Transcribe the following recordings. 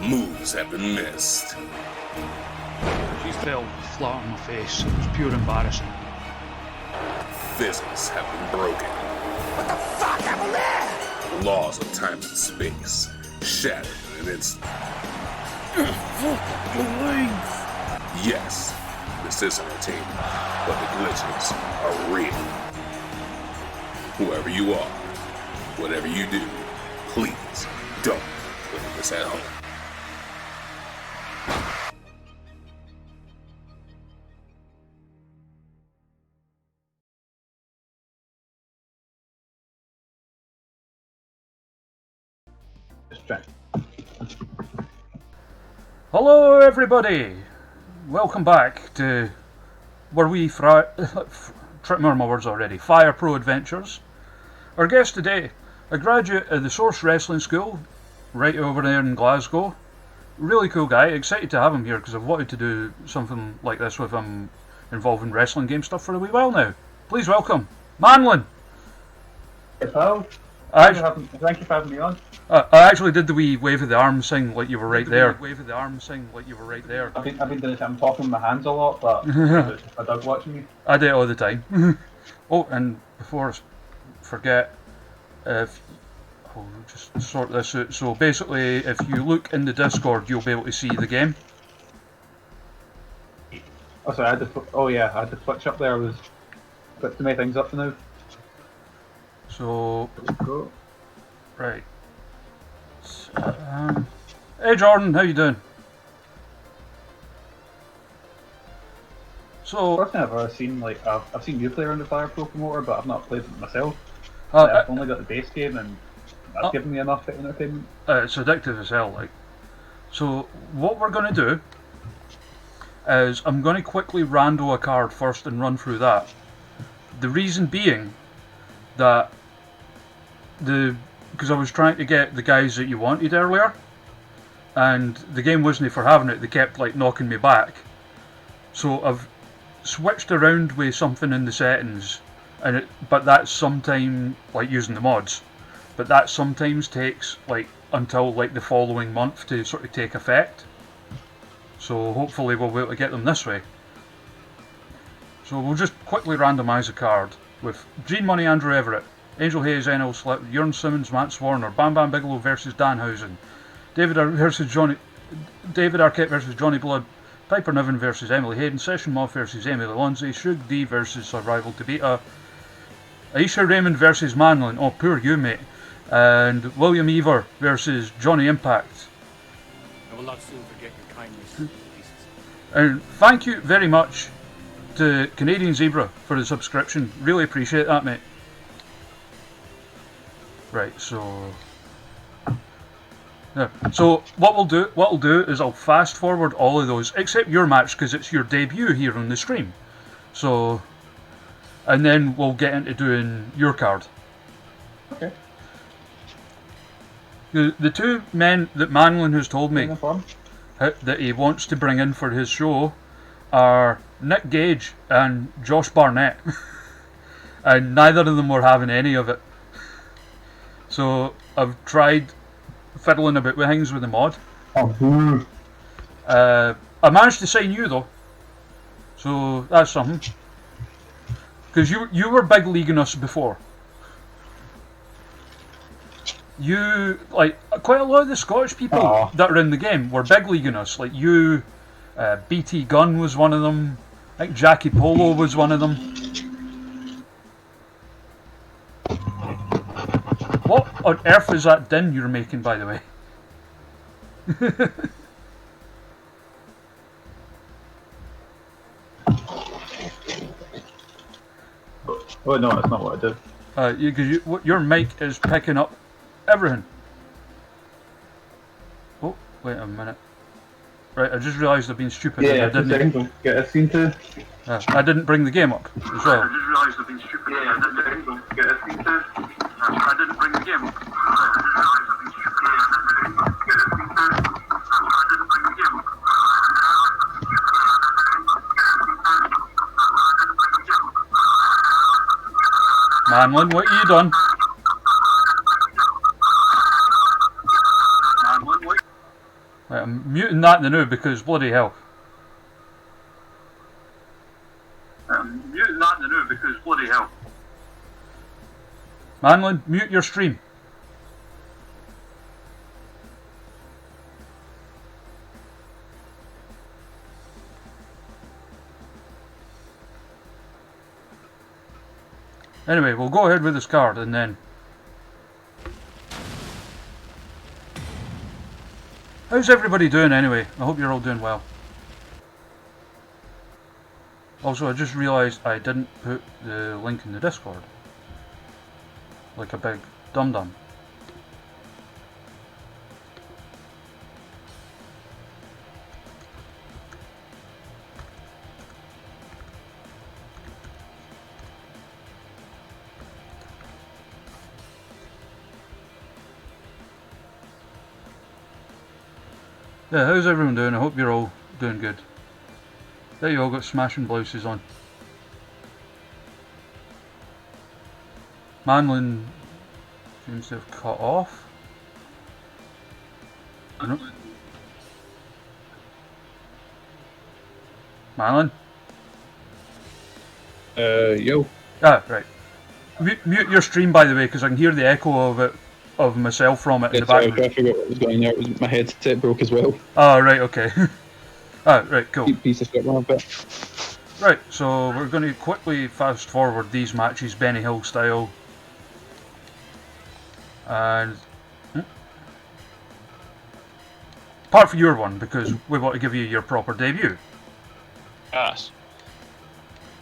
Moves have been missed. She fell flat on my face. It was pure embarrassing. Physics have been broken. What the fuck happened there? Laws of time and space shattered in an instant. Yes, this is entertainment, but the glitches are real. Whoever you are, whatever you do, please don't play this at home. Hello everybody! Welcome back to where we trip more my words already. Fire Pro Adventures. Our guest today, a graduate of the Source Wrestling School, right over there in Glasgow. Really cool guy, excited to have him here because I've wanted to do something like this with him involving wrestling game stuff for a wee while now. Please welcome, Manlon! Hey pal, Thank thank you for having me on. I actually did the wee wave of the arms thing like you were right there. I've been doing it, I'm talking with my hands a lot, but I dug watching you. I do it all the time. Oh, and before I forget, I'll just sort this out. So basically, if you look in the Discord, you'll be able to see the game. Oh, sorry, I had the Twitch up there. I was put too many things up for now. So, Cool. right. Hey Jordan, how you doing? So, First thing I've ever seen, like I've seen you play around the Fire Pro Promoter, but I've not played it myself. I've only got the base game, and that's given me enough entertainment. It's addictive as hell, like. So, what we're going to do is I'm going to quickly rando a card first and run through that. The reason being that because I was trying to get the guys that you wanted earlier, and the game wasn't for having it. They kept like knocking me back. So I've switched around with something in the settings, but that's sometime like using the mods. But that sometimes takes like until like the following month to sort of take effect. So hopefully we'll be able to get them this way. So we'll just quickly randomise a card with Gene Money, Andrew Everett, Angel Hayes, NL Slip, Jurn Simmons, Matt Swarner, Bam Bam Bigelow versus Danhausen, David Arquette versus Johnny Blood, Piper Niven versus Emily Hayden, Session Moth versus Emily Lonzi, Shug D versus Survival Tabita, Aisha Raymond versus Manlon, oh poor you mate, and William Ever versus Johnny Impact. I will not soon forget your kindness. And thank you very much to Canadian Zebra for the subscription, really appreciate that mate. Right, so yeah. So what we'll do is I'll fast forward all of those except your match because it's your debut here on the stream. So, and then we'll get into doing your card. Okay. The two men that Manlon has told me No problem. that he wants to bring in for his show are Nick Gage and Josh Barnett, and neither of them were having any of it. So I've tried fiddling about with things with the mod. I managed to sign you though, so that's something. Because you were big leaguing us before. You like quite a lot of the Scottish people that are in the game were big leaguing us. Like you, BT Gunn was one of them. I think Jackie Polo was one of them. What on earth is that din you're making, by the way? Oh no, that's not what I did. Because your mic is picking up everything. Oh, wait a minute. Right, I just realised I've been stupid. Yeah, I didn't. Get a scene to. I didn't bring the game up as well. I just realised I've been stupid. Yeah, get a scene to. I didn't bring the game up. Manlon, what have you done? Right, I'm muting that in the new because bloody hell. I'm muting that in the new because bloody hell. Manlon, mute your stream. Anyway, we'll go ahead with this card and then... How's everybody doing anyway? I hope you're all doing well. Also, I just realised I didn't put the link in the Discord. Like a big dum-dum. Yeah, how's everyone doing? I hope you're all doing good. There you all got smashing blouses on. Manlon seems to have cut off. Manlon? Yo. Ah, right. Mute your stream, by the way, because I can hear the echo of it, of myself from it in the background. I forgot what was going there. It was my headset broke as well. Oh, right, okay. Ah, right, cool. Piece of shit wrong bit. Right, so we're going to quickly fast forward these matches, Benny Hill style. And... apart from your one, because we want to give you your proper debut. Yes.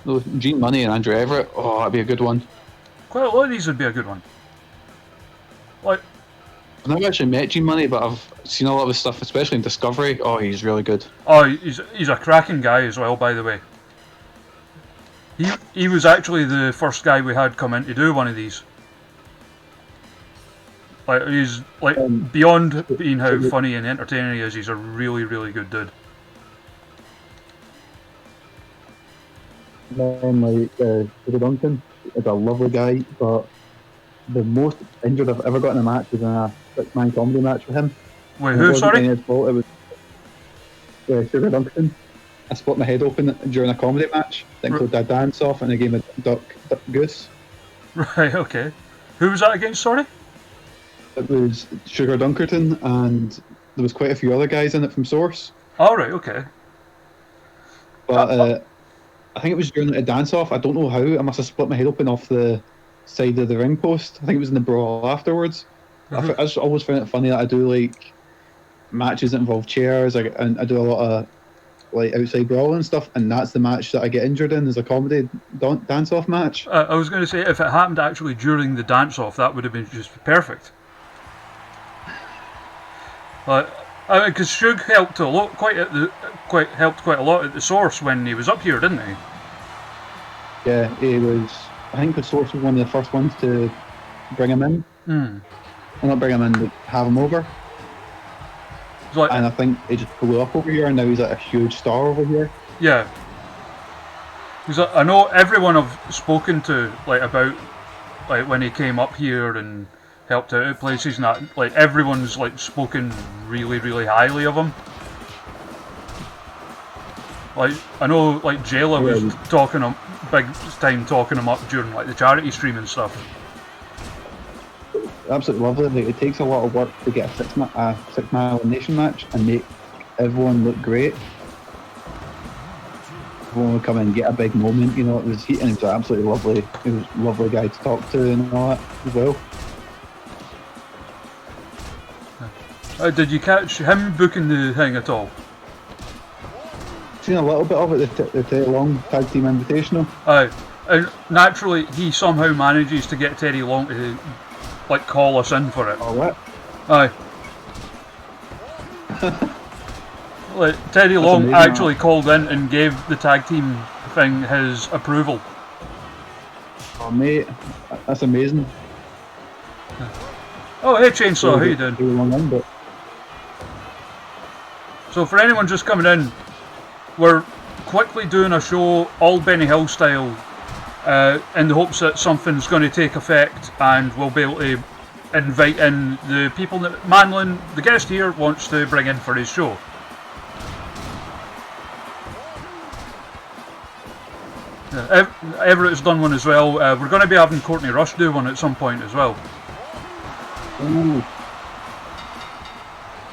Those Gene Money and Andrew Everett. Oh, that'd be a good one. Quite a lot of these would be a good one. Like... I've never actually met Gene Money, but I've seen a lot of his stuff, especially in Discovery. Oh, he's really good. Oh, he's a cracking guy as well, by the way. He was actually the first guy we had come in to do one of these. Like, he's like beyond being how funny and entertaining he is. He's a really, really good dude. Then, like, Peter Duncan is a lovely guy, but the most injured I've ever got in a match was in a six-man comedy match with him. Wait, who, sorry? It was Sugar Duncan. I split my head open during a comedy match. Then called a dance off in a game of duck goose. Right, okay. Who was that against, sorry? It was Sugar Dunkerton, and there was quite a few other guys in it from Source. Oh, right, okay. But I think it was during a dance-off. I don't know how. I must have split my head open off the side of the ring post. I think it was in the brawl afterwards. I just always found it funny that I do like matches that involve chairs, and I do a lot of like outside brawl and stuff, and that's the match that I get injured in, is a comedy dance-off match. I was going to say, if it happened actually during the dance-off, that would have been just perfect. Because Shug helped a lot, helped quite a lot at the Source when he was up here, didn't he? Yeah, he was. I think the Source was one of the first ones to bring him in. Well, not bring him in, but have him over. Like, and I think he just blew up over here, and now he's like a huge star over here. Yeah. Because I know everyone I've spoken to, like, about, like, when he came up here and helped out at places and that, like, everyone's, like, spoken really, really highly of him. Like, I know, like, Jayla was talking him, big time talking him up during, like, the charity stream and stuff. Absolutely lovely. Like, it takes a lot of work to get a six-man elimination match and make everyone look great. Everyone would come in and get a big moment, you know. It was heating. It was absolutely lovely. He was a lovely guy to talk to and all that as well. Did you catch him booking the thing at all? Seen a little bit of it, the Teddy Long Tag Team Invitational. And naturally, he somehow manages to get Teddy Long to, like, call us in for it. Oh, what? Aye. Like, Teddy Long actually called in and gave the tag team thing his approval. Oh, mate, that's amazing. Oh, hey Chainsaw, how you doing? So for anyone just coming in, we're quickly doing a show all Benny Hill style, in the hopes that something's going to take effect and we'll be able to invite in the people that Manlon, the guest here, wants to bring in for his show. Everett's done one as well. We're going to be having Courtney Rush do one at some point as well. Ooh.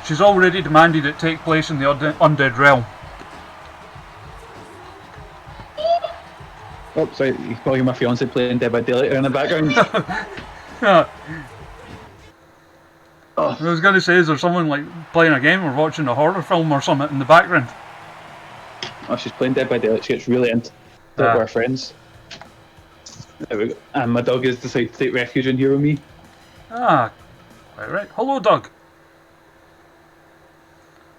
She's already demanded it take place in the Undead Realm. Oh, sorry, you can hear my fiance playing Dead by Daylight in the background. I was going to say, is there someone like playing a game or watching a horror film or something in the background? Oh, she's playing Dead by Daylight. She gets really into it with her friends. There we go. And my dog has decided to take refuge in here with me. Ah, quite right. Hello, Doug.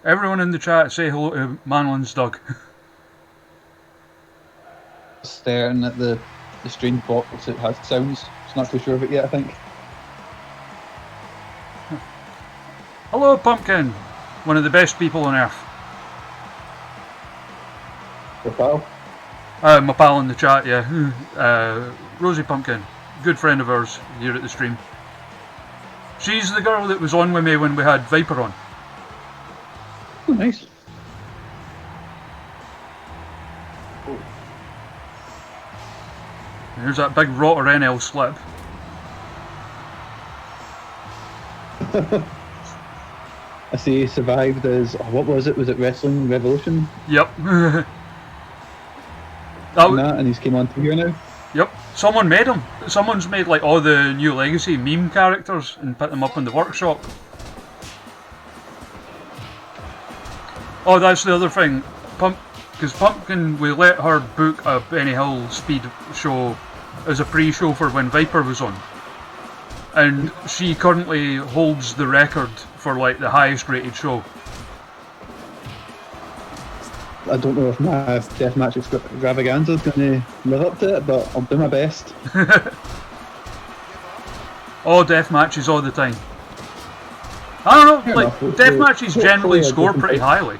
Everyone in the chat say hello to Manlon's Doug. Staring at the strange box that has sounds. She's not too sure of it yet, I think. Hello, Pumpkin. One of the best people on earth. Your pal? My pal in the chat, yeah. Rosie Pumpkin. Good friend of ours here at the stream. She's the girl that was on with me when we had Viper on. Oh, nice. Here's that big rotter NL slip. I see he survived as, what was it? Was it Wrestling Revolution? Yep. And he's came on to here now? Yep. Someone made him. Someone's made like all the new Legacy meme characters and put them up in the workshop. Oh, that's the other thing. Because Pumpkin, we let her book a Benny Hill Speed show as a pre-show for when Viper was on. And she currently holds the record for like the highest rated show. I don't know if my deathmatch extravaganza is going to live up to it, but I'll do my best. All death matches all the time. I don't know, like death matches generally score pretty highly.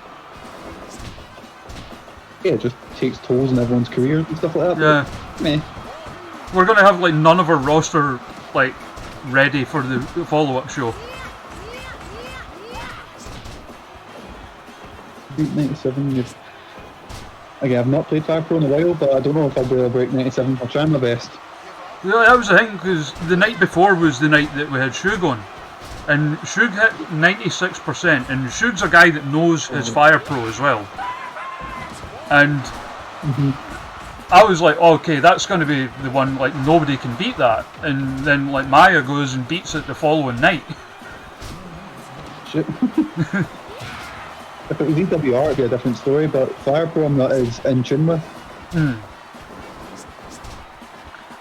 Yeah, it just takes tolls in everyone's careers and stuff like that. Yeah. Meh. We're gonna have like none of our roster like ready for the follow-up show. Beat 97. Again, I've not played Fire Pro in a while, but I don't know if I'll be able to break 97. I'll try my best. Yeah, that was the thing, because the night before was the night that we had Shug on. And Shug hit 96%, and Shug's a guy that knows his Fire Pro as well. And I was like, okay, that's going to be the one, like, nobody can beat that. And then, like, Maya goes and beats it the following night. Shit. If it was EWR, it'd be a different story, but Fire Pro I'm not as in tune with.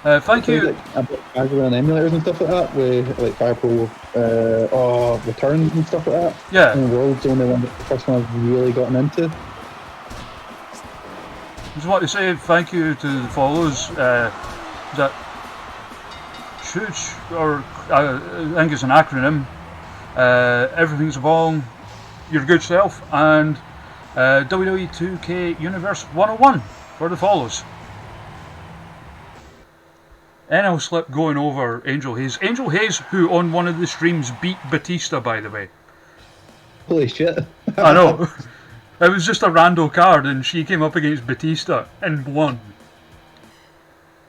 Thank you. Like, a bit casual on emulators and stuff like that, with like Fire Pro Returns and stuff like that. Yeah. And World's the only one, the first one I've really gotten into. Just want to say thank you to the follows. That Shooch, or I think it's an acronym. Everything's wrong. Your good self, and WWE 2K Universe 101 for the follows. NL Slip going over Angel Hayes. Angel Hayes, who on one of the streams beat Batista, by the way. Holy shit. I know. It was just a rando card, and she came up against Batista and won.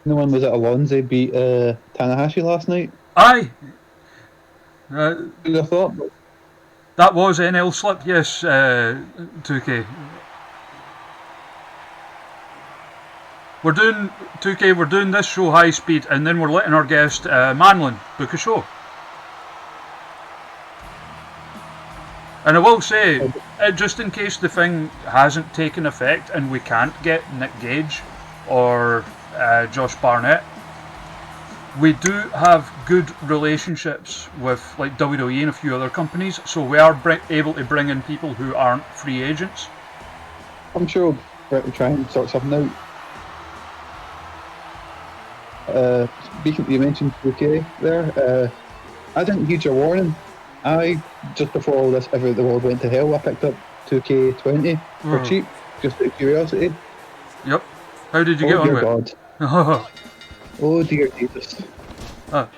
No one was at Alonze beat Tanahashi last night. Aye. Who'd have thought? That was NL Slip, yes, 2K. We're doing 2K. We're doing this show high speed, and then we're letting our guest Manlon book a show. And I will say, just in case the thing hasn't taken effect and we can't get Nick Gage or Josh Barnett, we do have good relationships with like WWE and a few other companies, so we are able to bring in people who aren't free agents. I'm sure we'll try and sort something out. Speaking, you mentioned 2K there. I didn't heed your warning. Just before all this, the world went to hell, I picked up 2K20 for cheap, just out of curiosity. Yep. How did you get on with it? Oh dear Jesus.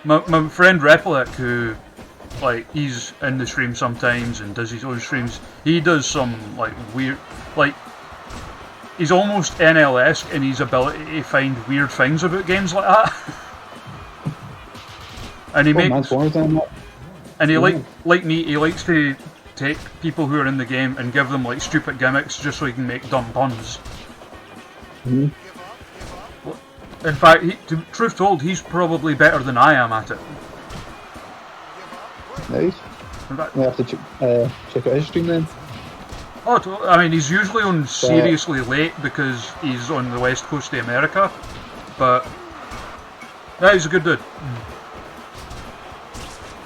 My friend Repelec, who like he's in the stream sometimes and does his own streams. He does some like weird, like he's almost NL-esque in his ability to find weird things about games like that. And he makes, and he like me, he likes to take people who are in the game and give them like stupid gimmicks just so he can make dumb puns. Mm-hmm. In fact, truth told, he's probably better than I am at it. Nice. In fact, I have to check out his stream then. Oh, I mean, he's usually on seriously late because he's on the west coast of America, but yeah, he's a good dude.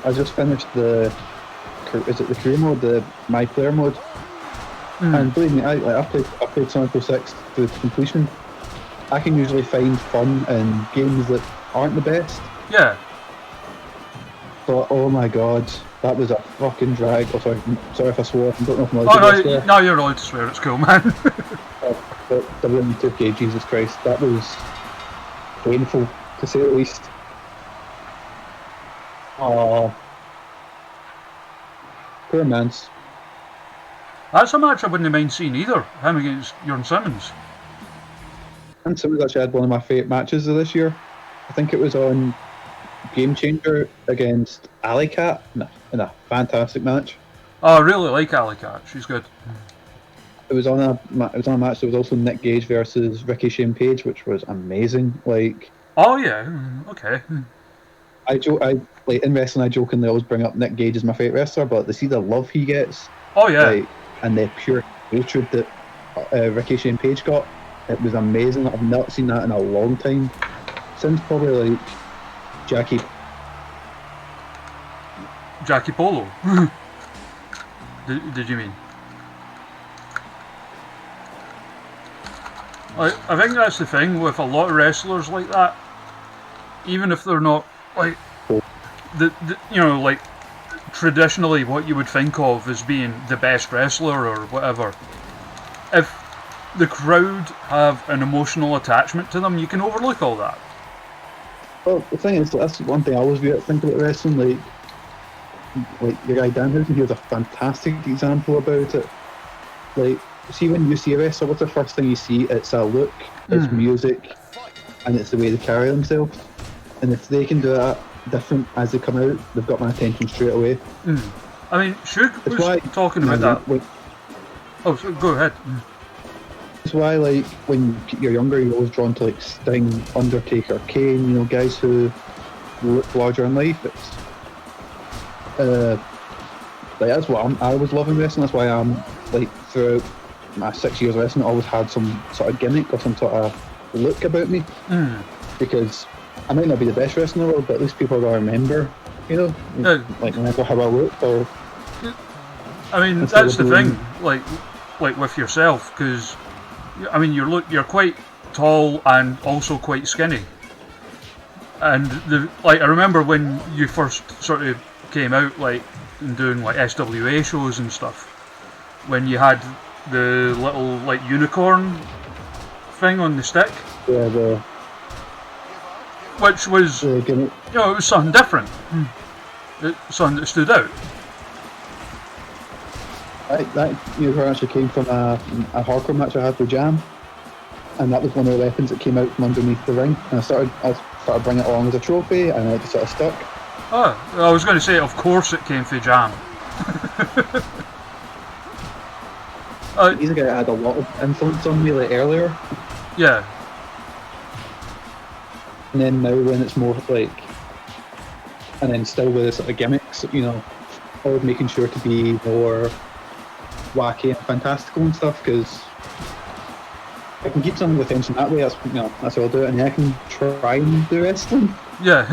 I just finished the career mode, the my player mode, and believe me, I played Sonic 06 to completion. I can usually find fun in games that aren't the best. Yeah. But oh my god, that was a fucking drag. Oh, sorry if I swore. I don't know if I'm allowed to swear. No, you're allowed to swear. It's cool, man. But WM2K, Jesus Christ, that was painful to say the least. Oh, poor Mance. That's a match I wouldn't mind seeing either. Him against Jorn Simmons. And Simmons actually had one of my favourite matches of this year. I think it was on Game Changer against Alley Cat in a fantastic match. Oh, I really like Alley Cat. She's good. It was on a match. There was also Nick Gage versus Ricky Shane Page, which was amazing. Like, oh yeah, okay. I like in wrestling. I jokingly always bring up Nick Gage as my favourite wrestler, but to see the love he gets, oh yeah, like, and the pure hatred that Ricky Shane Page got, it was amazing. I've not seen that in a long time, since probably like Jackie Polo. Did you mean? I think that's the thing with a lot of wrestlers like that. Even if they're not like the you know, like traditionally what you would think of as being the best wrestler or whatever, if the crowd have an emotional attachment to them, you can overlook all that. Well, the thing is, that's one thing I always think about wrestling. Like your guy Danhausen, he was a fantastic example about it. Like, see, when you see a wrestler, what's the first thing you see? It's a look, it's music, and it's the way they carry themselves. And if they can do that different as they come out, they've got my attention straight away. I mean, Shug was talking about that. Oh, so go ahead. That's why, like, when you're younger, you're always drawn to like Sting, Undertaker, Kane. You know, guys who look larger in life. It's like that's what I was loving wrestling. That's why I'm like throughout my 6 years of wrestling, I always had some sort of gimmick or some sort of look about me. Because I might not be the best wrestler in the world, but at least people are gonna remember. You know, like remember how I look. Or I mean, that's the thing. Like with yourself, because I mean, you're quite tall and also quite skinny. And I remember when you first sort of came out, like, and doing like SWA shows and stuff, when you had the little like unicorn thing on the stick. Yeah, which was, you know, it was something different. Something that stood out. That unicorn actually came from a hardcore match I had with Jam, and that was one of the weapons that came out from underneath the ring. And I started bringing it along as a trophy, and it just sort of stuck. Oh, I was going to say, of course it came from Jam. He's a guy that had a lot of influence on me, like, earlier. Yeah. And then now when it's more like, and then still with the sort of gimmicks, you know, always making sure to be more wacky and fantastical and stuff, because I can keep some of the attention that way. That's how I'll do it, and then I can try and do wrestling. Yeah.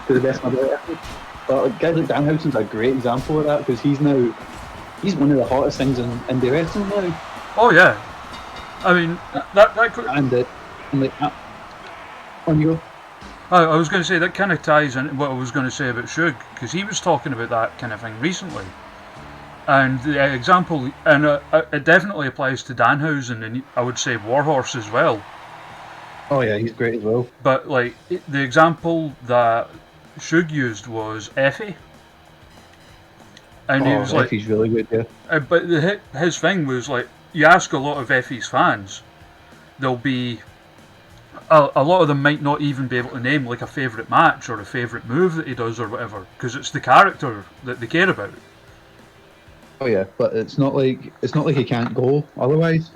To the best of my ability. But like, guys like Danhausen's a great example of that, because he's one of the hottest things in indie wrestling now. Oh yeah. I mean that could. And like that. On you go. I was going to say that kind of ties in what I was going to say about Shug, because he was talking about that kind of thing recently. And the example, and it definitely applies to Danhausen, and I would say Warhorse as well. Oh yeah, he's great as well. But like the example that Shug used was Effie. And he was like, Effie's really good, yeah. but his thing was like, you ask a lot of Effie's fans, there'll be a lot of them might not even be able to name like a favourite match or a favourite move that he does or whatever, because it's the character that they care about. Oh yeah, but it's not like he can't go otherwise.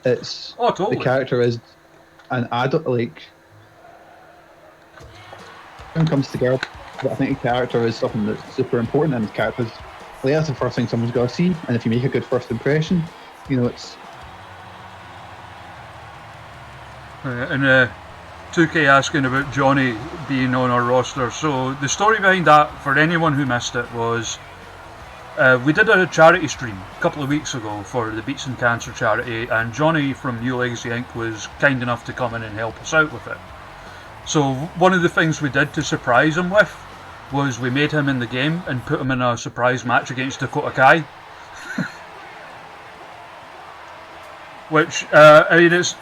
It's Totally. The character is an adult, like when it comes to girl, but I think a character is something that's super important, and characters, like, that's the first thing someone's got to see, and if you make a good first impression, it's... And 2K asking about Johnny being on our roster. So the story behind that, for anyone who missed it, was we did a charity stream a couple of weeks ago for the Beats and Cancer charity, and Johnny from New Legacy Inc. was kind enough to come in and help us out with it. So one of the things we did to surprise him with was we made him in the game and put him in a surprise match against Dakota Kai. Which, I mean, it's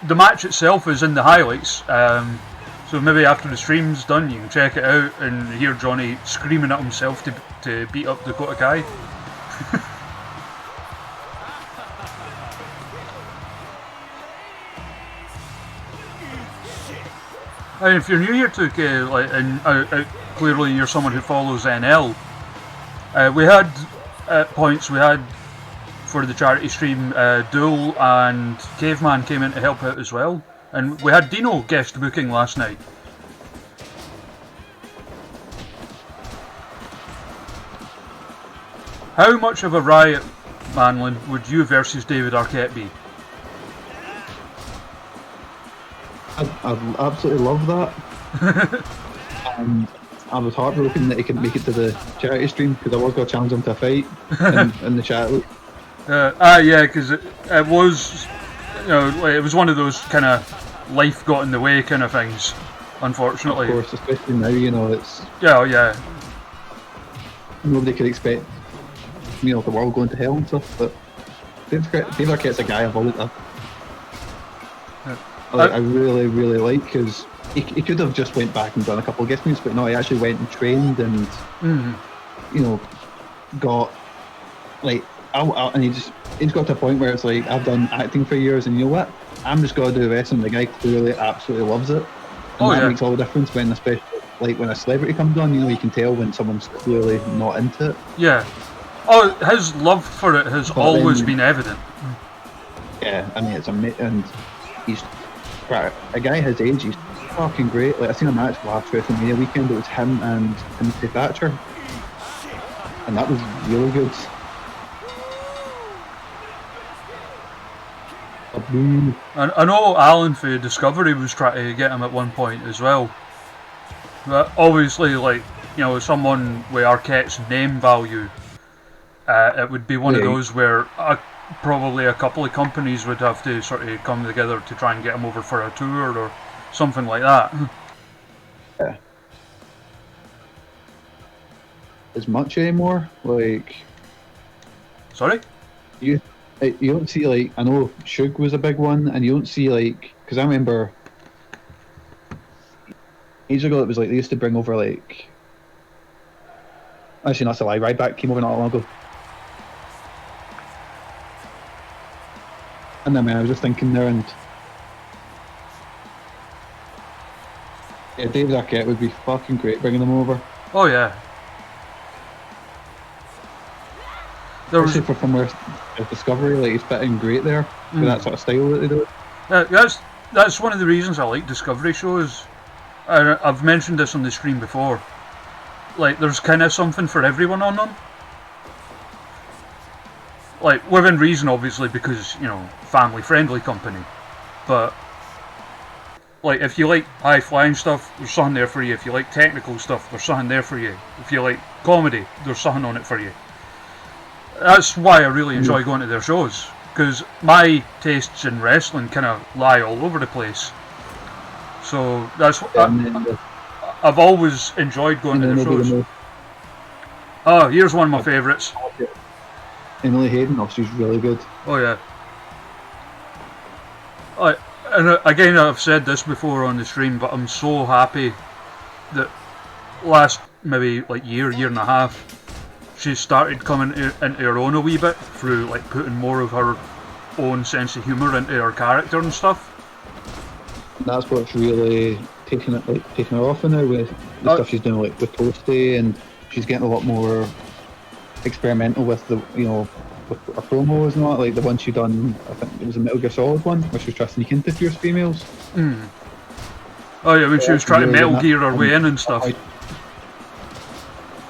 the match itself is in the highlights, so maybe after the stream's done you can check it out and hear Johnny screaming at himself to beat up Dakota Kai. I mean, if you're new here to 2K, like, and clearly you're someone who follows NL, we had at points for the charity stream, Duel and Caveman came in to help out as well, and we had Dino guest booking last night. How much of a riot, Manlon, would you versus David Arquette be? I'd absolutely love that. And I was heartbroken that he couldn't make it to the charity stream, because I was going to challenge him to a fight in the chat. Yeah, because it was, it was one of those kind of life got in the way kind of things, unfortunately. Of course, especially now, it's... Yeah. Nobody could expect, the world going to hell and stuff, but David Arquette's a guy I've always loved. I really, really like, because he could have just went back and done a couple of guest moves, but no, he actually went and trained and, got, like... and he's got to a point where it's like, I've done acting for years, and you know what? I'm just going to do wrestling. The guy clearly absolutely loves it. And that makes all the difference when, especially like when a celebrity comes on, you can tell when someone's clearly not into it. Yeah. Oh, his love for it has always been evident. Yeah, I mean, it's amazing. And he's, a guy his age, he's fucking great. Like, I seen a match last WrestleMania weekend, it was him and Timothy Thatcher. And that was really good. I know Alan for Discovery was trying to get him at one point as well. But obviously, like, someone with Arquette's name value, it would be one of those where probably a couple of companies would have to sort of come together to try and get him over for a tour or something like that. Yeah. As much anymore, like... Sorry? You don't see, like, I know Shug was a big one, and you don't see, like, because I remember ages ago it was like they used to bring over, like, actually that's a lie, Ryback came over not long ago. And then I was just thinking there, and yeah, David Arquette would be fucking great bringing them over. Oh yeah. Especially for from where Discovery, like, he's fitting great there with that sort of style that they do. That's one of the reasons I like Discovery shows. I've mentioned this on the stream before. Like, there's kind of something for everyone on them. Like, within reason, obviously, because, family-friendly company. But, like, if you like high-flying stuff, there's something there for you. If you like technical stuff, there's something there for you. If you like comedy, there's something on it for you. That's why I really enjoy going to their shows, because my tastes in wrestling kind of lie all over the place. So that's what I've always enjoyed going to their shows. Oh, here's one of my favourites. Emily Hayden, she's really good. Oh yeah. And again, I've said this before on the stream, but I'm so happy that last maybe like year and a half, she started coming into her own a wee bit through like putting more of her own sense of humour into her character and stuff. That's what's really taking her off now with the stuff she's doing like with Toasty, and she's getting a lot more experimental with the with her promos and all that, like the one she done, I think it was a Metal Gear Solid one, where she was trying to sneak into fierce females. Oh yeah, when she was trying to Metal Gear her way in and stuff.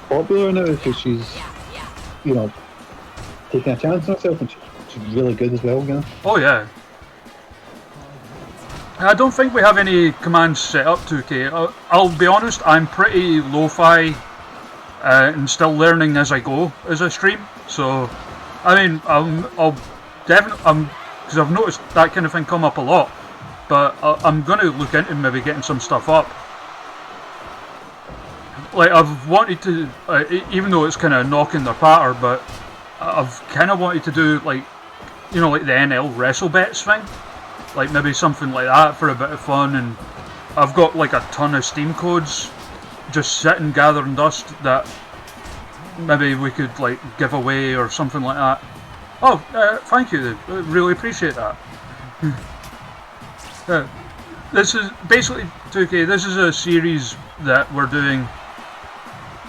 Popular now because she's, taking a chance on herself, and she's really good as well, Oh yeah. I don't think we have any commands set up, 2K. I'll be honest, I'm pretty lo-fi and still learning as I go as I stream. So, I mean, I'll definitely, because I've noticed that kind of thing come up a lot. But I'm going to look into maybe getting some stuff up. Like, I've wanted to, even though it's kind of knocking their patter, but I've kind of wanted to do, like, like the NL Wrestle Bets thing. Like, maybe something like that for a bit of fun. And I've got, like, a ton of Steam codes just sitting gathering dust that maybe we could, like, give away or something like that. Oh, thank you. I really appreciate that. This is basically 2K. This is a series that we're doing,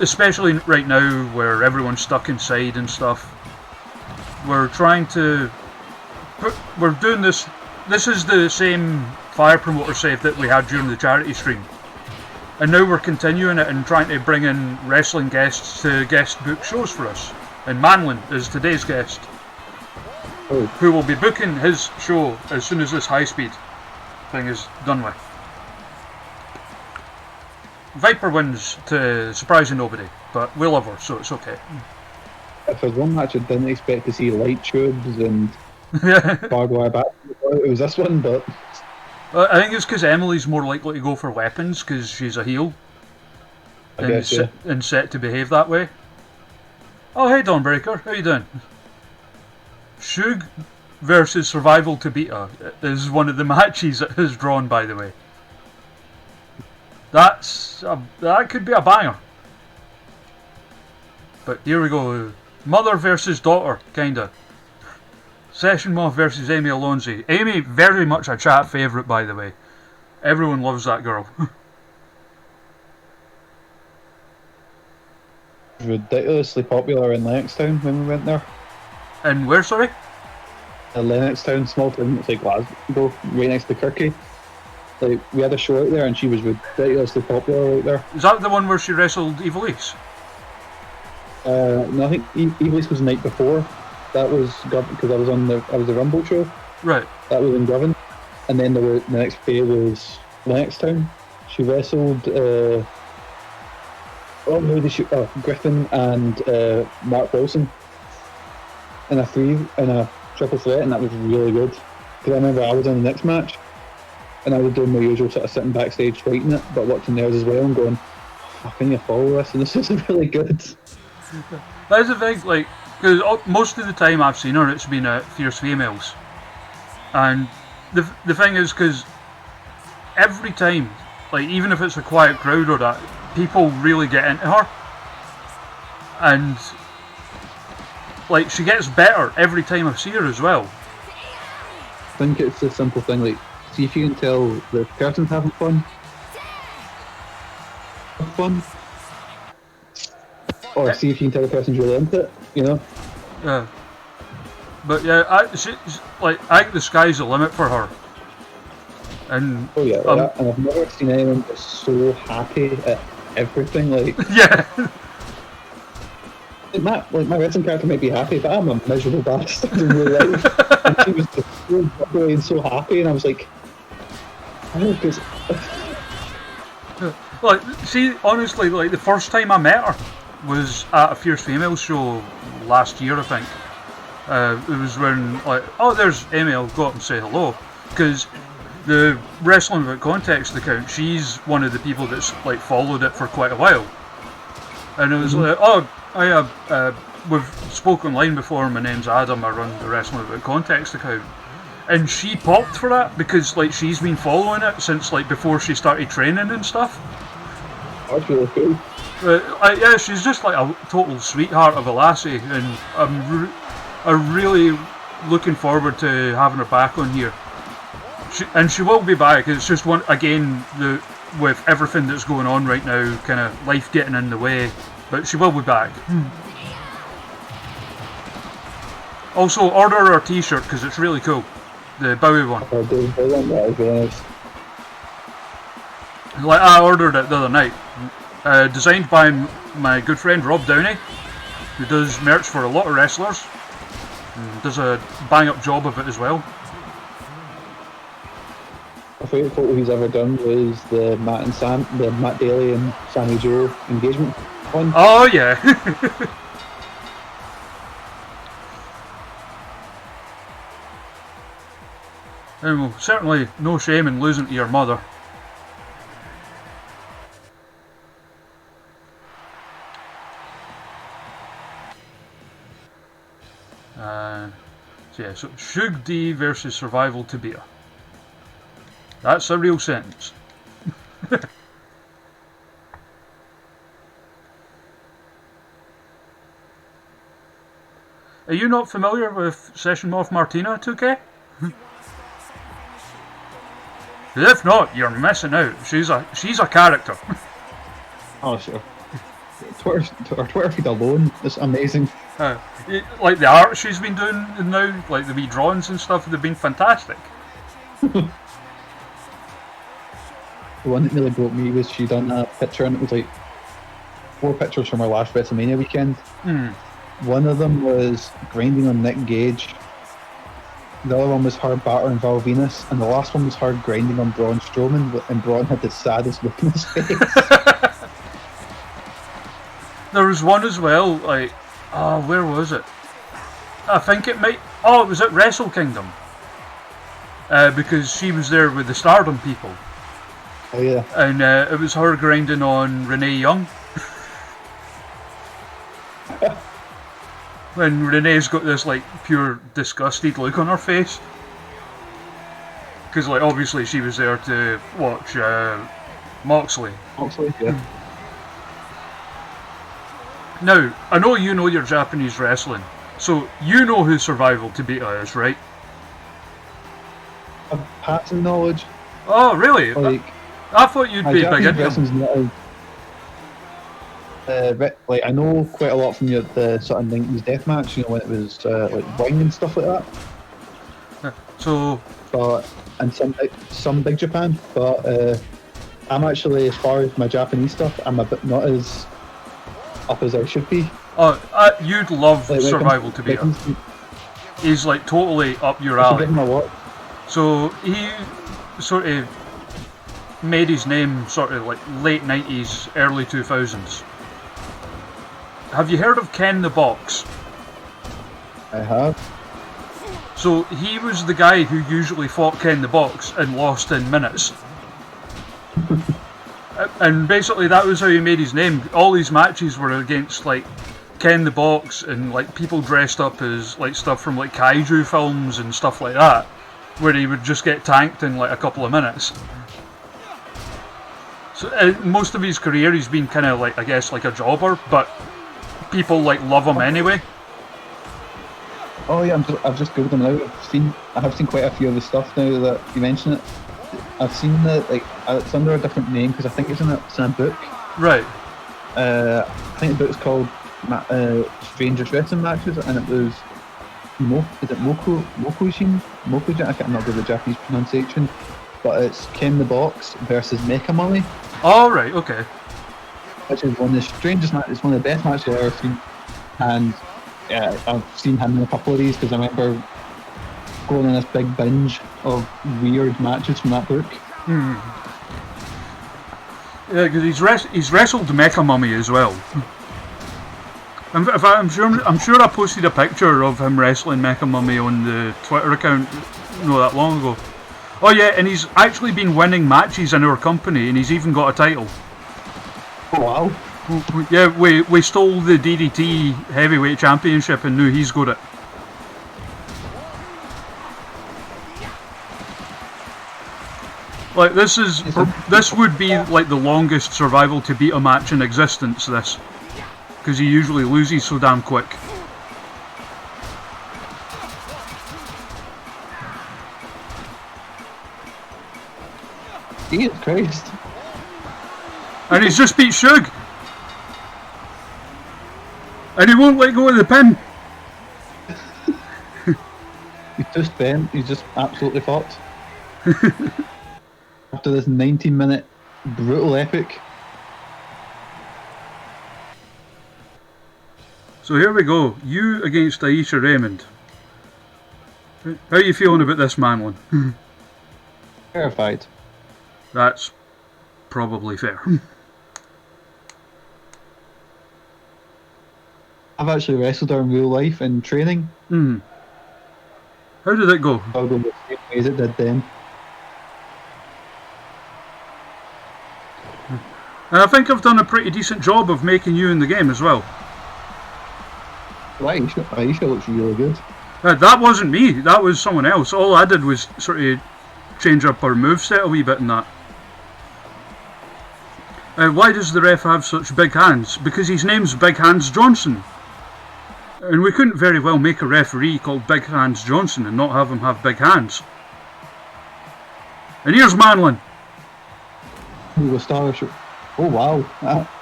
especially right now where everyone's stuck inside and stuff. We're trying to. We're doing this. This is the same fire promoter save that we had during the charity stream, and now we're continuing it and trying to bring in wrestling guests to guest book shows for us. And Manlon is today's guest, who will be booking his show as soon as this high speed thing is done with. Viper wins to surprising nobody, but we love her, so it's okay. If there's one match I didn't expect to see light tubes and barbed wire back, it was this one, but I think it's because Emily's more likely to go for weapons because she's a heel and set to behave that way. Oh, hey Dawnbreaker, how you doing? Shug versus Survival to Beta is one of the matches it has drawn, by the way. That could be a banger. But here we go. Mother versus daughter, kinda. Session Moth versus Amy Alonzi. Amy, very much a chat favourite, by the way. Everyone loves that girl. ridiculously popular in Lennoxtown when we went there. And where, sorry? Lennoxtown, small town, it's like Glasgow, right next to Kirky. Like, we had a show out there and she was ridiculously popular out there. Is that the one where she wrestled Evilise? No, I think Evilise was the night before. That was because I was the Rumble show. Right. That was in Govan. And then the next day was Lennoxtown. She wrestled Griffin and Mark Wilson in a triple threat, and that was really good. Because I remember I was in the next match, and I was doing my usual sort of sitting backstage fighting it, but watching theirs as well and going, how can you follow this? And this is really good. That's the thing, like, because most of the time I've seen her, it's been at Fierce Females. And the thing is, because every time, like, even if it's a quiet crowd or that, people really get into her. And, like, she gets better every time I see her as well. I think it's a simple thing, like, see if you can tell the person's having fun. Or see if you can tell the person's really into it, you know? Yeah. But yeah, I think the sky's the limit for her. And oh yeah, and I've never seen anyone that's so happy at everything. Like yeah, my wrestling character might be happy, but I'm a miserable bastard in real life. And she was just so bubbly and so happy, and I was like, oh, because. Like, see, honestly, like the first time I met her was at a Fierce Female show last year, I think. It was when, like, oh, there's Amy, I'll go up and say hello. Because the Wrestling Without Context account, she's one of the people that's, like, followed it for quite a while. And it was like, oh, we've spoken online before, my name's Adam, I run the Wrestling Without Context account. And she popped for that because, like, she's been following it since, like, before she started training and stuff. That's really cool. But yeah, she's just like a total sweetheart of a lassie, and I'm really looking forward to having her back on here. She will be back. It's just one again with everything that's going on right now, kind of life getting in the way. But she will be back. Also, order her T-shirt because it's really cool. The Bowie one. Like I ordered it the other night. Designed by my good friend Rob Downey, who does merch for a lot of wrestlers. And does a bang-up job of it as well. My favourite photo he's ever done was the Matt Daly and Sammy Joe engagement one. Oh yeah. And well, certainly no shame in losing to your mother. So Shug D versus Survival Tabia. That's a real sentence. Are you not familiar with Session Moth Martina 2K? If not, you're missing out. She's a character. Oh sure. Twitter feed alone is amazing. Like the art she's been doing now, like the wee drawings and stuff, they've been fantastic. The one that really broke me was she done a picture and it was like 4 pictures from her last WrestleMania weekend. One of them was grinding on Nick Gage. The other one was her battering Val Venus, and the last one was her grinding on Braun Strowman, and Braun had the saddest look in his face. There was one as well, like, where was it? I think it was at Wrestle Kingdom. Because she was there with the Stardom people. Oh yeah. And it was her grinding on Renee Young. When Renee's got this like pure disgusted look on her face. Because like obviously she was there to watch Moxley. Moxley, yeah. Now, I know you know your Japanese wrestling, so you know who Survival Tabita is, right? A passing knowledge. Oh, really? Like, I thought you'd be big into them. Like I know quite a lot from the sort of 90s deathmatch, you know, when it was like Wing and stuff like that. So, and some Big Japan, but I'm actually, as far as my Japanese stuff, I'm a bit not as up as I should be. Oh, you'd love like, Survival Tabita. He's like totally up your alley. Give him a watch. So he sort of made his name sort of like late 90s, early 2000s. Have you heard of Ken the Box? I have. So he was the guy who usually fought Ken the Box and lost in minutes. And basically that was how he made his name. All his matches were against like Ken the Box and like people dressed up as like stuff from like kaiju films and stuff like that, where he would just get tanked in like a couple of minutes. So most of his career he's been kind of like, I guess, like a jobber, but people like love him anyway. Oh yeah, I've just googled him now. I have seen quite a few of his stuff now that you mention it. I've seen that like it's under a different name because I think it's in a book. Right. I think the book's called Strangest Wrestling Matches, and it was Mokujin? I'm not good with the Japanese pronunciation, but it's Ken the Box versus Mecha Mummy. Oh right, okay. Which is one of the strangest matches. It's one of the best matches I've ever seen, and yeah, I've seen him in a couple of these because I remember going on this big binge of weird matches from that book. Yeah, because he's wrestled Mecha Mummy as well. I'm sure I posted a picture of him wrestling Mecha Mummy on the Twitter account not that long ago. Oh yeah, and he's actually been winning matches in our company, and he's even got a title. Oh wow! Yeah, we stole the DDT Heavyweight Championship, and now he's got it. Like this would be like the longest survival to beat a match in existence. This, because he usually loses so damn quick. Jesus Christ. And he's just beat Shug. And he won't let go of the pin. He's just bent. He's just absolutely fucked. After this 19-minute brutal epic. So here we go. You against Aisha Raymond. How are you feeling about this, Manlon? Terrified. That's probably fair. I've actually wrestled her in real life in training. How did it go? I'll go the same way as it did then. And I think I've done a pretty decent job of making you in the game as well. Aisha looks really good. That wasn't me, that was someone else. All I did was sort of change up her moveset a wee bit in that. Why does the ref have such big hands? Because his name's Big Hands Johnson. And we couldn't very well make a referee called Big Hands Johnson and not have him have big hands. And here's Manlon. Ooh, a star short. Oh wow,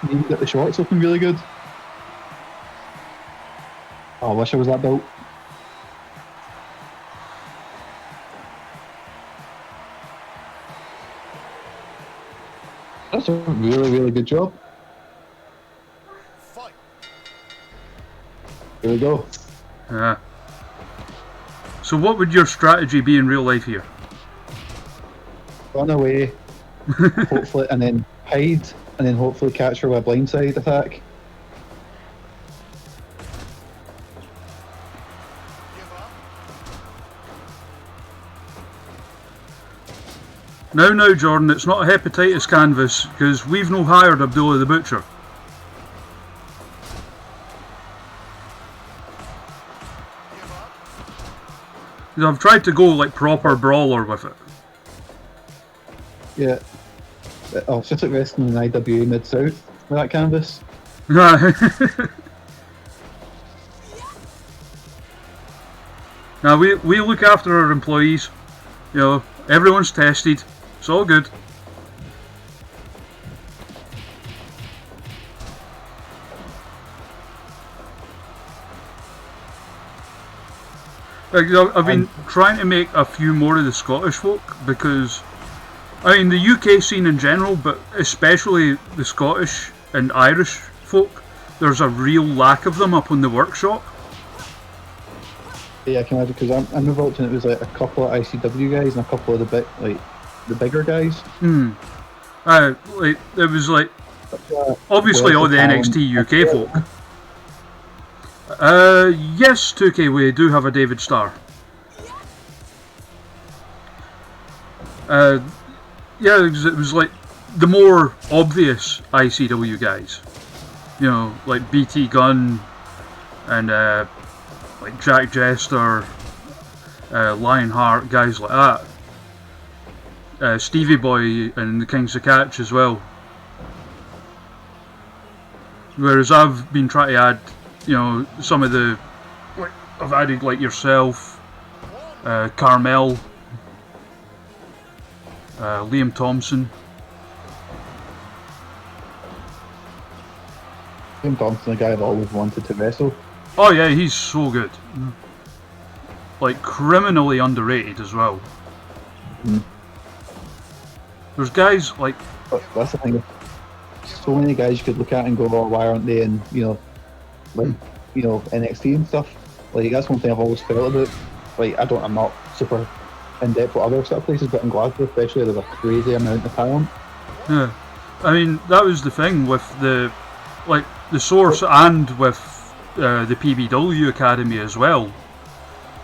you got the shorts looking really good. Oh, I wish I was that built. That's a really, really good job. Here we go. So what would your strategy be in real life here? Run away, hopefully, and then hide, and then hopefully catch her with a blindside attack. Now, Jordan, it's not a hepatitis canvas, because we've no hired Abdullah the Butcher. I've tried to go like proper brawler with it. Yeah. Oh, it's just like wrestling in IWA Mid-South with that canvas. Now, we look after our employees. You know, everyone's tested. It's all good. I've been trying to make a few more of the Scottish folk because, I mean, the UK scene in general, but especially the Scottish and Irish folk, there's a real lack of them up on the workshop. Yeah, I can imagine, because I'm involved in it was like a couple of ICW guys and a couple of the bigger guys. Like it was like obviously all the NXT UK folk. Yes, 2K, we do have a David Starr. Yeah, it was like the more obvious ICW guys. You know, like BT Gunn and like Jack Jester, Lionheart, guys like that. Stevie Boy and the Kings of Catch as well. Whereas I've been trying to add, you know, some of the, like, I've added like yourself, Carmel, Liam Thompson. Liam Thompson, the guy I've always wanted to wrestle. Oh yeah, he's so good. Like, criminally underrated as well. There's guys like... That's the thing. So many guys you could look at and go, oh, why aren't they in, you know, like, you know, NXT and stuff. Like, that's one thing I've always felt about. Like, I'm not super in depth with other sort of places, but in Glasgow especially, there's a crazy amount of talent. Yeah, I mean, that was the thing with the, like, the Source and with the PBW Academy as well.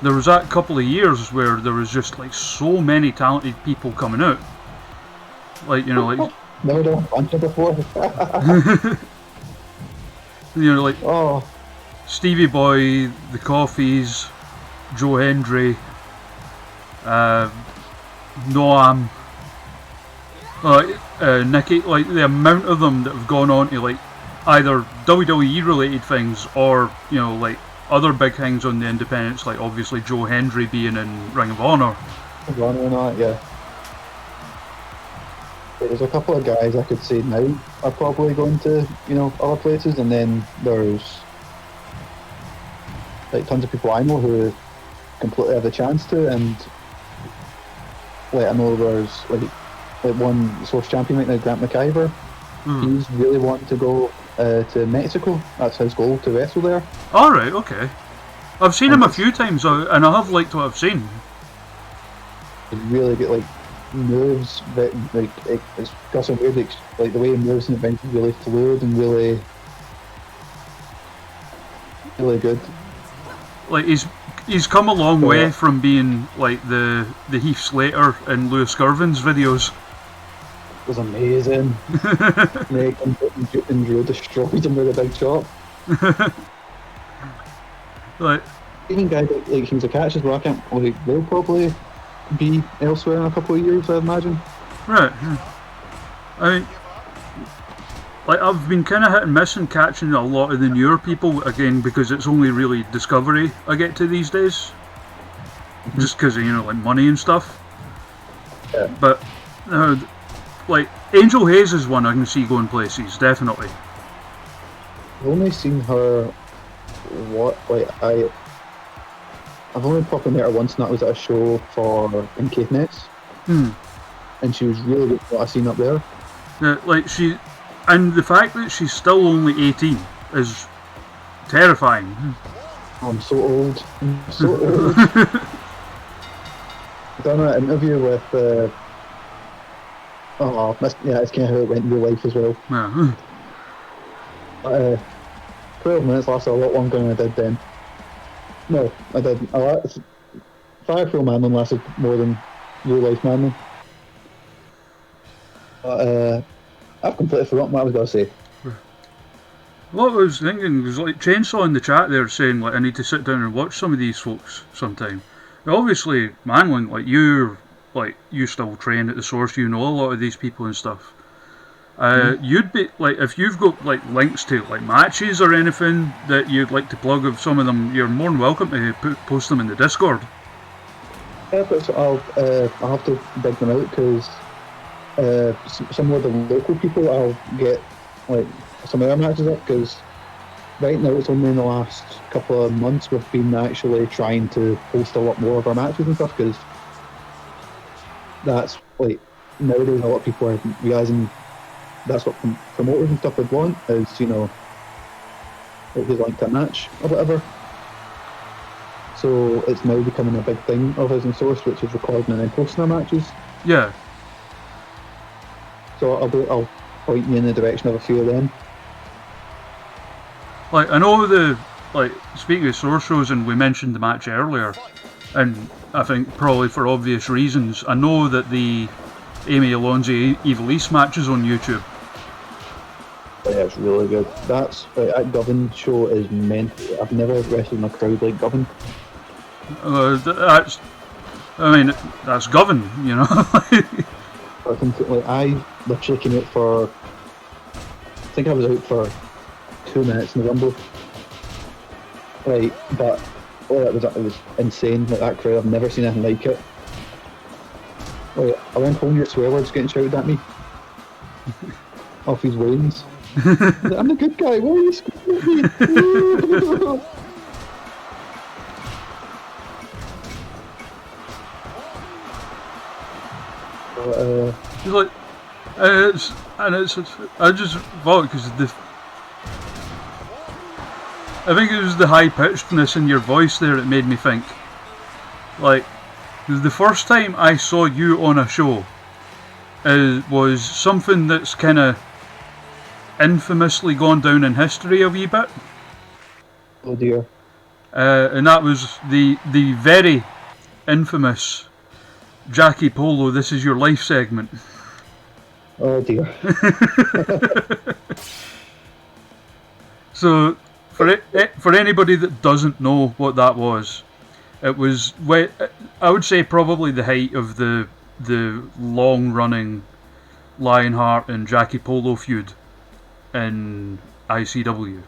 There was that couple of years where there was just like so many talented people coming out. Like, you know, like... Never done a bunch of before. You know, like... Oh. Stevie Boy, The Coffees, Joe Hendry, Noam, Nikki, like the amount of them that have gone on to like either WWE related things or like other big things on the independents, like obviously Joe Hendry being in Ring of Honor. Runner and that, yeah. There's a couple of guys I could say now are probably going to other places, and then there's like tons of people I know who completely have the chance to, and like I know there's like one Source champion right now, Grant McIver. He's really wanting to go to Mexico. That's his goal, to wrestle there. Alright, okay. I've seen him a few times and I have liked what I've seen. He's really good, like moves that it's got some weird like the way he moves and it's really fluid and really good. Like he's come a long way from being like the Heath Slater and Lewis Girvin's videos. It was amazing. and Drew destroyed him with a big chop. Like even guys like Kings of Catch as well, they'll probably be elsewhere in a couple of years, I imagine. Right. I mean, like I've been kind of hit and miss and catching a lot of the newer people again because it's only really Discovery I get to these days, just because of like money and stuff. Yeah. But like Angel Hayes is one I can see going places definitely. I've only seen her. I've only properly met her once, and that was at a show for in Caithness. And she was really good for what I seen up there. Yeah, like and the fact that she's still only 18 is terrifying. I'm so old. I've done an interview with it's kind of how it went in real life as well. Yeah. 12 minutes lasted a lot longer than I did then. No, I didn't. Firefly Manlon lasted more than real life Manlon. But I've completely forgotten what I was going to say. What I was thinking was like Chainsaw in the chat there saying like I need to sit down and watch some of these folks sometime. Now, obviously, Manlon, like you still train at the Source, you know a lot of these people and stuff. You'd be like if you've got like links to like matches or anything that you'd like to plug of some of them, you're more than welcome to post them in the Discord. Yeah, but I'll have to dig them out because some of the local people I'll get like some of their matches up because right now it's only in the last couple of months we've been actually trying to post a lot more of our matches and stuff because that's like nowadays a lot of people are realising that's what promoters and stuff would want is if they like a match or whatever. So it's now becoming a big thing of us in Source, which is recording and then posting our matches. Yeah. So I'll point you in the direction of a few of them. Like I know speaking of Source shows, and we mentioned the match earlier, and I think probably for obvious reasons, I know that the Amy Alonso Evil East match is on YouTube. Yeah, it's really good. That Govan show is meant. I've never wrestled in a crowd like Govan. That's Govan, I literally came out for. I think I was out for 2 minutes in the Rumble. Right, but it was insane. Like that crowd, I've never seen anything like it. Wait, I went home, your swear words getting shouted at me off his wings. I'm the good guy. Why are you screaming at me? He's like, I just thought because I think it was the high pitchedness in your voice there that made me think. Like, the first time I saw you on a show was something that's kind of infamously gone down in history a wee bit. Oh dear. And that was the very infamous Jackie Polo This Is Your Life segment. Oh dear. So, for anybody that doesn't know what that was, it was, I would say, probably the height of the long-running Lionheart and Jackie Polo feud in ICW.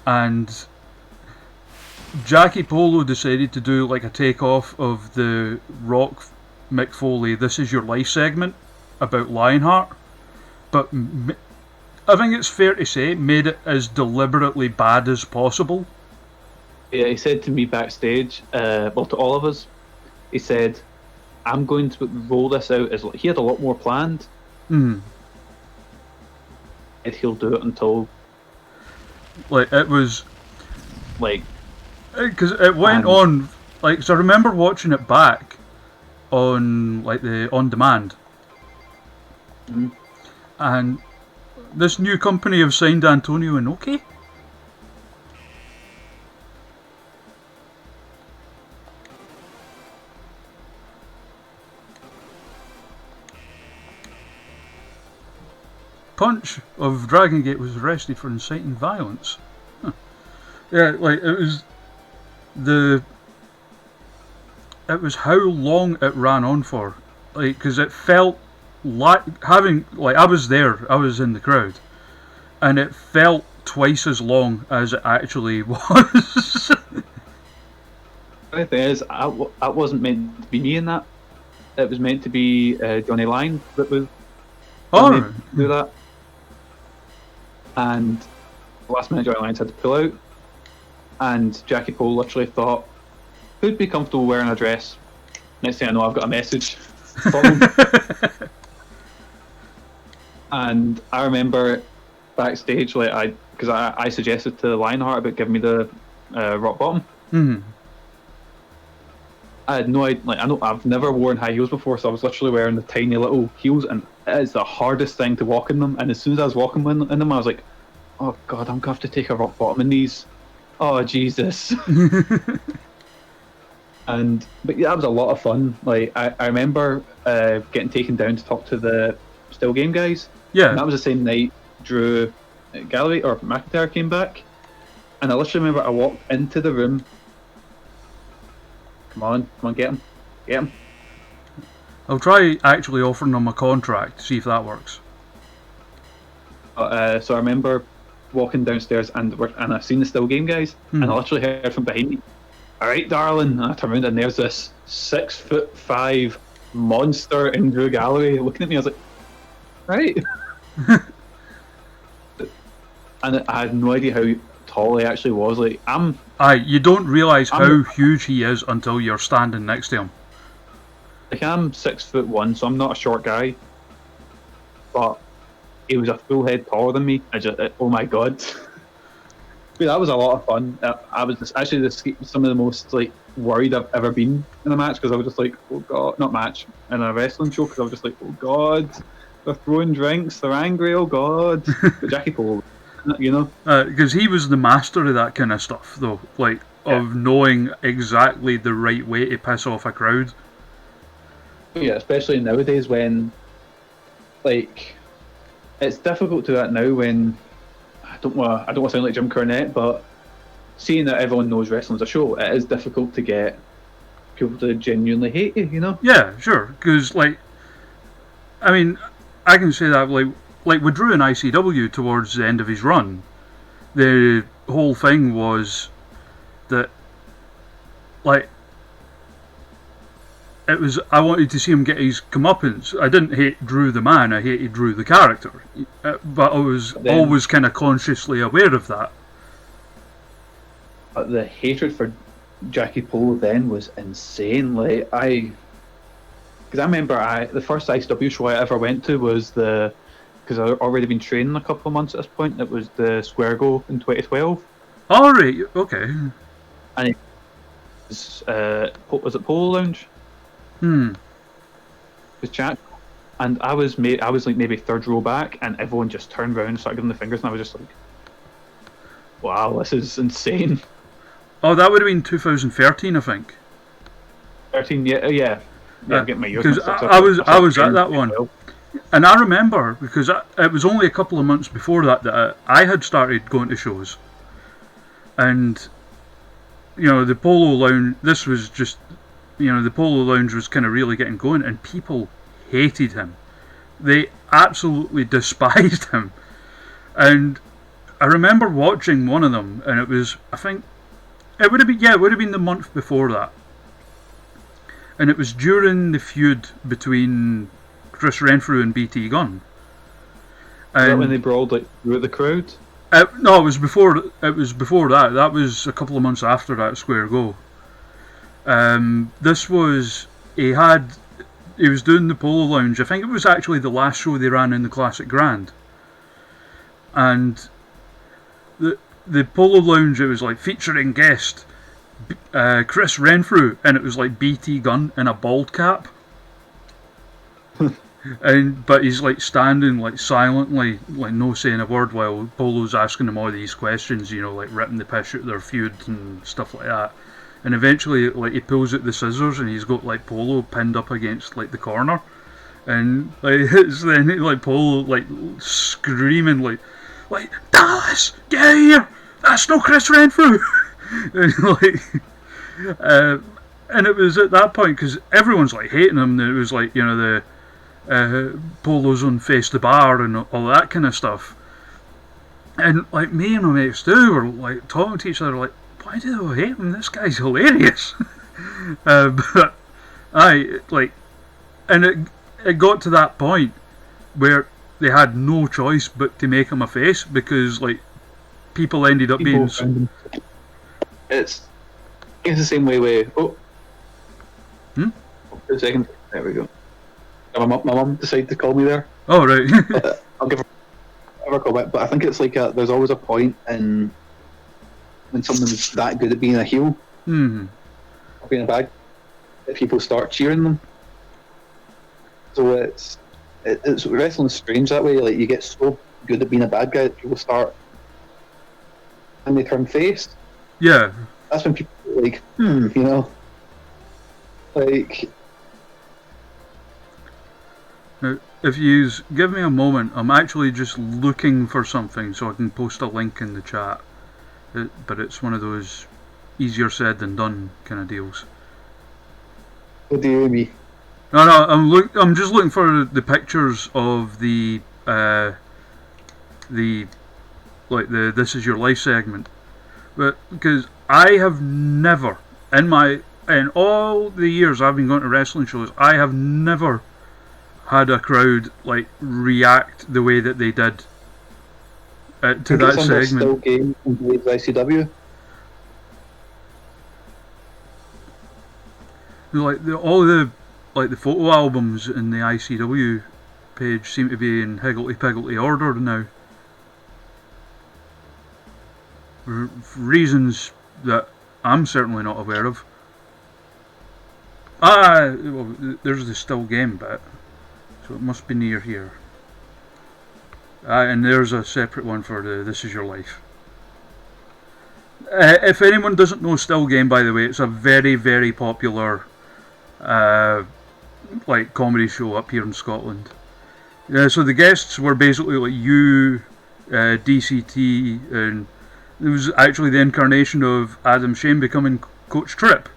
And Jackie Polo decided to do like a takeoff of the Rock Mick Foley "This Is Your Life" segment about Lionheart, but I think it's fair to say made it as deliberately bad as possible. Yeah, he said to me backstage, well, to all of us, he said, "I'm going to roll this out as..." He had a lot more planned. And He'll do it until... like, it was... like... because it went on... like, so I remember watching it back on, like, the on-demand. And this new company have signed Antonio Inoki. Punch of Dragon Gate was arrested for inciting violence. Yeah, like it was how long it ran on for, like, because it felt like having, like, I was there, I was in the crowd, and it felt twice as long as it actually was. The thing is, that wasn't meant to be me in that. It was meant to be Johnny Line that was do that. And last minute Johnny Lyons had to pull out, and Jackie Pole literally thought, who'd be comfortable wearing a dress? Next thing I know, I've got a message from him. And I remember backstage, like, because I suggested to Lionheart about giving me the rock bottom. I had no idea, like, I've never worn high heels before, so I was literally wearing the tiny little heels, and it is the hardest thing to walk in them. And as soon as I was walking in them, I was like, oh god, I'm gonna have to take a rock bottom in these. Oh Jesus. But yeah, that was a lot of fun. Like, I remember getting taken down to talk to the Still Game guys. Yeah. And that was the same night Drew Galloway or McIntyre came back, and I literally remember I walked into the room. Come on, get him. I'll try actually offering them a contract, see if that works. So I remember walking downstairs and I seen the Still Game guys, and I literally heard from behind me, "All right, darling." And I turned around and there's this 6'5" monster in Drew Galloway looking at me. I was like, right. And I had no idea how tall he actually was. Like, you don't realise how huge he is until you're standing next to him. Like, I'm 6'1", so I'm not a short guy, but he was a full head taller than me. Oh my god. But that was a lot of fun. I was actually some of the most, like, worried I've ever been in a match, because I was just like, oh god, not match, in a wrestling show, because I was just like, oh god, they're throwing drinks, they're angry, oh god. But Jackie Pole, you know, because he was the master of that kind of stuff, though, like, of knowing exactly the right way to piss off a crowd. Yeah, especially nowadays when, like, it's difficult to do that now when I don't want to sound like Jim Cornette, but seeing that everyone knows wrestling's a show, it is difficult to get people to genuinely hate you, you know? Yeah, sure, because, like, I mean, I can say that, like with Drew in ICW towards the end of his run, the whole thing was that, like, it was, I wanted to see him get his comeuppance. I didn't hate Drew the man, I hated Drew the character. But I was always kind of consciously aware of that. But the hatred for Jackie Pole then was insane. Like, because I remember the first ICW show I ever went to was because I'd already been training a couple of months at this point, it was the Square Go in 2012. Alright, okay. And it was it Polo Lounge? Was chat, and I was like maybe third row back, and everyone just turned around and started giving the fingers, and I was just like, wow, this is insane. Oh, that would have been 2013, I think. 13, yeah. I'm getting my years because mixed up. I was at that one, and I remember, because it was only a couple of months before that I had started going to shows, and you know, the Polo Lounge. This was just, you know, the Polo Lounge was kind of really getting going, and people hated him. they absolutely despised him. And I remember watching one of them, and it was, I think, it would have been the month before that. And it was during the feud between Chris Renfrew and BT Gunn. Is that when they brawled like through the crowd? No, it was before. It was before that. That was a couple of months after that Square Go. This was he was doing the Polo Lounge. I think it was actually the last show they ran in the Classic Grand. And the Polo Lounge, it was like featuring guest Chris Renfrew, and it was like BT Gunn in a bald cap. But he's like standing like silently, like no saying a word, while Polo's asking him all these questions, you know, like ripping the piss out of their feud and stuff like that. And eventually, like, he pulls out the scissors and he's got like Polo pinned up against like the corner, and like it's then like Polo like screaming like Dallas, get out of here! That's no Chris Renfrew! And and it was at that point, because everyone's like hating him, that it was like, you know, the Polo's on Face the Bar and all that kind of stuff. And like me and my mates Stu were like talking to each other like, why do they hate him? This guy's hilarious. But and it got to that point where they had no choice but to make him a face, because like people ended up being. It's the same way with. Oh. For a second. There we go. My mum decided to call me there. Oh, right. I'll give her a call back, but I think it's like there's always a point in when someone's that good at being a heel, or being a bad, that people start cheering them. So it's wrestling's strange that way. Like, you get so good at being a bad guy that people start, and they turn face. Yeah. That's when people are like, you know, like. Now, if you give me a moment, I'm actually just looking for something so I can post a link in the chat. But it's one of those easier said than done kind of deals. What do you mean? No, I'm just looking for the pictures of the This Is Your Life segment. But because I have never, in all the years I've been going to wrestling shows, I have never had a crowd like react the way that they did to that segment. Still game in ICW. Like all the photo albums in the ICW page seem to be in higgledy-piggledy order now. For reasons that I'm certainly not aware of. Well, there's the still game bit, so it must be near here. And there's a separate one for the This Is Your Life. If anyone doesn't know Still Game, by the way, it's a very, very popular like comedy show up here in Scotland. So the guests were basically like you, DCT, and it was actually the incarnation of Adam Shane becoming Coach Tripp.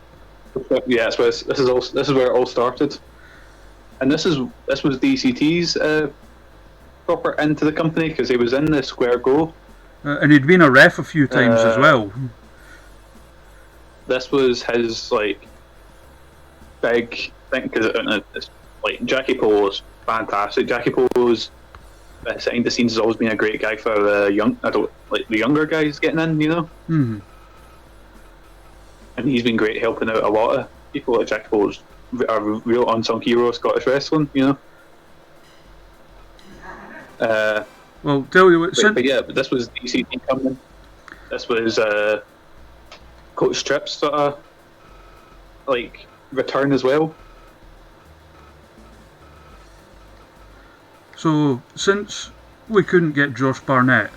Yeah, this is where it all started, and this was DCT's proper into the company, because he was in the Square Go, and he'd been a ref a few times as well. This was his like big thing, because it's like Jackie Polo's fantastic. Jackie Polo's behind the scenes has always been a great guy for the younger guys getting in, you know. Mm-hmm. And he's been great helping out a lot of people. Like Jackie Polo's a real unsung hero of Scottish wrestling, you know. Well, tell you what. But this was DCT coming. This was Coach Tripp's sort of like return as well. So since we couldn't get Josh Barnett,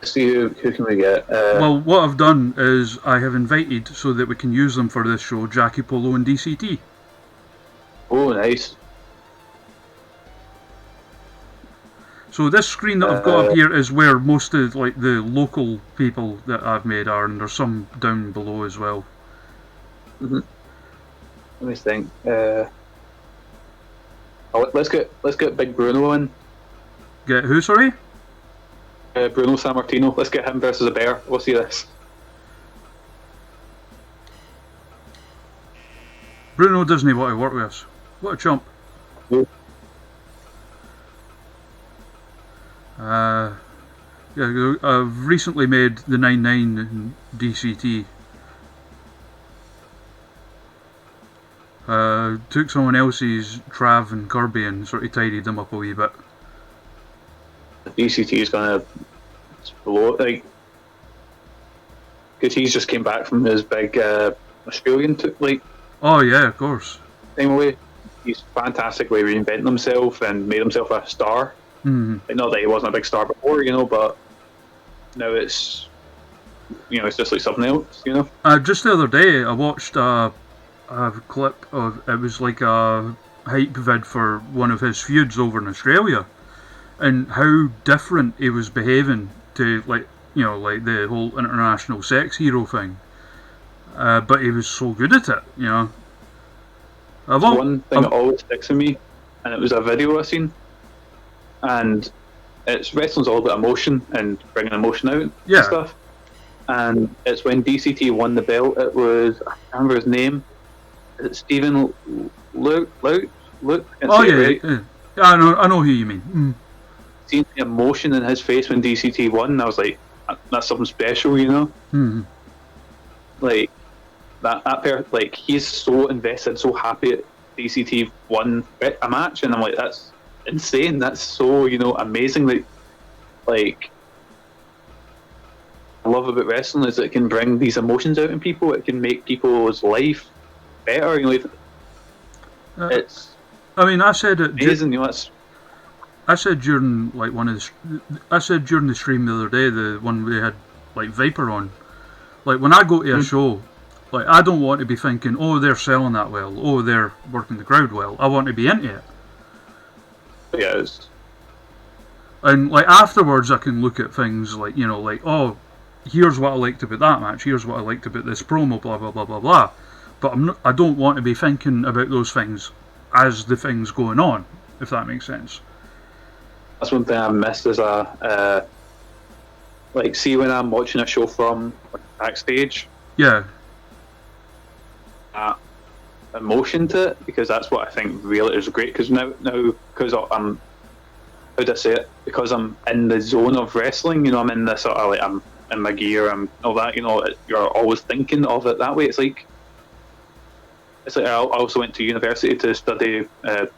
let's see who can we get. well, what I've done is I have invited, so that we can use them for this show, Jackie Polo and DCT. Oh, nice. So this screen that I've got up here is where most of like the local people that I've made are, and there's some down below as well. Mm-hmm. Let me think. let's get Big Bruno in. Get who? Sorry. Bruno Sammartino. Let's get him versus a bear. We'll see this. Bruno doesn't want to work with us. What a chump. Yeah, I've recently made the 9-9 in DCT. Took someone else's Trav and Kirby and sort of tidied them up a wee bit. DCT is gonna blow it, like, because he's just came back from his big Australian Oh yeah, of course. time away. He's fantastic way reinventing himself and made himself a star. Mm-hmm. Like, not that he wasn't a big star before, but now it's it's just like something else, Just the other day, I watched a clip of it was like a hype vid for one of his feuds over in Australia, and how different he was behaving to like the whole international sex hero thing. But he was so good at it, One thing that always sticks with me, and it was a video I seen, and it's wrestling's all about emotion and bringing emotion out Yeah. and stuff. And it's when DCT won the belt. It was, I can't remember his name. Is it Stephen Luke? Oh yeah, yeah. I know who you mean. Mm. Seeing the emotion in his face when DCT won, I was like, that's something special, Mm-hmm. Like like he's so invested, so happy at DCT won a match, and I'm like, that's insane. That's so amazing. Like I love about wrestling is it can bring these emotions out in people. It can make people's life better. It's. I mean, I said it. Amazing. That's. I said during like during the stream the other day, the one we had like Viper on. Like when I go to a show, like I don't want to be thinking, oh, they're selling that well, oh, they're working the crowd well. I want to be into it. Yes. And like afterwards, I can look at things like oh, here's what I liked about that match. Here's what I liked about this promo. Blah blah blah blah blah. But I don't want to be thinking about those things as the things going on. If that makes sense. That's one thing I missed is see when I'm watching a show from backstage. Yeah. Emotion to it, because that's what I think really is great. Because now because I'm how do I say it? Because I'm in the zone of wrestling. I'm in the sort of like I'm in my gear. I'm all that. You're always thinking of it that way. It's like I also went to university to study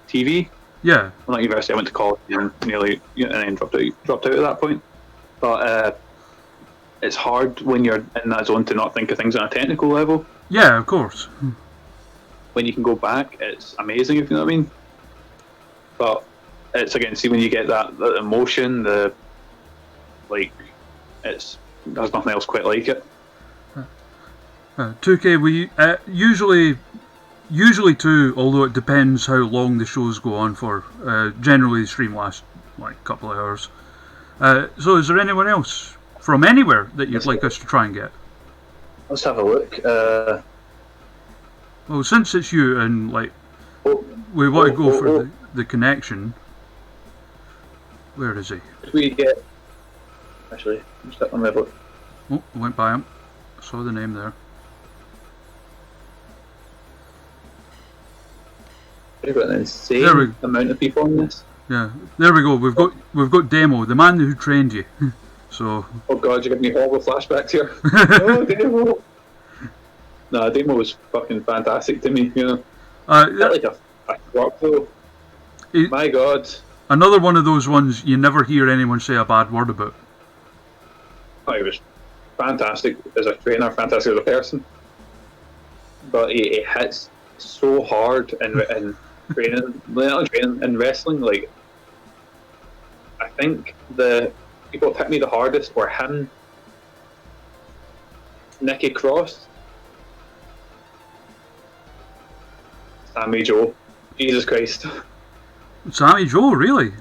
TV. Yeah. Well, not university. I went to college and nearly and then dropped out at that point. But it's hard when you're in that zone to not think of things on a technical level. Yeah, of course. When you can go back, it's amazing, if you know what I mean. But it's again, see when you get that emotion, there's nothing else quite like it. 2K, we usually 2, although it depends how long the shows go on for. Generally, the stream lasts like a couple of hours. So, is there anyone else from anywhere that you'd like us to try and get? Let's have a look. Well, since it's you and we want to go for the connection. Where is he? Did we get? Actually, just let me have a look. Oh, I went by him. I saw the name there. We've got an insane amount of people on this. Yeah, there we go. We've got Demo, the man who trained you. So. Oh God, you're giving me horrible flashbacks here. Oh, Demo. No, Demo was fucking fantastic to me. Like a workflow. My God. Another one of those ones you never hear anyone say a bad word about. Oh, he was fantastic as a trainer, fantastic as a person. But he hits so hard in training, not training, in wrestling. Like, I think the people that hit me the hardest were him, Nikki Cross, Sammy Joe. Jesus Christ. Sammy Joe, really?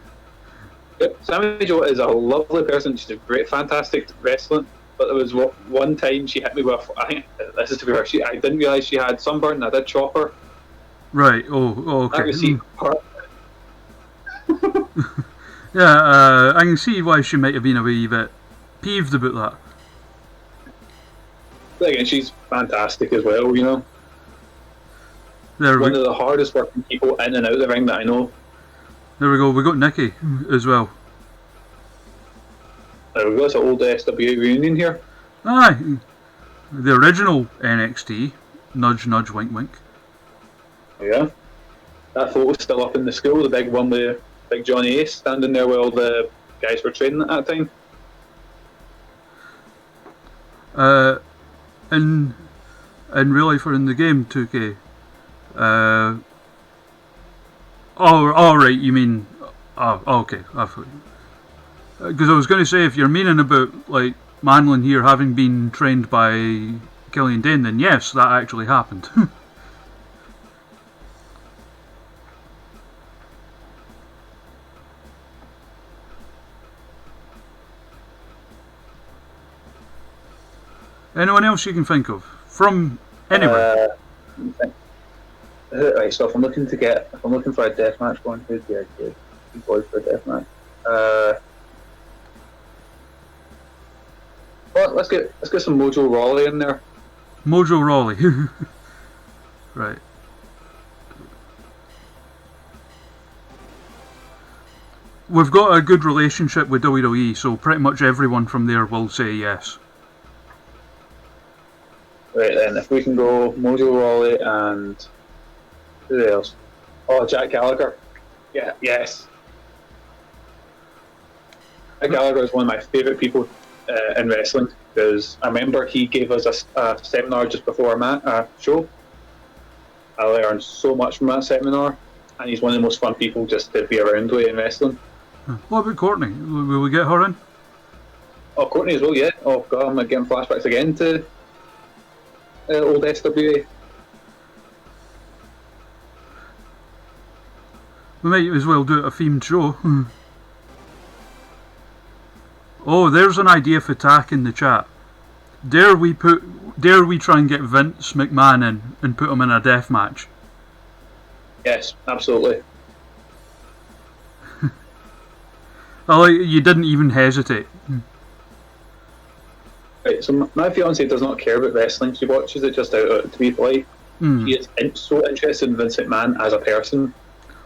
Yep, Sammy Joe is a lovely person. She's a great, fantastic wrestler. But there was one time she hit me with, I think, this is to be her, I didn't realise she had sunburn, I did chop her. Right, oh okay. That was perfect. Yeah, I can see why she might have been a wee bit peeved about that. But again, she's fantastic as well, you know. There One we, of the hardest working people in and out of the ring that I know. there we go. We got Nikki as well. There we go, it's an old SWA reunion here. Aye, the original NXT. Nudge, nudge, wink, wink. Yeah. That photo's still up in the school, the big one with Big Johnny Ace standing there while the guys were training at that time. In real life or in the game, 2K. Right. You mean? Oh, okay. Because I was going to say, if you're meaning about like Manlon here having been trained by Killian Dane, then yes, that actually happened. Anyone else you can think of from anywhere? Right, so if I'm looking for a deathmatch going, who'd be a good boy for a deathmatch? Well, let's get some Mojo Rawley in there. Mojo Rawley. Right. We've got a good relationship with WWE, so pretty much everyone from there will say yes. Right then, if we can go Mojo Rawley and who else? Oh, Jack Gallagher. Yeah, yes. Jack Gallagher is one of my favourite people in wrestling because I remember he gave us a seminar just before our show. I learned so much from that seminar, and he's one of the most fun people just to be around with in wrestling. What about Courtney? Will we get her in? Oh, Courtney as well, yeah. Oh god, I'm getting flashbacks again to old SWA. We might as well do it a themed show. Oh, there's an idea for Tack in the chat. Dare we try and get Vince McMahon in and put him in a death match? Yes, absolutely. You didn't even hesitate. Right, so my fiance does not care about wrestling. She watches it just out to be polite. She is so interested in Vince McMahon as a person.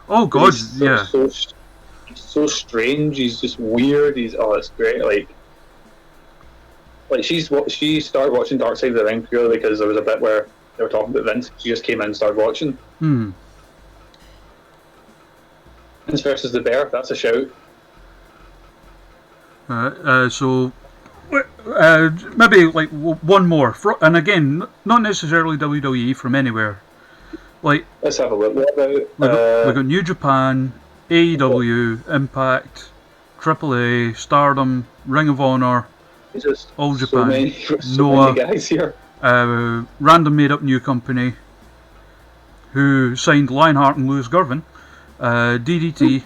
Oh God, yeah. He's so strange. He's just weird. It's great. Like she started watching Dark Side of the Ring purely because there was a bit where they were talking about Vince. She just came in and started watching. Vince versus the Bear. That's a shout. So maybe like one more, and again, not necessarily WWE, from anywhere. Like, let's have a look. What about we got New Japan, AEW, Impact, AAA, Stardom, Ring of Honor, All Japan, Noah, many guys here. Random made up new company who signed Lionheart and Lewis Girvin, DDT,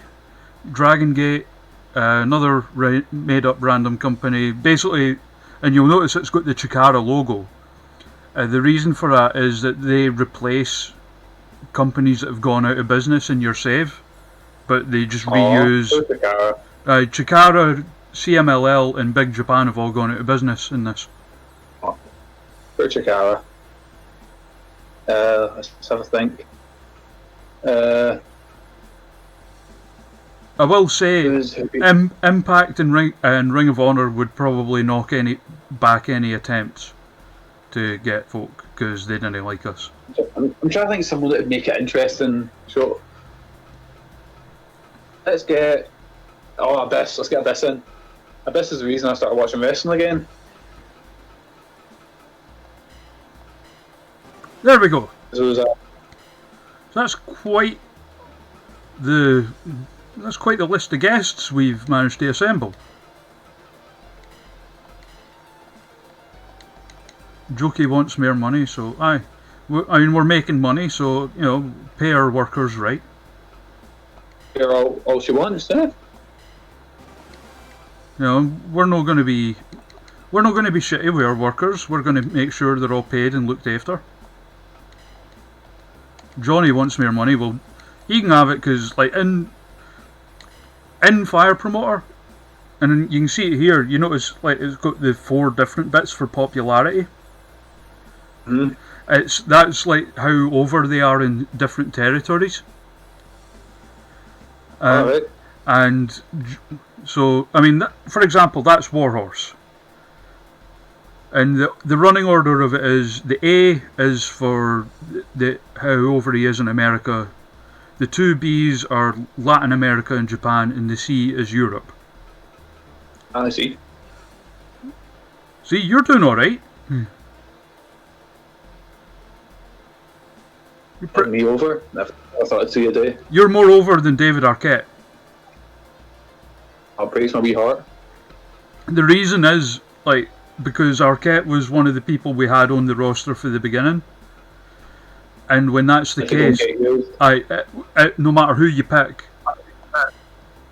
Dragon Gate, another made up random company, basically, and you'll notice it's got the Chikara logo. The reason for that is that they replace companies that have gone out of business in your save, but they just reuse. Chikara, CMLL, and Big Japan have all gone out of business in this. For Chikara. Let's have a think. I will say, Impact and Ring of Honor would probably knock back any attempts to get folk because they didn't like us. I'm trying to think of someone that would make it interesting. So let's get Abyss. Let's get Abyss in. Abyss is the reason I started watching wrestling again. There we go. So that's quite the list of guests we've managed to assemble. Jokey wants more money, so we're making money, so pay our workers right. Pay her all she wants, yeah. We're not going to be shitty with our workers. We're going to make sure they're all paid and looked after. Johnny wants more money. Well, he can have it because, like, in Fire Promoter, and you can see it here. You notice like it's got the 4 different bits for popularity. That's like how over they are in different territories. Alright. And so, I mean, for example, that's Warhorse. And the running order of it is, the A is for how over he is in America, the 2 Bs are Latin America and Japan, and the C is Europe. I see. See, you're doing alright. Put me over. I thought I'd see a day. You're more over than David Arquette. I'll praise my wee heart. The reason is, like, because Arquette was one of the people we had on the roster for the beginning. And when that's the case, no matter who you pick,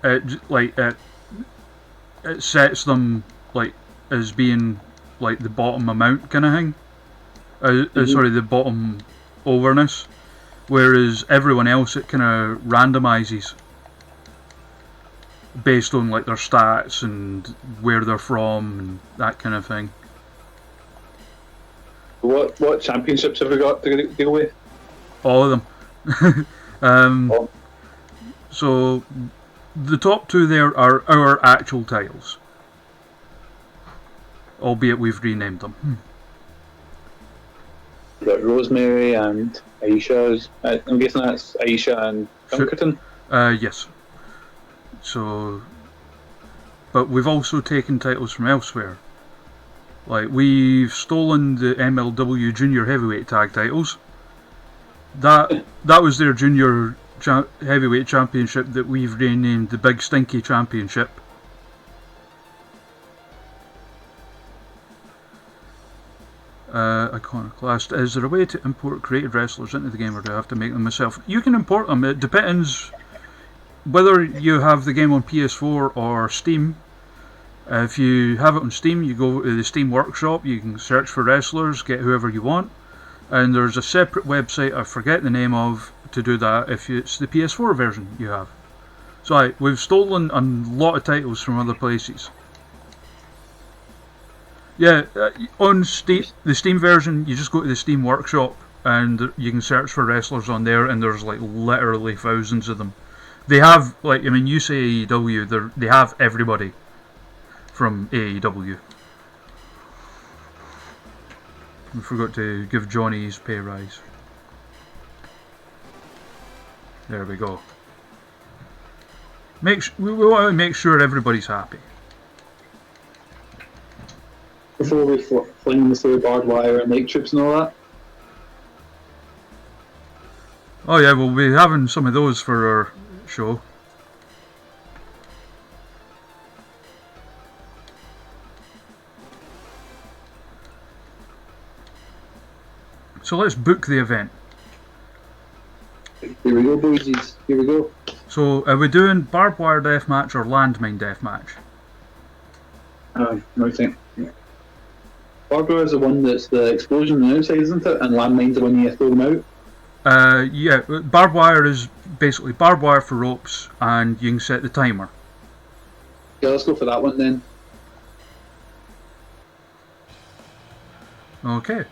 it sets them like as being like the bottom amount kind of thing. Sorry, the bottom overness. Whereas everyone else, it kind of randomizes based on like their stats and where they're from and that kind of thing. What championships have we got to deal with? All of them. So the top 2 there are our actual titles, albeit we've renamed them. We've got Rosemary and Aisha. I'm guessing that's Aisha and Pinkerton. Yes. So, but we've also taken titles from elsewhere. Like, we've stolen the MLW Junior Heavyweight Tag titles. That was their Junior Heavyweight Championship that we've renamed the Big Stinky Championship. Iconoclast. Is there a way to import created wrestlers into the game, or do I have to make them myself? You can import them. It depends whether you have the game on PS4 or Steam. If you have it on Steam, you go to the Steam Workshop, you can search for wrestlers, get whoever you want, and there's a separate website, I forget the name of, to do that if it's the PS4 version you have. So we've stolen a lot of titles from other places. Yeah, on Steam, the Steam version, you just go to the Steam Workshop and you can search for wrestlers on there, and there's like literally thousands of them. They have, like, I mean, you say AEW, they have everybody from AEW. We forgot to give Johnny his pay rise. There we go. We want to make sure everybody's happy. Before we fling this through barbed wire and light troops and all that. Oh yeah, we'll be having some of those for our show. So let's book the event. Here we go, boys. Here we go. So are we doing barbed wire deathmatch or landmine deathmatch? No, I think. Yeah. Barbed wire is the one that's the explosion on the outside, isn't it? And landmine's the one you throw them out. Yeah, barbed wire is basically barbed wire for ropes, and you can set the timer. Yeah, let's go for that one then. Okay.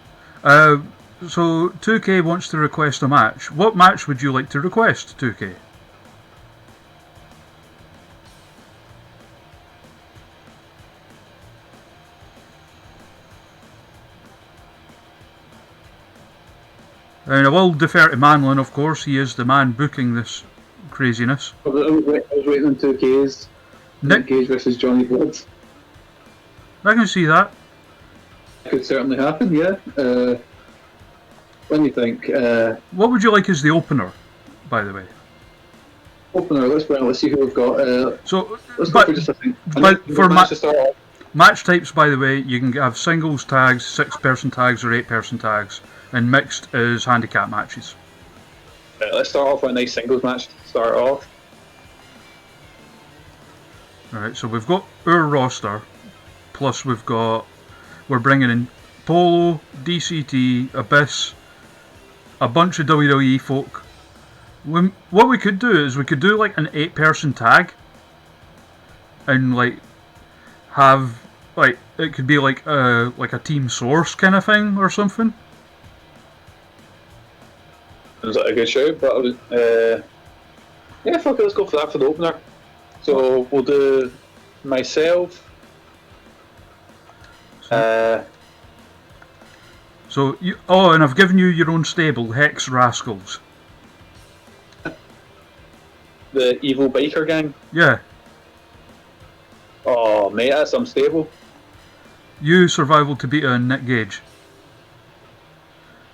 So 2K wants to request a match. What match would you like to request, 2K? And I will defer to Manlon, of course. He is the man booking this craziness. I was waiting on 2Ks. Nick Cage versus Johnny Blood. I can see that. Could certainly happen, yeah. Let me think. What would you like as the opener, by the way? Opener, let's see who we've got. So, let's go for just a thing. But for match to start off. Match types, by the way, you can have singles tags, 6-person tags, or 8-person tags, and mixed is handicap matches. Let's start off with a nice singles match to start off. Alright, so we've got our roster, plus we're bringing in Polo, DCT, Abyss, a bunch of WWE folk. What we could do is we could do like an 8-person tag, and like have like it could be like a team source kind of thing or something. Is that a good show? But yeah, fuck it, let's go for that for the opener. So we'll do myself. So you and I've given you your own stable, Hex Rascals. The evil biker gang. Yeah. Oh mate, that's unstable. You, Survival to Beta, and Nick Gage.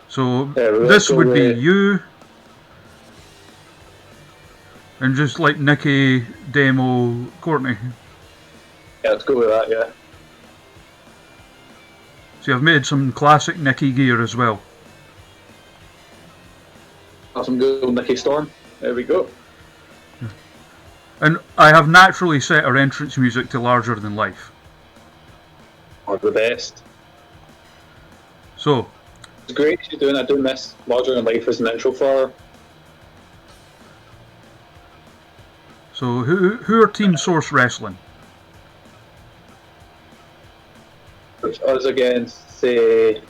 So Yeah, this would be you, and just like Nikki, Demo, Courtney. Yeah, let's go with that. Yeah. So I've made some classic Nikki gear as well. Got some good old Nicky Storm. There we go. And I have naturally set our entrance music to larger than life. Or the best. So It's great she's doing. I do miss larger than life as an intro for her. So who are Team Source Wrestling? Which us against, say,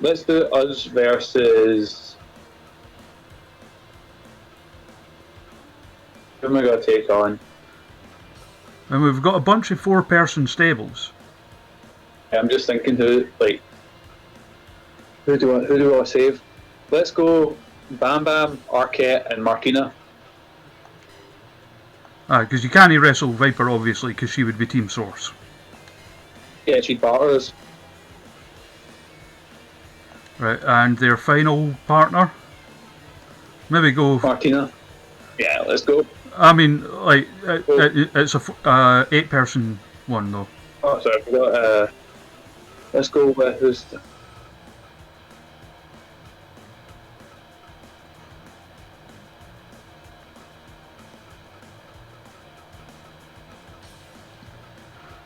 let's do us versus. Who am I going to take on? And we've got a bunch of 4-person stables. I'm just thinking who do I want to save? Let's go Bam Bam, Arquette, and Martina. Because you can't wrestle Viper obviously, because she would be Team Source. Yeah, she'd batter us. Right, and their final partner? Maybe go... Martina. Yeah, let's go. I mean, like, it's a 8-person one though. Oh, sorry, I forgot. Let's go with who's.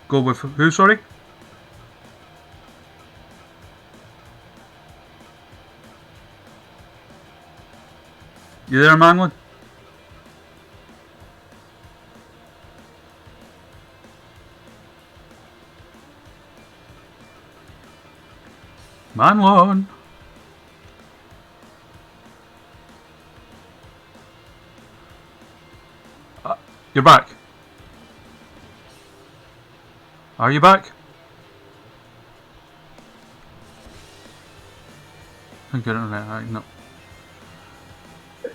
Go with who, sorry? You there, Manlon? Manlon! You're back. Are you back? I think I don't know. No.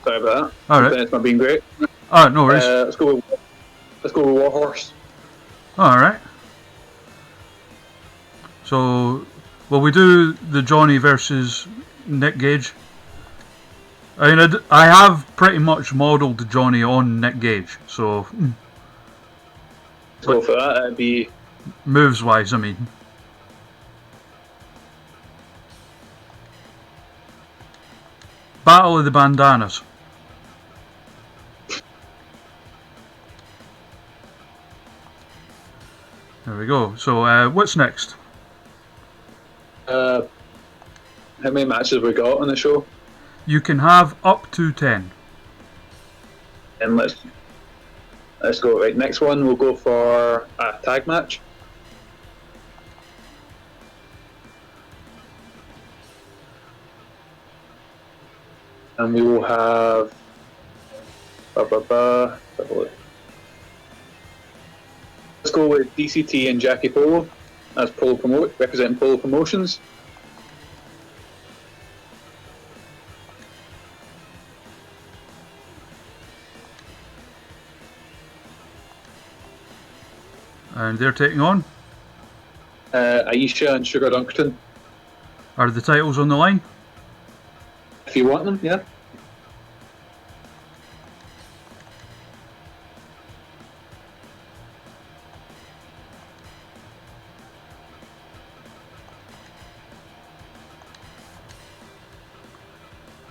Sorry about that. All right. It's not being great. Oh, no worries. Let's go with Warhorse. All right. So, will we do the Johnny versus Nick Gage? I mean, I have pretty much modelled Johnny on Nick Gage, so Let's go for that. It'd be moves-wise, I mean. Battle of the Bandanas. There we go. So, what's next? how many matches we got on the show? You can have up to 10. And let's go. Right, next one we'll go for a tag match. And we will have let's go with DCT and Jackie Polo as representing Polo Promotions. And they're taking on? Aisha and Sugar Dunkerton. Are the titles on the line? If you want them, yeah.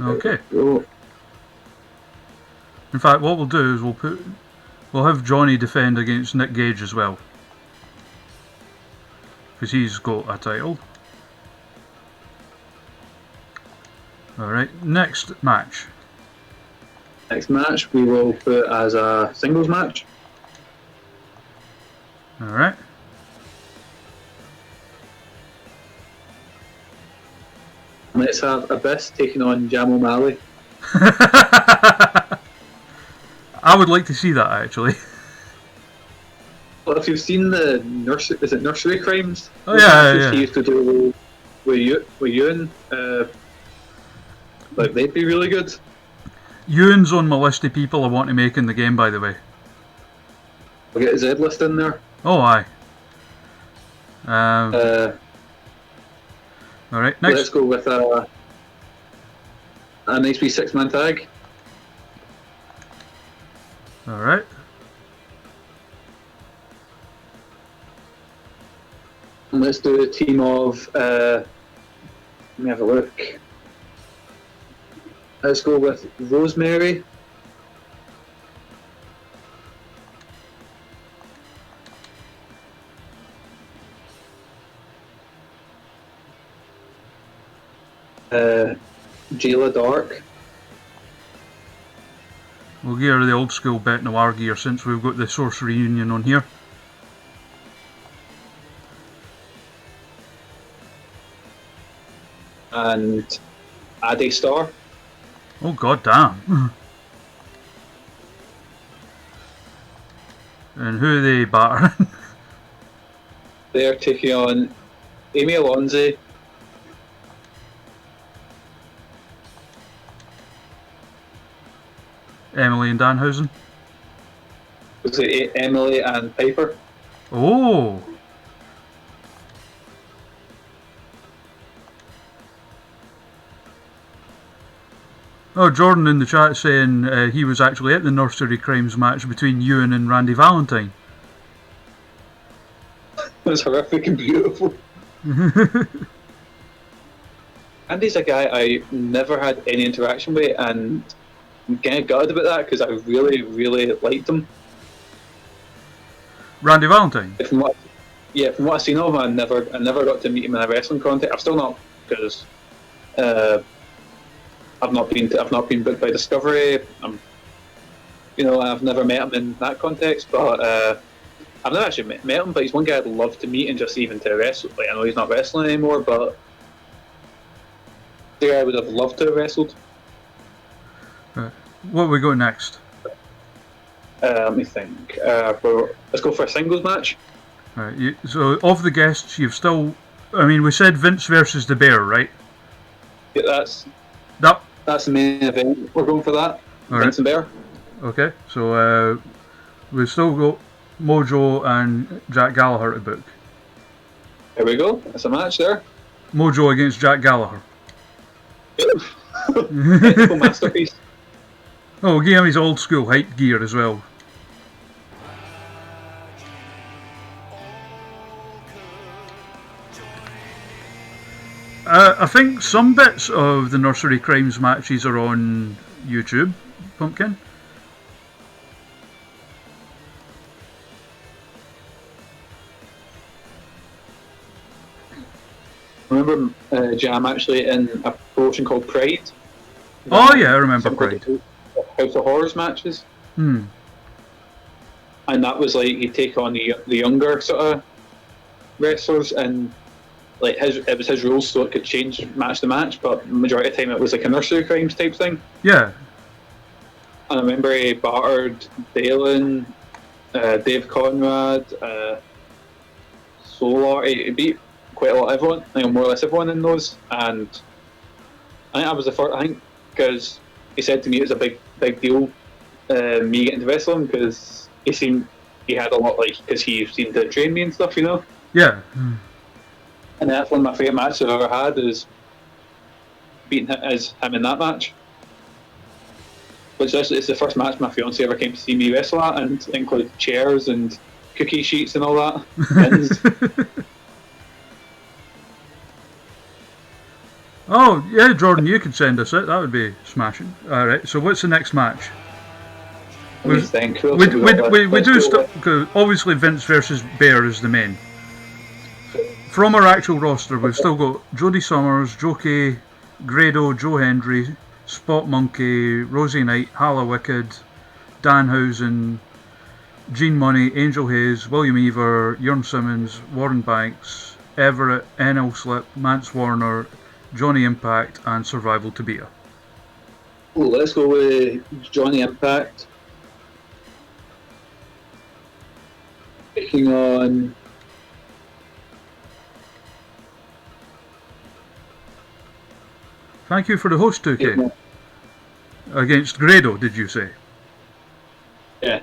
Okay. Oh, In fact, what we'll do is we'll have Johnny defend against Nick Gage as well, because he's got a title. Alright, next match. next match we will put as a singles match. Alright. Let's have Abyss taking on Jam O'Malley. I would like to see that actually. Well, if you've seen the Nursery Crimes? Oh yeah. He used to do with Ewan. Like they'd be really good. Ewan's on my list of people I want to make in the game, by the way. We'll get his Ed list in there. Oh aye. Alright, next. Let's go with a nice wee 6-man tag. Alright. And let's do a team of. Let me have a look. Let's go with Rosemary. Jayla Dark. We'll give her the old school Bet Noir gear since we've got the Source Reunion on here. And Addy Star. Oh god damn. And who are they battering? They're taking on Amy Alonzi, Emily and Danhausen. was it Emily and Piper? Oh! Oh, Jordan in the chat saying he was actually at the Nursery Crimes match between Ewan and Randy Valentine. It was horrific and beautiful. Andy's a guy I never had any interaction with, and I'm kind of gutted about that because I really, really liked him. Randy Valentine? From what I've seen of him, I never got to meet him in a wrestling context. I've still not, because I've not been booked by Discovery. I've never met him in that context, but I've never actually met him. But he's one guy I'd love to meet and just even to wrestle. Like, I know he's not wrestling anymore, but the guy I would have loved to have wrestled. What we got next? Let me think. Let's go for a singles match. Right, so of the guests, you've still. I mean, we said Vince versus the Bear, right? Yeah, that's the main event. We're going for that. Vince and Bear. Okay, so we've still got Mojo and Jack Gallagher to book. Here we go. That's a match there. Mojo against Jack Gallagher. Technical masterpiece. Oh, we'll give him his old school hype gear as well. I think some bits of the Nursery Crimes matches are on YouTube, Pumpkin. Remember Jam actually in a promotion called Pride? Oh yeah, I remember Pride. House of Horrors matches. Hmm. And that was like he'd take on the younger sort of wrestlers, and like it was his rules, so it could change match to match. But the majority of the time, it was like a Nursery Crimes type thing. Yeah. And I remember he battered Dalen, Dave Conrad, Solar. He beat quite a lot of everyone, more or less everyone in those. And I think that was the first. I think because he said to me it was a big deal, me getting to wrestle him, because he had a lot, like, because he seemed to train me and stuff, Yeah. And that's one of my favourite matches I've ever had, is beating him in that match. Which actually is the first match my fiance ever came to see me wrestle at, and included chairs and cookie sheets and all that. Oh yeah, Jordan, you could send us it. That would be smashing. All right. So what's the next match? We think. We do stuff. Obviously, Vince versus Bear is the main. From our actual roster, we've still got Jody Summers, Joe Kay, Grado, Joe Hendry, Spot Monkey, Rosie Knight, Hala Wicked, Danhausen, Gene Money, Angel Hayes, William Ever, Jurn Simmons, Warren Banks, Everett, NL Slip, Mance Warner, Johnny Impact, and Survival to Beat. Oh, let's go with Johnny Impact. Taking on. Thank you for the host, 2K. Against Grado, did you say? Yeah.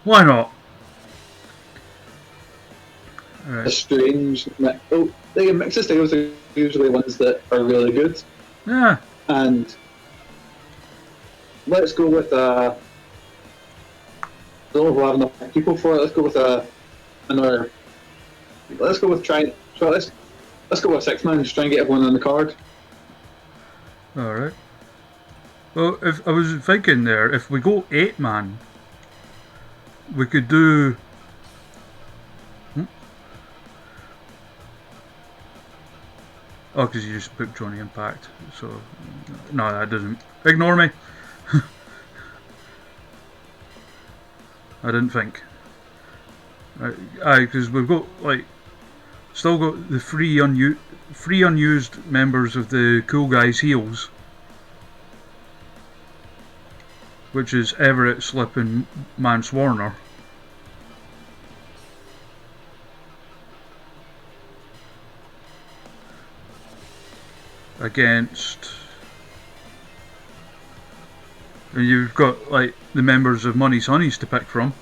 Why not? Right. A strange mix. Oh, the mix of styles are usually ones that are really good. Yeah. And let's go with I don't know if we'll have enough people for it. Let's go with another. Let's go with trying. So let's go with 6-man. Just try and get everyone on the card. All right. Well, if I was thinking there, if we go 8-man, we could do. Oh, because you just booked Johnny Impact, so no, that doesn't. Ignore me. I didn't think. Aye, because we've got still got the free unused members of the Cool Guys Heels, which is Everett, Slip, and Mance Warner. Against, and you've got the members of Money's Honeys to pick from.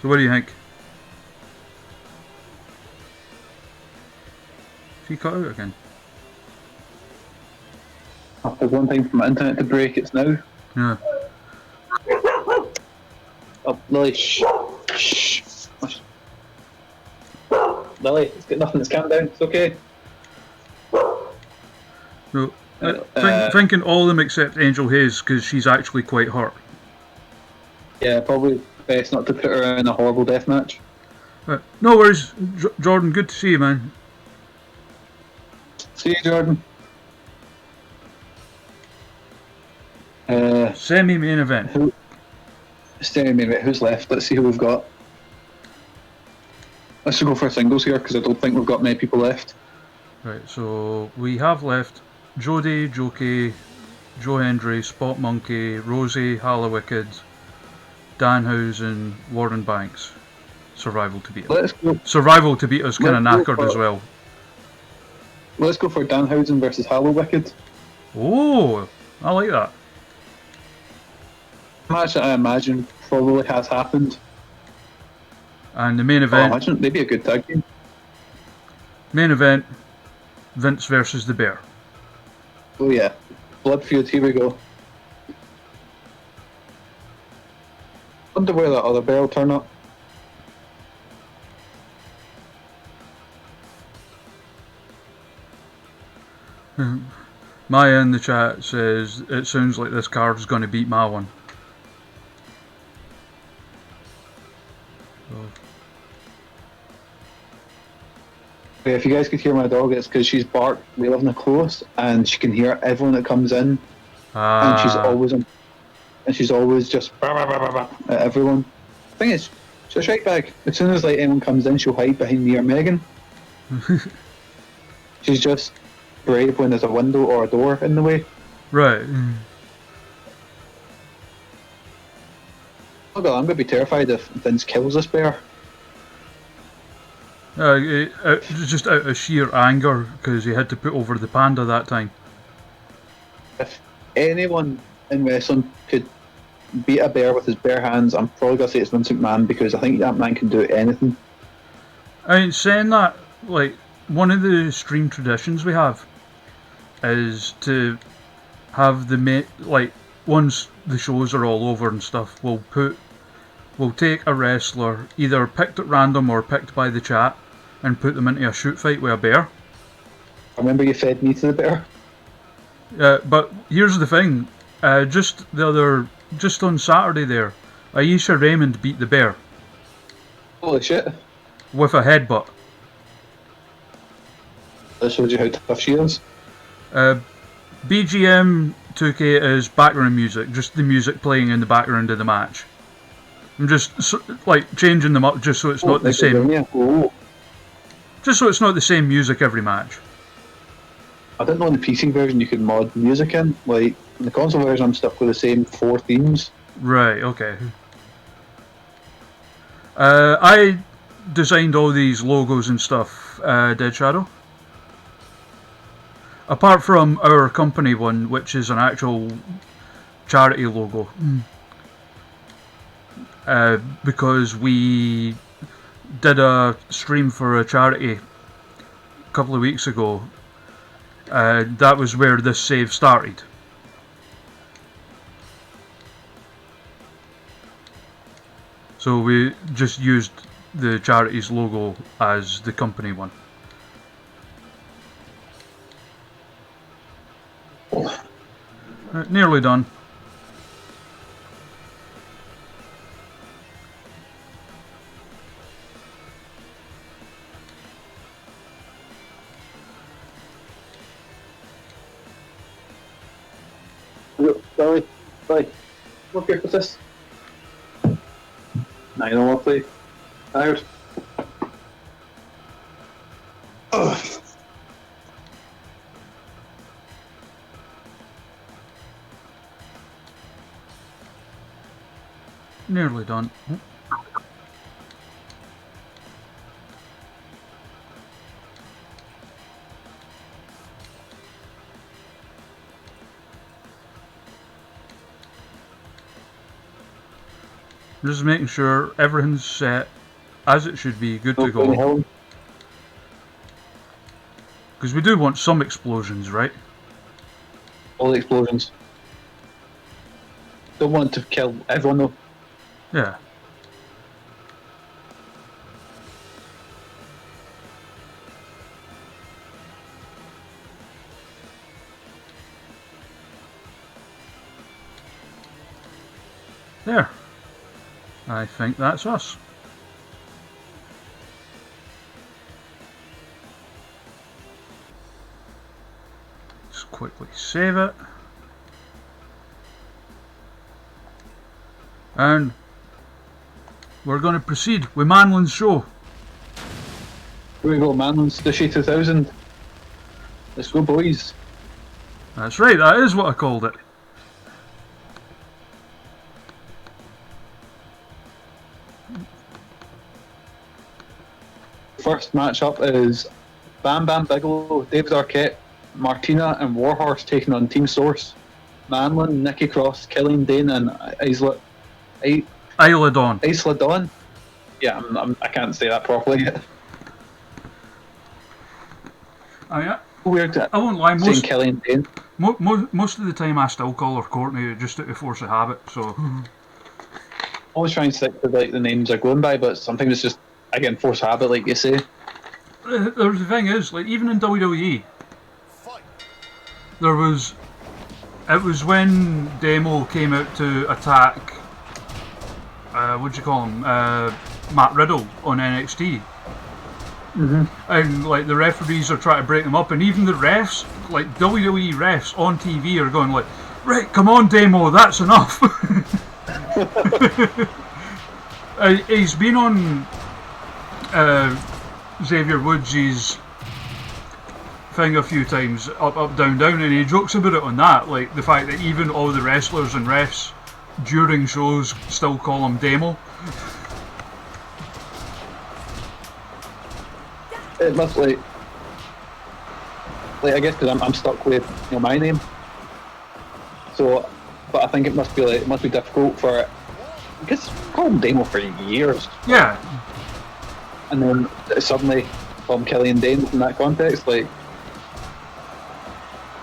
So what do you think? Is he cut out again? After one time for my internet to break, it's now. Yeah. Oh, Lily, shh. Lily, it's got nothing. It's calm down. It's okay. No, thinking all of them except Angel Hayes, because she's actually quite hurt. Yeah, probably best not to put her in a horrible death match. No worries, Jordan. Good to see you, man. See you, Jordan. Semi-main event. Who's left? Let's see who we've got. Let's go for singles here because I don't think we've got many people left. Right, so we have left Jody, Jokey, Joe Hendry, Spot Monkey, Rosie, Hallowicked, Danhausen, Warren Banks. Survival to beat us. Let's go. Survival to beat us kind of knackered as well. Let's go for Danhausen versus Hallowicked. Oh, I like that. Match that I imagine probably has happened. And the main I event. imagine maybe a good tag team. Main event, Vince versus the Bear. Oh yeah, blood feud. Here we go. Wonder where that other bear will turn up. Maya in the chat says it sounds like this card is going to beat my one. Yeah, if you guys could hear my dog, it's because she's barked. We live in a close, and she can hear everyone that comes in, and she's always just bah, bah, bah, bah, bah, at everyone. Thing is, she's a shite bag. As soon as anyone comes in, she'll hide behind me or Megan. She's just brave when there's a window or a door in the way. Right. Oh god, I'm gonna be terrified if Vince kills this bear. Just out of sheer anger because he had to put over the panda that time. If anyone in wrestling could beat a bear with his bare hands, I'm probably gonna say it's Vince McMahon because I think that man can do anything. I mean, saying that, one of the stream traditions we have is to have once the shows are all over and stuff, we'll take a wrestler either picked at random or picked by the chat and put them into a shoot fight with a bear. I remember you fed me to the bear. But here's the thing, just on Saturday there, Aisha Raymond beat the bear Holy shit. with a headbutt. That shows you how tough she is. BGM 2K as background music, just the music playing in the background of the match. I'm just like changing them up just so it's not the same. Just so it's not the same music every match. I didn't know in the PC version you could mod music in. Like in the console version, I'm stuck with the same 4 themes. Right. Okay. I designed all these logos and stuff. Dead Shadow. Apart from our company one, which is an actual charity logo. Because we did a stream for a charity a couple of weeks ago. That was where this save started. So we just used the charity's logo as the company one. Right, nearly done. Sorry. What good was this? Nah, you know what, play. Tired. Ugh. Nearly done. Just making sure everything's set as it should be, good to go. Because we do want some explosions, right? All the explosions. Don't want to kill everyone though. Yeah. There. I think that's us. Just quickly save it. And we're going to proceed with Manlon's show. Here we go, Manlon's STOOSHIE 2000. Let's go, boys. That's right, that is what I called it. First matchup is Bam Bam Bigelow, David Arquette, Martina, and Warhorse taking on Team Source. Manlon, Nikki Cross, Killian Dane, and Isla Dawn. Isla Dawn. Yeah, I can't say that properly yet. Oh yeah. Weird. I won't lie. Most Killian Dane. Most of the time, I still call her Courtney just out of force of habit. So. Always try and stick to like the names I'm going by, but sometimes it's just again force habit, like you say. The thing is, like even in WWE, it was when Demo came out to attack. What do you call him? Matt Riddle on NXT. And like the referees are trying to break them up, and even the refs, like WWE refs on TV, are going like, "Right, come on, Demo, that's enough." He's been on Xavier Woods' thing a few times, up, down, down, and he jokes about it on that, like the fact that even all the wrestlers and refs during shows still call him Demo. It must like I guess because I'm stuck with my name. So, but I think it must be difficult for I guess call him Demo for years. Yeah. And then suddenly call him Killian Dane in that context, like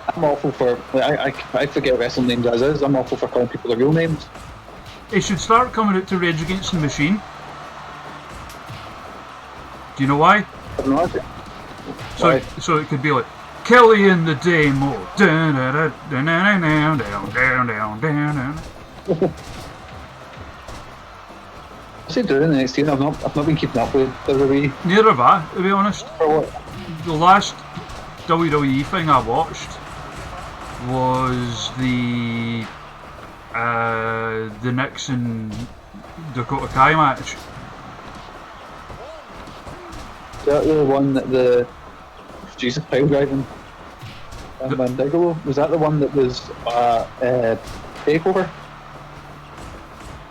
I'm awful for I forget wrestling names as is. I'm awful for calling people their real names. He should start coming out to Rage Against the Machine. Do you know why? I don't know. So, so it could be like Killian the Demo. Down, down, down, down, down, down, down. What's he doing in NXT? I've not been keeping up with WWE. Neither have I, to be honest. For what? The last WWE thing I watched was the Nixon Dakota Kai match. Is that the one that the Jesus pile driving? Man Bigelow? Was that the one that was takeover?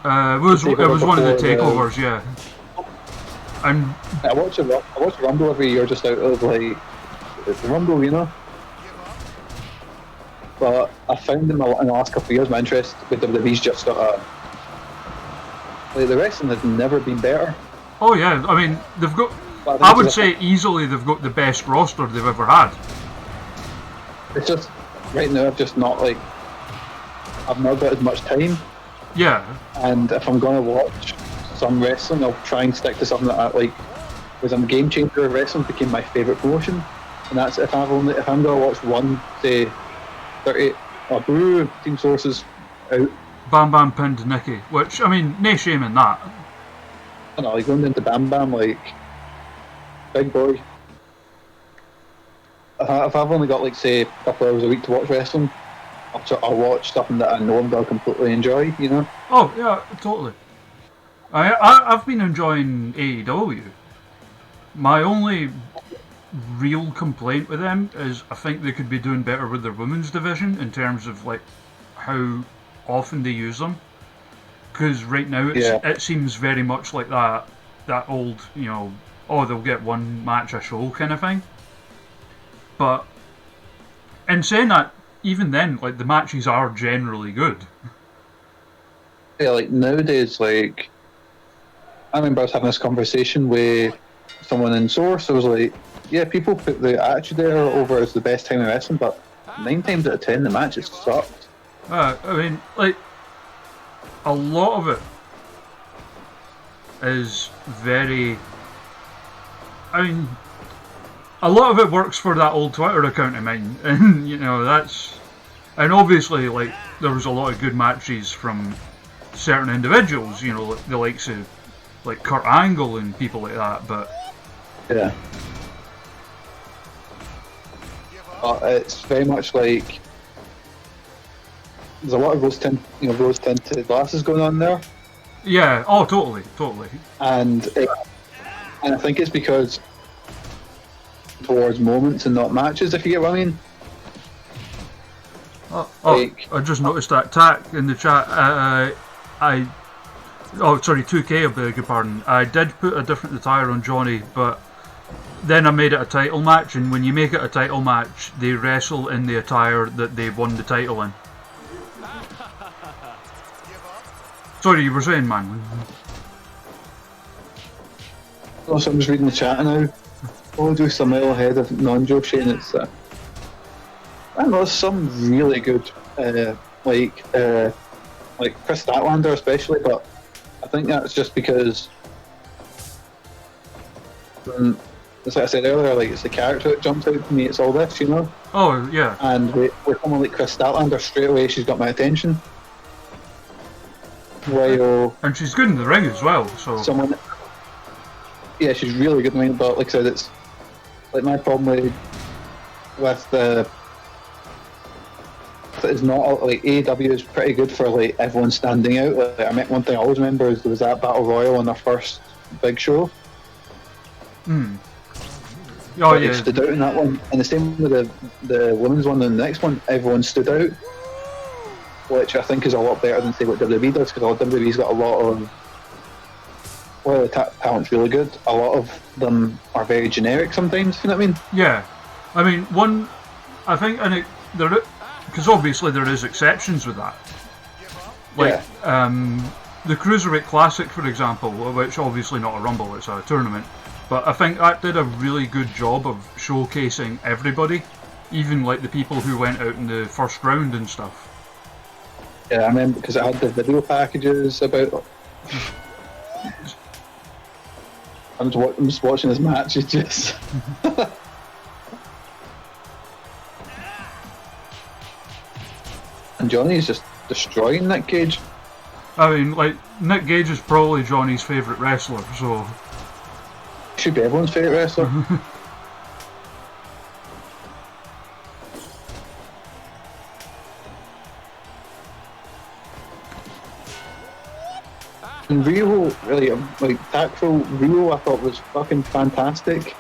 It was one of the takeovers, yeah. And I watch a Rumble every year just out of like the Rumble, you know. But I found in the last couple of years my interest with WWE's just got like the wrestling has never been better. oh yeah, I mean they've got. I would say easily they've got the best roster they've ever had. It's just right now I've not got as much time. Yeah. And if I'm gonna watch some wrestling, I'll try and stick to something that I like was a game changer of wrestling, became my favourite promotion. And that's if I'm gonna watch one, say 30 boo, Team Sources out. Bam Bam pinned Nikki, which I mean, no shame in that. I don't know, like going into Bam Bam, like big boy. If I've only got like say a couple hours a week to watch wrestling, I'll watch something that I know I'm gonna completely enjoy, you know? Oh yeah, totally. I've been enjoying AEW. My only real complaint with them is I think they could be doing better with their women's division in terms of like how often they use them. Because right now it seems very much like that old, you know, oh they'll get one match a show kind of thing. But in saying that, even then, like the matches are generally good. Yeah, like nowadays, like I remember I was having this conversation with someone in Source. I was like, yeah, people put the Attitude Era over as the best time in wrestling, but 9 times out of 10 the matches sucked. I mean, like a lot of it is very. I mean, a lot of it works for that old Twitter account of mine, and you know that's. And obviously, like there was a lot of good matches from certain individuals, you know, the likes of like Kurt Angle and people like that. But yeah, it's very much like there's a lot of rose tinted glasses going on there. Yeah. Oh, totally. And I think it's because towards moments and not matches, if you get what I mean. I just noticed that tack in the chat. Sorry, 2K, I beg your pardon. I did put a different attire on Johnny, but then I made it a title match, and when you make it a title match, they wrestle in the attire that they won the title in. Sorry, you were saying, Manlon? Also, I'm just reading the chat now. We'll do some mile ahead of non-Joshi, and it's I don't know, there's some really good like Chris Statlander especially, but I think that's just because it's like I said earlier, like it's the character that jumps out to me. It's all this, you know. Oh yeah. And with someone like Chris Statlander, straight away she's got my attention. While and she's good in the ring as well. So yeah, she's really good in the ring. But like I said, it's like my problem with the. It's not like AEW is pretty good for like everyone standing out. Like, one thing I always remember is there was that Battle Royal on their first big show. Oh yeah. It stood out in that one, and the same with the women's one. And the next one, everyone stood out, which I think is a lot better than say what WWE does, because WWE's got a lot of. Well, the talent's really good. A lot of them are very generic sometimes. You know what I mean? Yeah, I mean I think, and there. Because obviously there is exceptions with that. Like the Cruiserweight Classic, for example, which obviously not a Rumble, it's a tournament. But I think that did a really good job of showcasing everybody, even like the people who went out in the first round and stuff. Yeah, I remember because it had the video packages about. I'm just watching this match. It's just. And Johnny's just destroying Nick Gage. I mean, like, Nick Gage is probably Johnny's favourite wrestler, so. Should be everyone's favourite wrestler. And Rio, really, like tactful Rio, I thought was fucking fantastic.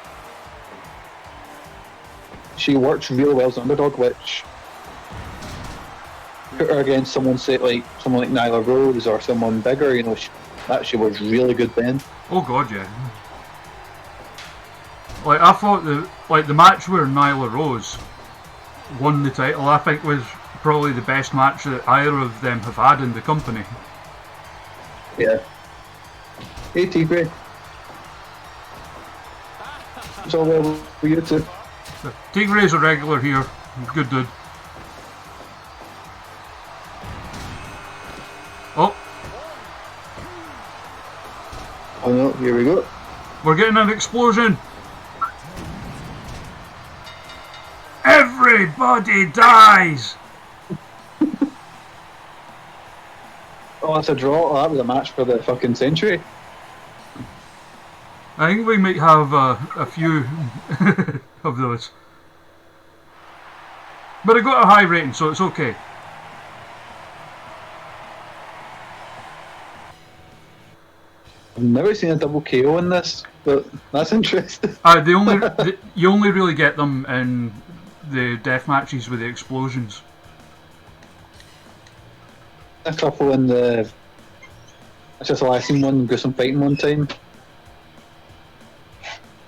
She works really well as an underdog, which put her against someone like Nyla Rose or someone bigger. You know, she was really good then. Oh god, yeah. Like I thought the match where Nyla Rose won the title, I think was probably the best match that either of them have had in the company. Yeah. Hey Tigray. It's all well for you too. Tigray's a regular here. Good dude. Oh, Oh no, here we go. we're getting an explosion. Everybody dies. Oh, that's a draw. Oh, that was a match for the fucking century. I think we might have a few of those. But it got a high rating, so it's okay. I've never seen a double KO in this, but that's interesting. You only really get them in the death matches with the explosions. A couple in the just the last one, Grissom fighting one time.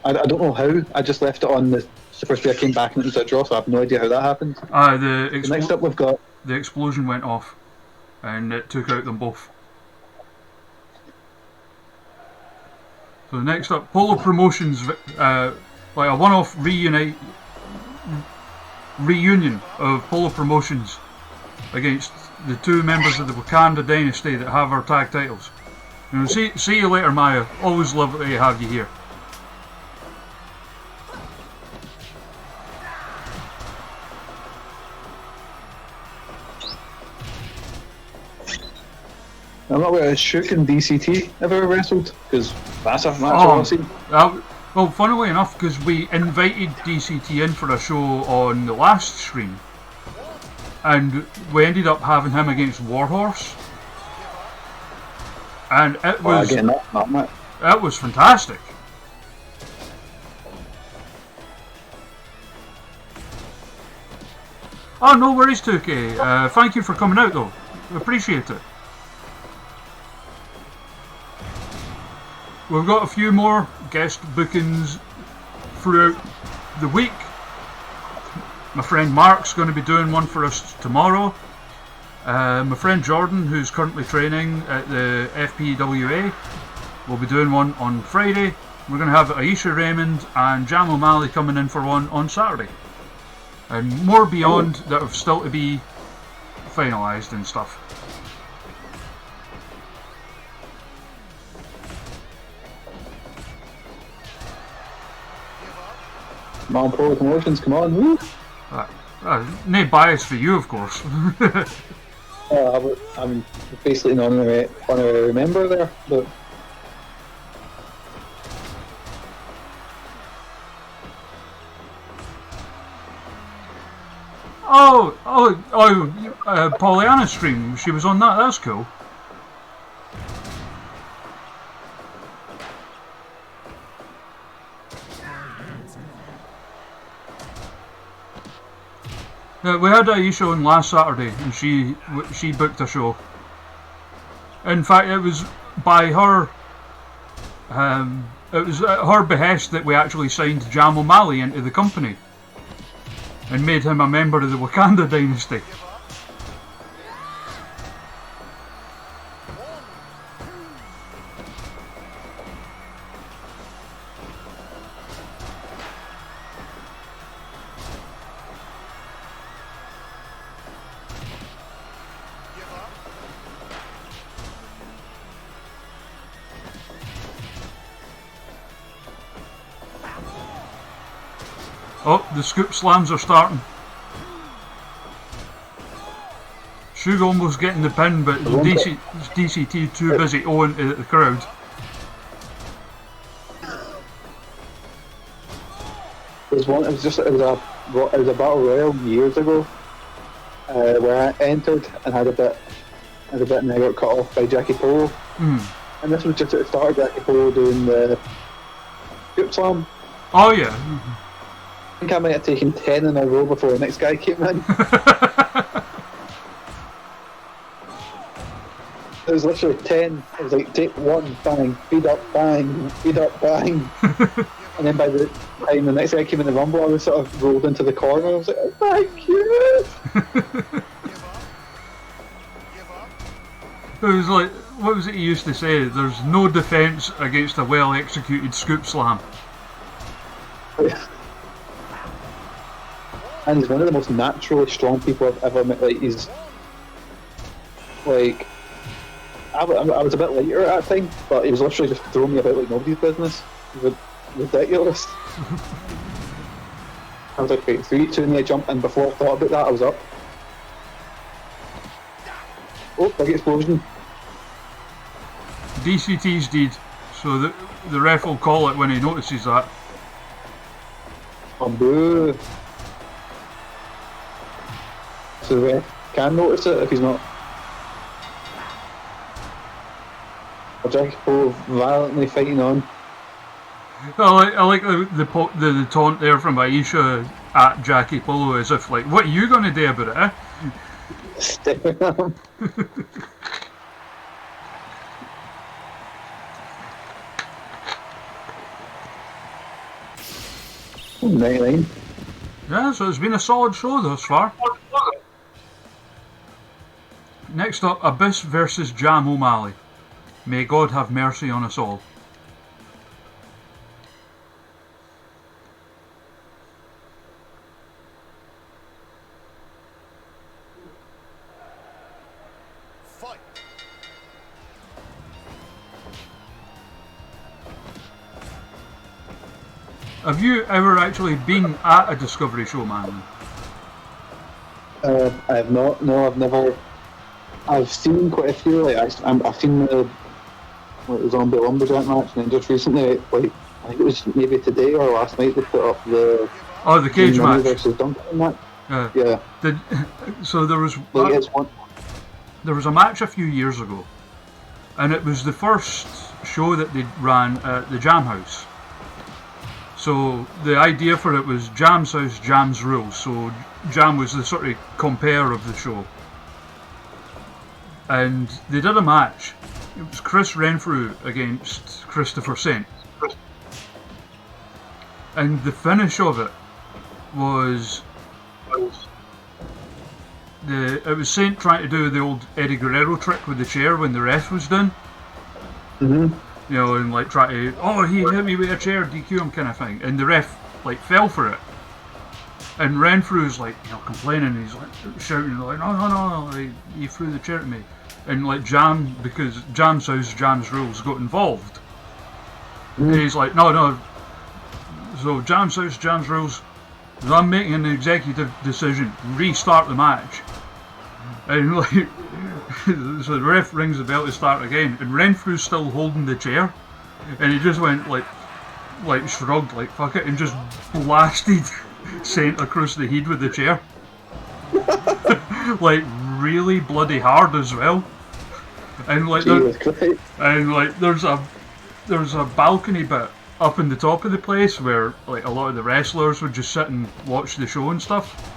I don't know how. I just left it on the first day I came back and it was a draw, so I have no idea how that happened. Next up we've got the explosion went off, and it took out them both. So next up, Polo Promotions, like a one-off reunion of Polo Promotions against the two members of the Wakanda dynasty that have our tag titles. You know, see you later, Maya. Always lovely to have you here. I'm not aware of Shook and DCT ever wrestled, because that's a match I want to see. Well, funnily enough, because we invited DCT in for a show on the last stream, and we ended up having him against Warhorse, and it was it was fantastic. Oh, no worries, 2K. Thank you for coming out, though. Appreciate it. We've got a few more guest bookings throughout the week. My friend Mark's going to be doing one for us tomorrow. My friend Jordan, who's currently training at the FPWA, will be doing one on Friday. We're going to have Aisha Raymond and Jam O'Malley coming in for one on Saturday. And more beyond that are still to be finalised and stuff. Come on, Pro Promotions, come on, woo! No bias for you, of course. I'm basically an honorary member there, but... Pollyanna stream, she was on that, that's cool. We had Aisha on last Saturday, and she booked a show. In fact, it was by her. It was at her behest that we actually signed Jam O'Malley into the company, and made him a member of the Wakanda dynasty. Oh, the scoop slams are starting. Shug almost getting the pin, but DCT too busy owing to the crowd. It was a battle royal years ago where I entered and had a bit and I got cut off by Jackie Polo. And this was just at the start of Jackie Polo doing the scoop slam. Oh yeah. I think I might have taken 10 in a row before the next guy came in. It was literally 10. It was like take 1, bang, feed up, bang, and then by the time the next guy came in the rumble, I was sort of rolled into the corner. I was like, oh, thank you. It was like, what was it he used to say? There's no defence against a well executed scoop slam. And he's one of the most naturally strong people I've ever met. Like, he's like, I was a bit lighter at that time, but he was literally just throwing me about like nobody's business. It was ridiculous. I was like, right, 3, 2, and I jumped, and before I thought about that, I was up. Oh, big explosion. DCT's did, so the ref will call it when he notices that. Oh, boo. So the ref can notice it if he's not. Jackie Polo violently fighting on. I like the taunt there from Aisha at Jackie Polo, as if like, what are you going to do about it, eh? Staring at him. 99. Yeah, so it's been a solid show thus far. Next up, Abyss versus Jam O'Malley. May God have mercy on us all. Fight. Have you ever actually been at a Discovery show, Manlon? I have not. No, I've never. I've seen quite a few. Like I've seen the Zombie Lumberjack match, and then just recently, like I think it was maybe today or last night, they put up the Cage match versus Duncan match. Yeah. So there was there was a match a few years ago, and it was the first show that they ran at the Jam House. So the idea for it was Jam's house, Jam's rules. So Jam was the sort of compare of the show. And they did a match. It was Chris Renfrew against Christopher Saint. And the finish of it was it was Saint trying to do the old Eddie Guerrero trick with the chair when the ref was done. Mm-hmm. You know, and like try to, oh, he hit me with a chair, DQ him kind of thing. And the ref like fell for it. And Renfrew's like, you know, complaining, he's like shouting like, no, like, he threw the chair at me. And like Jam, because Jam's house, Jam's rules got involved. Mm-hmm. And he's like, no. So Jam's house, Jam's rules. So I'm making an executive decision, restart the match. And like, so the ref rings the bell to start again, and Renfrew's still holding the chair, and he just went like shrugged, like fuck it, and just blasted Saint across the head with the chair. Like really bloody hard as well. And like there's a balcony bit up in the top of the place where like a lot of the wrestlers would just sit and watch the show and stuff.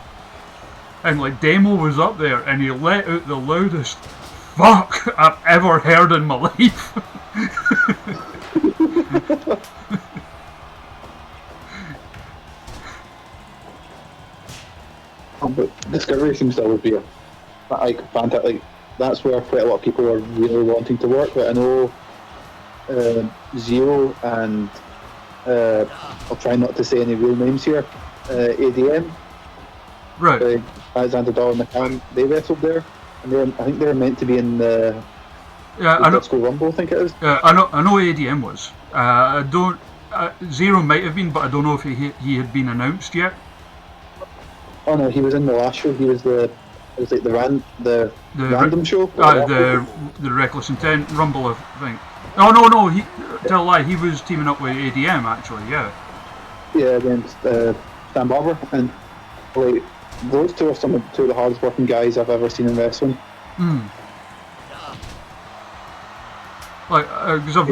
And like Demo was up there and he let out the loudest fuck I've ever heard in my life. But Discovery seems to always be like fantastic. Like, that's where quite a lot of people are really wanting to work. But I know Zero and I'll try not to say any real names here. ADM, right? Alexander Dollar McCann, they wrestled there, and I think they're meant to be in the Disco Rumble. I think it is. I know ADM was. I don't. Zero might have been, but I don't know if he had been announced yet. Oh no, he was in the last show. He was like the random show. The Reckless Intent Rumble, I think. Oh no, tell a lie. He was teaming up with ADM actually. Yeah. Yeah, against Stan Barber, and like those two are two of the hardest working guys I've ever seen in wrestling. Like, because I've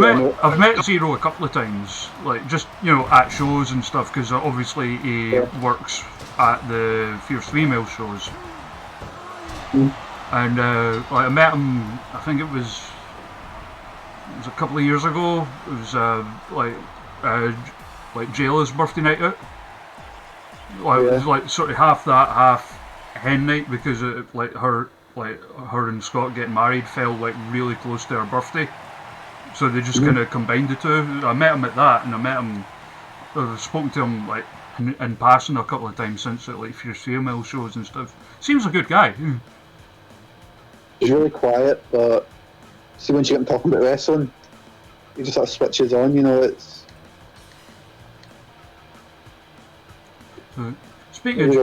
met Zero a couple of times, like just at shows and stuff. Because obviously he works at the Fierce Female shows, and like I met him. I think it was a couple of years ago. It was like Jayla's birthday night out. Like it was like sort of half that, half hen night, because her and Scott getting married fell like really close to her birthday. So they just kind of combined the two. I met him at that, and I've spoken to him like in passing a couple of times since at like Fierce Female shows and stuff. Seems a good guy. He's really quiet, but see, once you get him talking about wrestling, he just sort of switches on. It's. Speaking of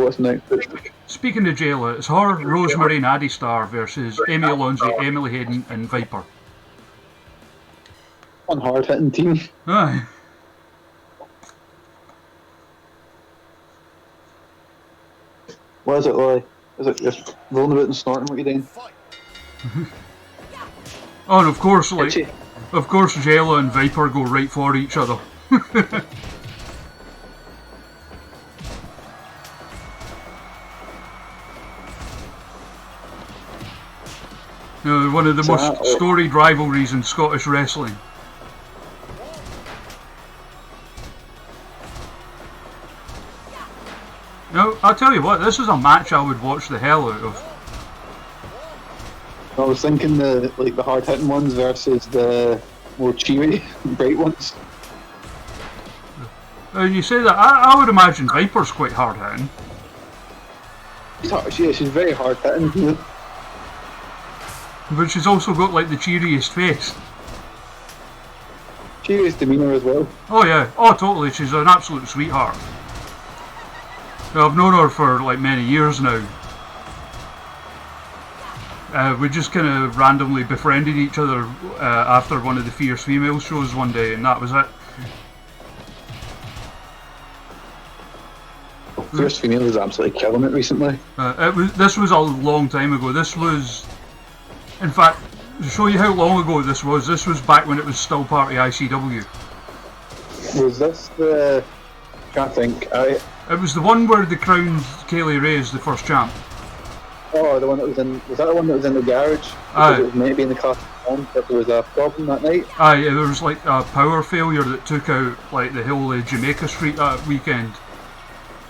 Jayla, it's her, Rosemary Nadie Star versus Amy Alonso, Emily Hayden, and Viper. One hard-hitting team. Aye. What is it, Lily? Is it just rolling about and snorting? What are you doing? Oh, and of course, Jayla and Viper go right for each other. One of the most storied rivalries in Scottish wrestling. Now, I'll tell you what, this is a match I would watch the hell out of. I was thinking the hard-hitting ones versus the more cheery, bright ones. You say that, I would imagine Viper's quite hard-hitting. She's very hard-hitting. But she's also got like the cheeriest face. Cheeriest demeanour as well. Oh yeah, oh totally, she's an absolute sweetheart. I've known her for like many years now. We just kind of randomly befriended each other after one of the Fierce Female shows one day, and that was it. Fierce Female is absolutely killing it recently. This was a long time ago. This was, in fact, to show you how long ago this was back when it was still part of ICW. Was this the... I can't think. It was the one where they crowned Kaylee Ray as the first champ. Oh, the one that was in... Was that the one that was in the garage? Because it was maybe in the class but there was a problem that night? Aye, there was like a power failure that took out like the whole of Jamaica Street that weekend.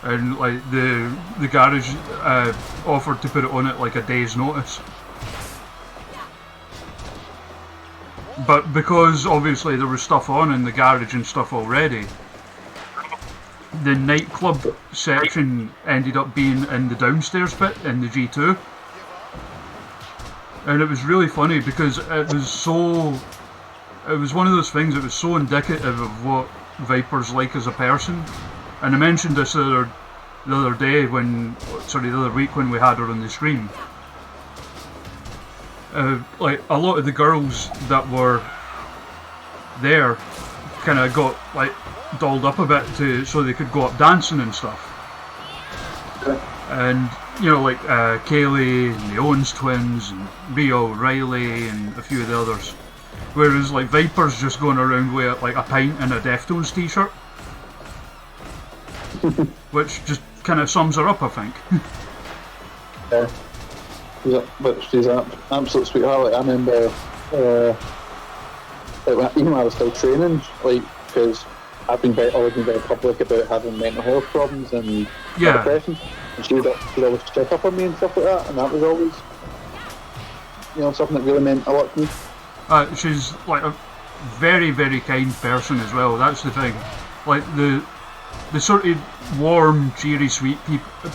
And like the garage offered to put it on at like a day's notice. But because obviously there was stuff on in the garage and stuff already, the nightclub section ended up being in the downstairs bit in the G2. And it was really funny because it was one of those things that was so indicative of what Viper's like as a person. And I mentioned this the other week when we had her on the stream. Like a lot of the girls that were there kind of got like dolled up a bit so they could go up dancing and stuff. And like Kaylee and the Owens twins and Rhea O'Reilly and a few of the others. Whereas like Viper's just going around with like a pint and a Deftones t-shirt. Which just kind of sums her up, I think. Yeah. But she's an absolute sweetheart. Like, I remember, even when I was still training, like, because I've always been very public about having mental health problems and depression, and she'd always check up on me and stuff like that, and that was always, something that really meant a lot to me. She's like a very, very kind person as well. That's the thing. Like the sort of warm, cheery, sweet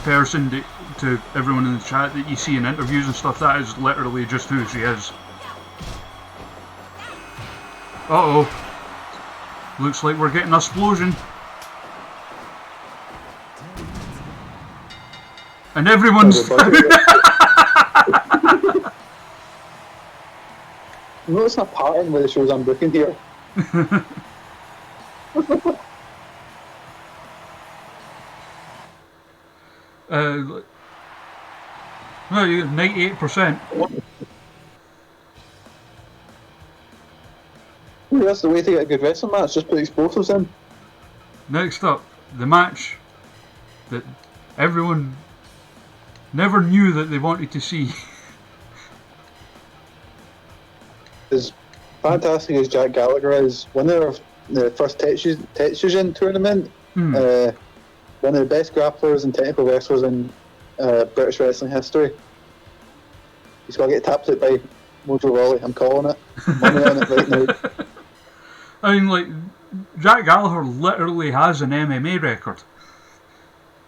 person to everyone in the chat that you see in interviews and stuff, that is literally just who she is. Uh-oh. Looks like we're getting an explosion. And everyone's... Notice a pattern with the shows I'm booking here. Well, you got 98%. Maybe that's the way to get a good wrestling match, just put explosives in. Next up, the match that everyone never knew that they wanted to see. As fantastic as Jack Gallagher is, winner of the first Tetsujin tournament, one of the best grapplers and technical wrestlers in British wrestling history. He's got to get tapped out by Mojo Rawley. I'm calling it. Money on it right now. I mean, like, Jack Gallagher literally has an MMA record.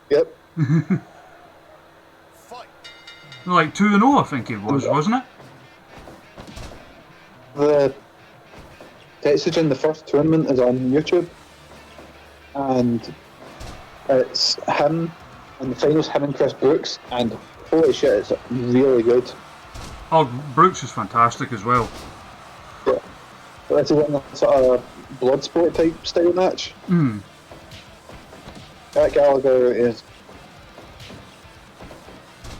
Yep. Like 2-0, I think it was, wasn't it? The Tetsujin, the first tournament, is on YouTube, and it's him, and the finals him and Chris Brooks, and holy shit, it's really good. Oh, Brooks is fantastic as well. Yeah. But it's a sort of blood sport type style match. Jack Gallagher is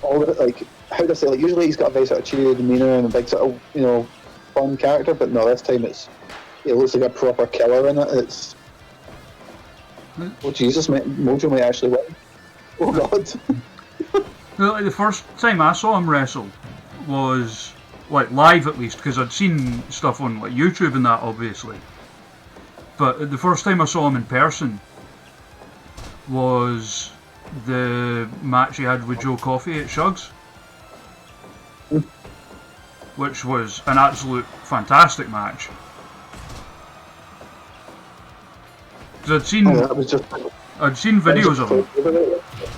all of it, like, how do I say, like, usually he's got a very sort of cheery demeanour and a big sort of, you know, fun character, but no, this time it looks like a proper killer in it. It's, oh Jesus, Mojo may actually win. Oh God. Like, the first time I saw him wrestle was, like, live at least, because I'd seen stuff on, like, YouTube and that, obviously. But the first time I saw him in person was the match he had with Joe Coffey at Shug's, which was an absolute fantastic match. Because I'd seen videos of him.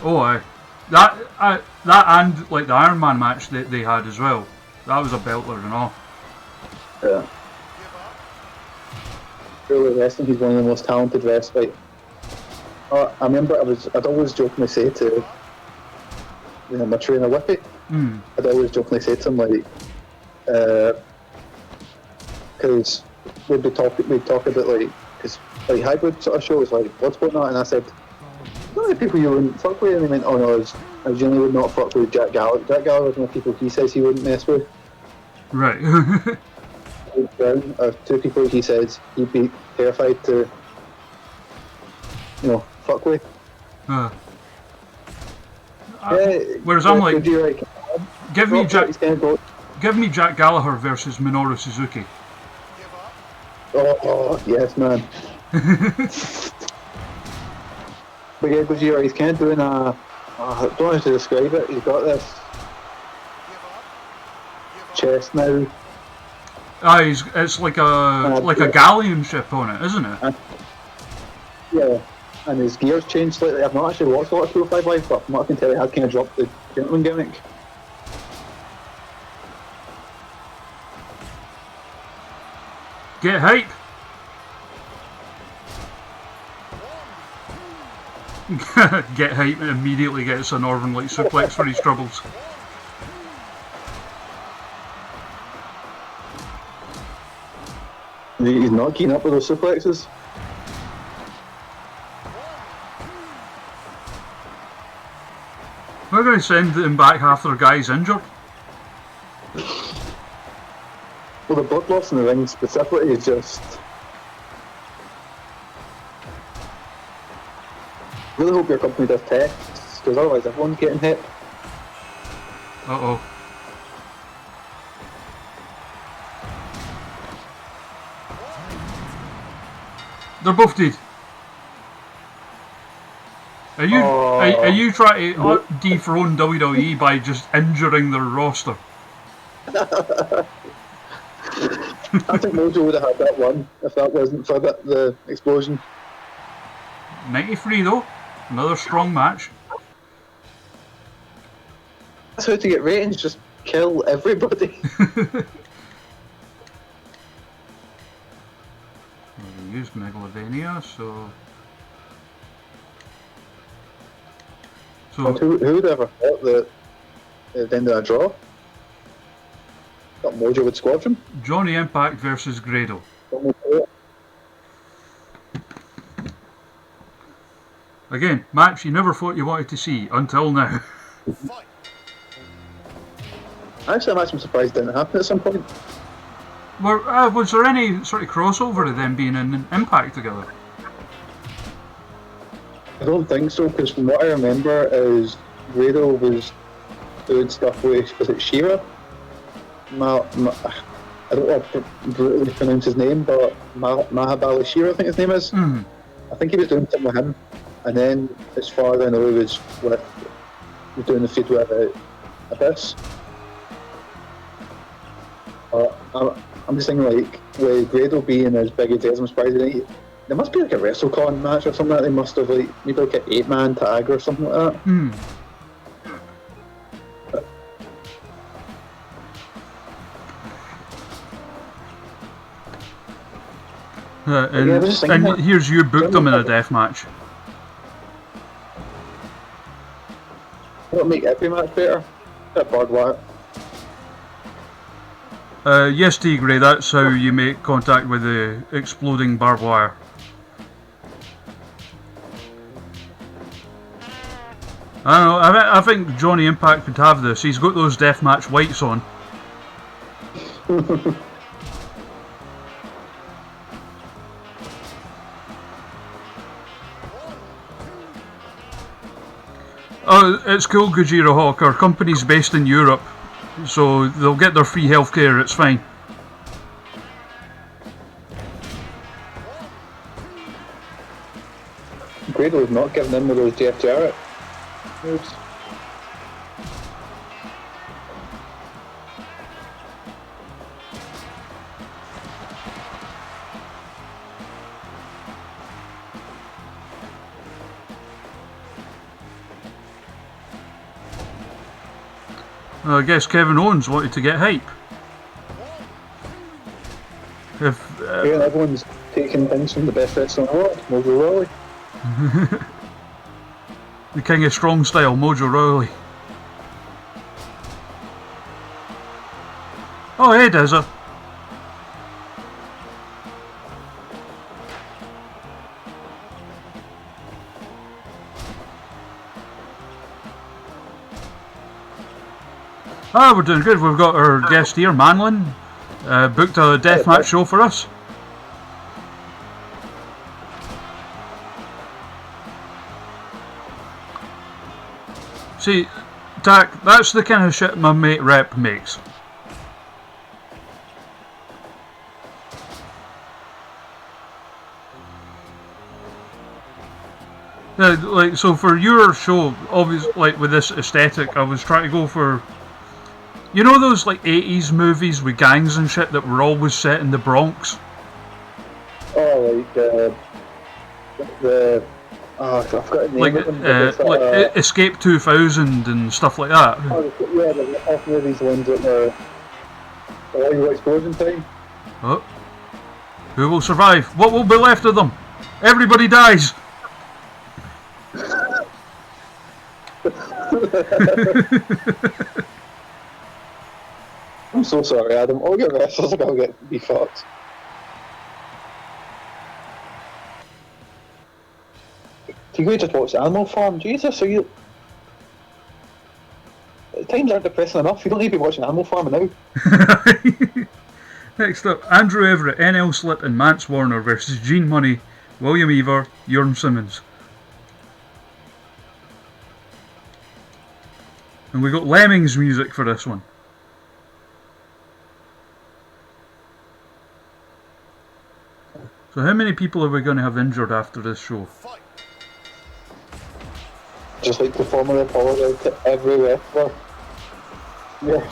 Oh, aye. That and like the Iron Man match that they had as well. That was a belter and all. Yeah. Really wrestling, he's one of the most talented wrestlers. I remember I'd always jokingly say to my trainer Whippy, I'd always jokingly say to him, like, because we'd talk about, like, because like hybrid sort of shows, like, what's going on, and I said, how many people you wouldn't fuck with? And he went, oh no, I generally would not fuck with Jack Gallagher. Jack Gallagher's one of the people he says he wouldn't mess with. Right. Brown are two people he says he'd be terrified to, fuck with. Whereas I'm like, give me Jack Gallagher versus Minoru Suzuki. Oh yes, man. But yeah, Gojira, he's kind of doing I don't know how to describe it. He's got this chest now. It's like a galleon ship on it, isn't it? Yeah, and his gears changed slightly. I've not actually watched a lot of 205 Live, but from what I can tell, he has kind of dropped the gentleman gimmick. Get hype! Get hype and immediately gets a Northern Light suplex for his troubles. He's not keen up with those suplexes. We're going to send them back half their guys injured. Well, the blood loss in the ring specifically is just... really hope your company does tests, because otherwise everyone's getting hit. Uh-oh. They're both dead. Are you trying to dethrone WWE by just injuring their roster? I think Mojo would have had that one if that wasn't for the explosion. 93 though, another strong match. That's how to get ratings, just kill everybody. We used Megalovania, so Who would ever thought that at the end of a draw? Got Mojo with Squadron. Johnny Impact versus Grado. Again, match you never thought you wanted to see until now. Actually, I'm surprised it didn't happen at some point. Was there any sort of crossover of them being in Impact together? I don't think so, because from what I remember is Grado was doing stuff with, was it Shira? I don't know how to brutally pronounce his name, but Mahabali Shira, I think his name is. Mm. I think he was doing something with him, and then as far as I know, he was doing the feud with Abyss. I'm just thinking, like, with Grado being as big as he is, I'm surprised there must be like a WrestleCon match or something like that. They must have like maybe like an 8-man tag or something like that. Mm. And here's you booked him in a death match. Will it make every match better? That barbed wire. Yes, Tigray, that's how you make contact with the exploding barbed wire. I don't know, I think Johnny Impact could have this. He's got those deathmatch whites on. Oh, it's cool, Gojira Hawk. Our company's based in Europe, so they'll get their free healthcare, it's fine. Grado was not giving in with those Jeff Jarrett moves. I guess Kevin Owens wanted to get hype. If Yeah, everyone's taking things from the best wrestler in the world, Mojo Rawley. The king of strong style, Mojo Rawley. Oh, hey, Dizza. Ah, we're doing good. We've got our guest here, Manlon, booked a deathmatch show for us. See, Tack, that's the kind of shit my mate Rep makes. Like, so for your show, obviously, like with this aesthetic, I was trying to go for, you know, those like 80s movies with gangs and shit that were always set in the Bronx? Oh, I forgot the name Like, of them. Escape 2000 and stuff like that. Oh, yeah, the off movies ones that were oil explosion time. Oh. Who will survive? What will be left of them? Everybody dies! I'm so sorry, Adam. All your wrestlers are going to be fucked. You could just watch Animal Farm. Jesus, times aren't depressing enough. You don't need to be watching Animal Farm now. Next up, Andrew Everett, NL Slip and Mance Warner versus Gene Money, William Ever, Jurn Simmons. And we got Lemmings music for this one. So how many people are we going to have injured after this show? Just like to formally apologise to every wrestler. Yeah.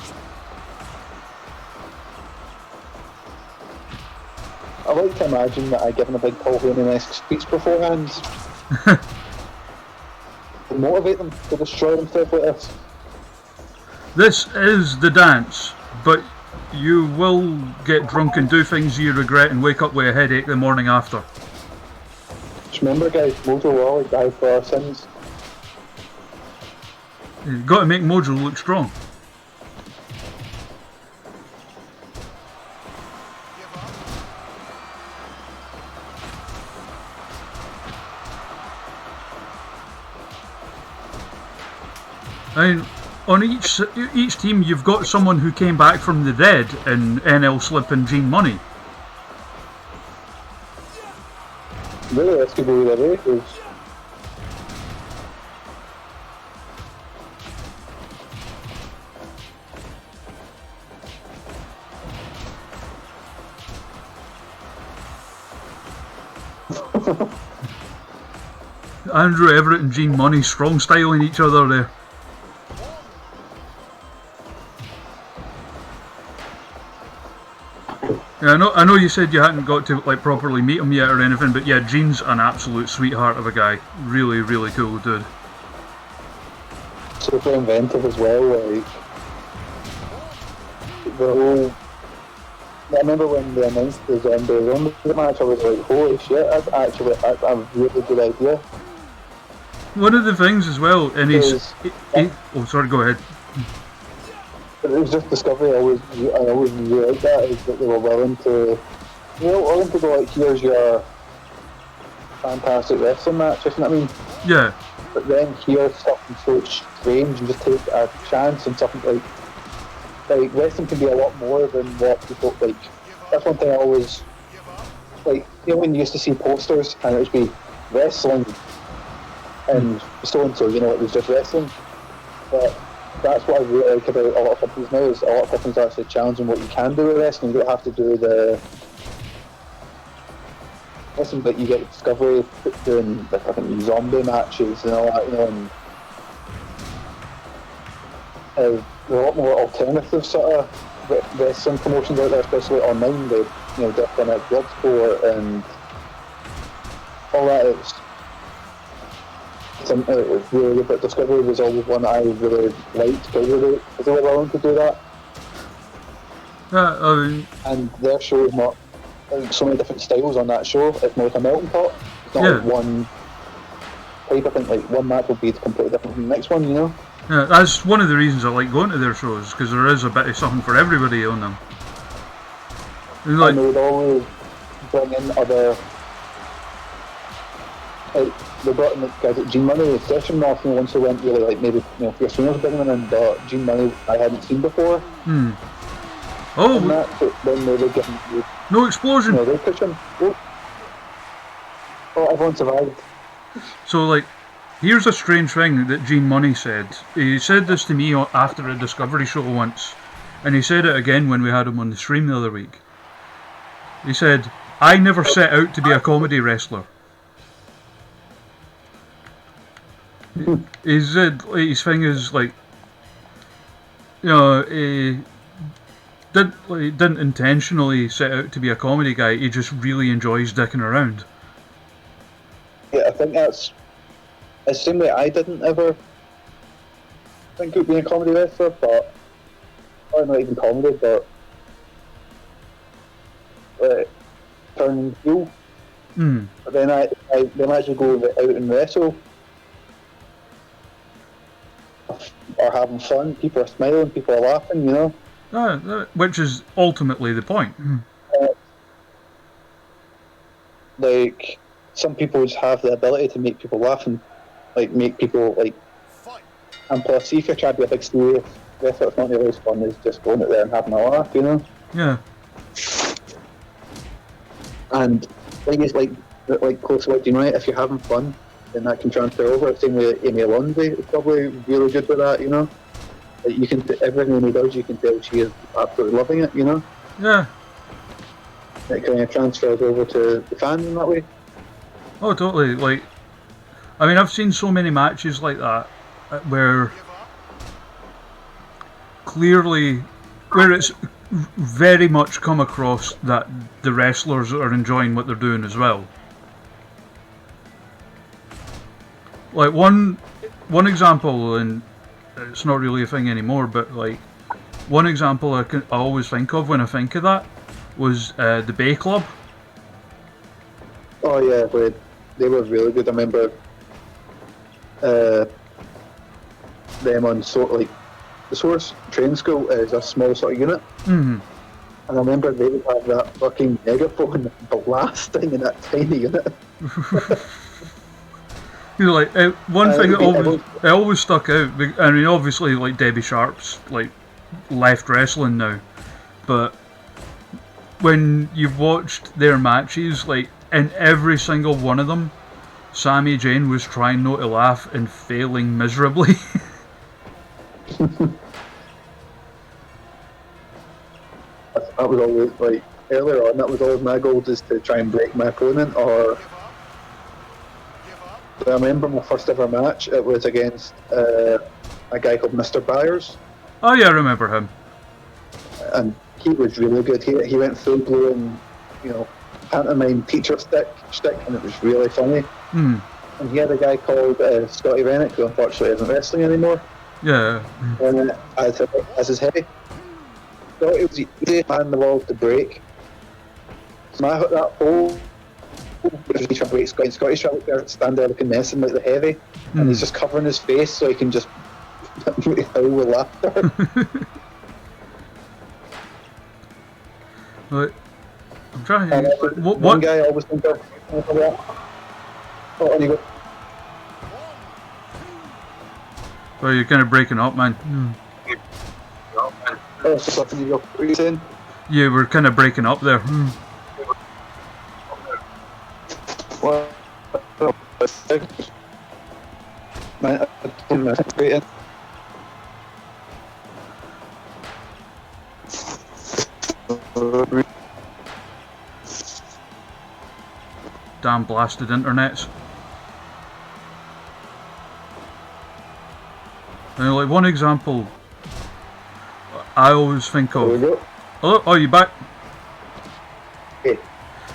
I like to imagine that I given a big Paul Heyman-esque speech beforehand. To motivate them to destroy themselves like this. This is the dance, but you will get drunk and do things you regret and wake up with a headache the morning after. Just remember, guys, Mojo Rawley died for our sins. You've got to make Mojo look strong. I mean, on each team, you've got someone who came back from the dead in NL Slip and Gene Money. Really, this could be the way, because Andrew Everett and Gene Money strong styling each other there. Yeah, I know you said you hadn't got to like properly meet him yet or anything, but yeah, Gene's an absolute sweetheart of a guy. Really, really cool dude. super inventive as well. Like the whole. I remember when they announced the Zombie match, I was like, holy shit, that's a really good idea. One of the things as well, and oh, sorry, go ahead. It was just Discovery. I always really liked that, is that they were willing to go like, here's your fantastic wrestling match, if you know what I mean. Yeah. But then here's something so strange and just take a chance on something like wrestling can be a lot more than what people like. That's one thing I always like. You know, when you used to see posters and it would be wrestling and so and so, you know, it was just wrestling. But that's what I really like about a lot of companies now, is a lot of companies are actually challenging what you can do with wrestling. You don't have to do the wrestling, but you get Discovery doing like I think zombie matches and all that, you know, and there are a lot more alternative sort of wrestling promotions out there, especially online. They, you know, different like Bloodsport and all that. It was really good, but Discovery was always one that I really liked because they were willing to do that. And their show is not like, so many different styles on that show. It's more like a melting pot. It's not like one type. I think like one match will be completely different from the next one, you know. Yeah, that's one of the reasons I like going to their shows, because there is a bit of something for everybody on them. Like, and they would always bring in other. Like, they brought in the guys like Gene Money, Session off, you know, once they went really like maybe, you know, Fierce Swingers bringing them in, but Gene Money I hadn't seen before. Oh, and that, so then they would give him, no explosion! You know, they push him. Oh, everyone survived. So, like, here's a strange thing that Gene Money said. He said this to me after a Discovery show once, and he said it again when we had him on the stream the other week. He said, I never set out to be a comedy wrestler. He said his thing is like, you know, he didn't intentionally set out to be a comedy guy. He just really enjoys dicking around. Yeah, I think that's the same way I didn't ever think of being a comedy wrestler, but or not even comedy, but turning heel. But then I then actually go out and wrestle. Are having fun, people are smiling, people are laughing, you know. Which is ultimately the point. Like, some people just have the ability to make people laugh and like make people like. And plus, see if you're trying to be a big serious wrestler, it's not nearly as fun as just going out there and having a laugh, you know. Yeah. And the thing is, like close to you know, if you're having fun, then that can transfer over. The same way Amy Alonzi is probably really good with that, you know. Like you can everything Amy does, you can tell she is absolutely loving it, you know. Yeah. It kind of transfers over to the fans in that way. Oh, totally. Like, I mean, I've seen so many matches like that where clearly, where it's very much come across that the wrestlers are enjoying what they're doing as well. Like one example, and it's not really a thing anymore, but like one example I always think of when I think of that was the Bay Club. Oh yeah, they were really good. I remember them on sort of like the Source Training School is a small sort of unit. And I remember they would have that fucking megaphone blasting in that tiny unit. You know, like one thing that always stuck out. I mean, obviously, like Debbie Sharp's like left wrestling now, but when you've watched their matches, like in every single one of them, Sami Zayn was trying not to laugh and failing miserably. That was always like earlier on. That was always my goal, just to try and break my opponent. Or I remember my first ever match. It was against a guy called Mr. Byers. Oh yeah, I remember him. And he was really good. He went full blown, pantomime teacher shtick, and it was really funny. Mm. And he had a guy called Scotty Rennick, who unfortunately isn't wrestling anymore. Yeah. As his heavy. Scotty was the easiest man in the world to break. So I hit that hole. He's trying to break Scotty. Scotty's trying to stand there looking messing like the heavy, and he's just covering his face so he can just howl with laughter. But I'm trying to. One guy I always think of. Oh, and you go. Well, you're kind of breaking up, man. Oh, so something you go. What are you saying? You were kind of breaking up there. Well, man, I Damn blasted internets. And like one example I always think of. Hello? Oh, you back? Hey.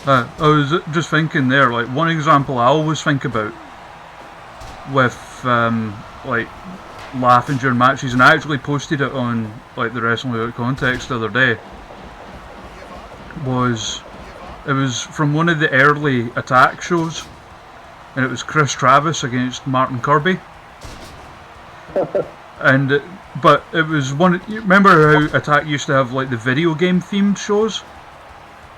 I was just thinking there, like one example I always think about with like laughing during matches, and I actually posted it on like the Wrestling Without Context the other day, it was from one of the early Attack shows, and it was Chris Travis against Martin Kirby. And but it was one. You remember how Attack used to have like the video game themed shows?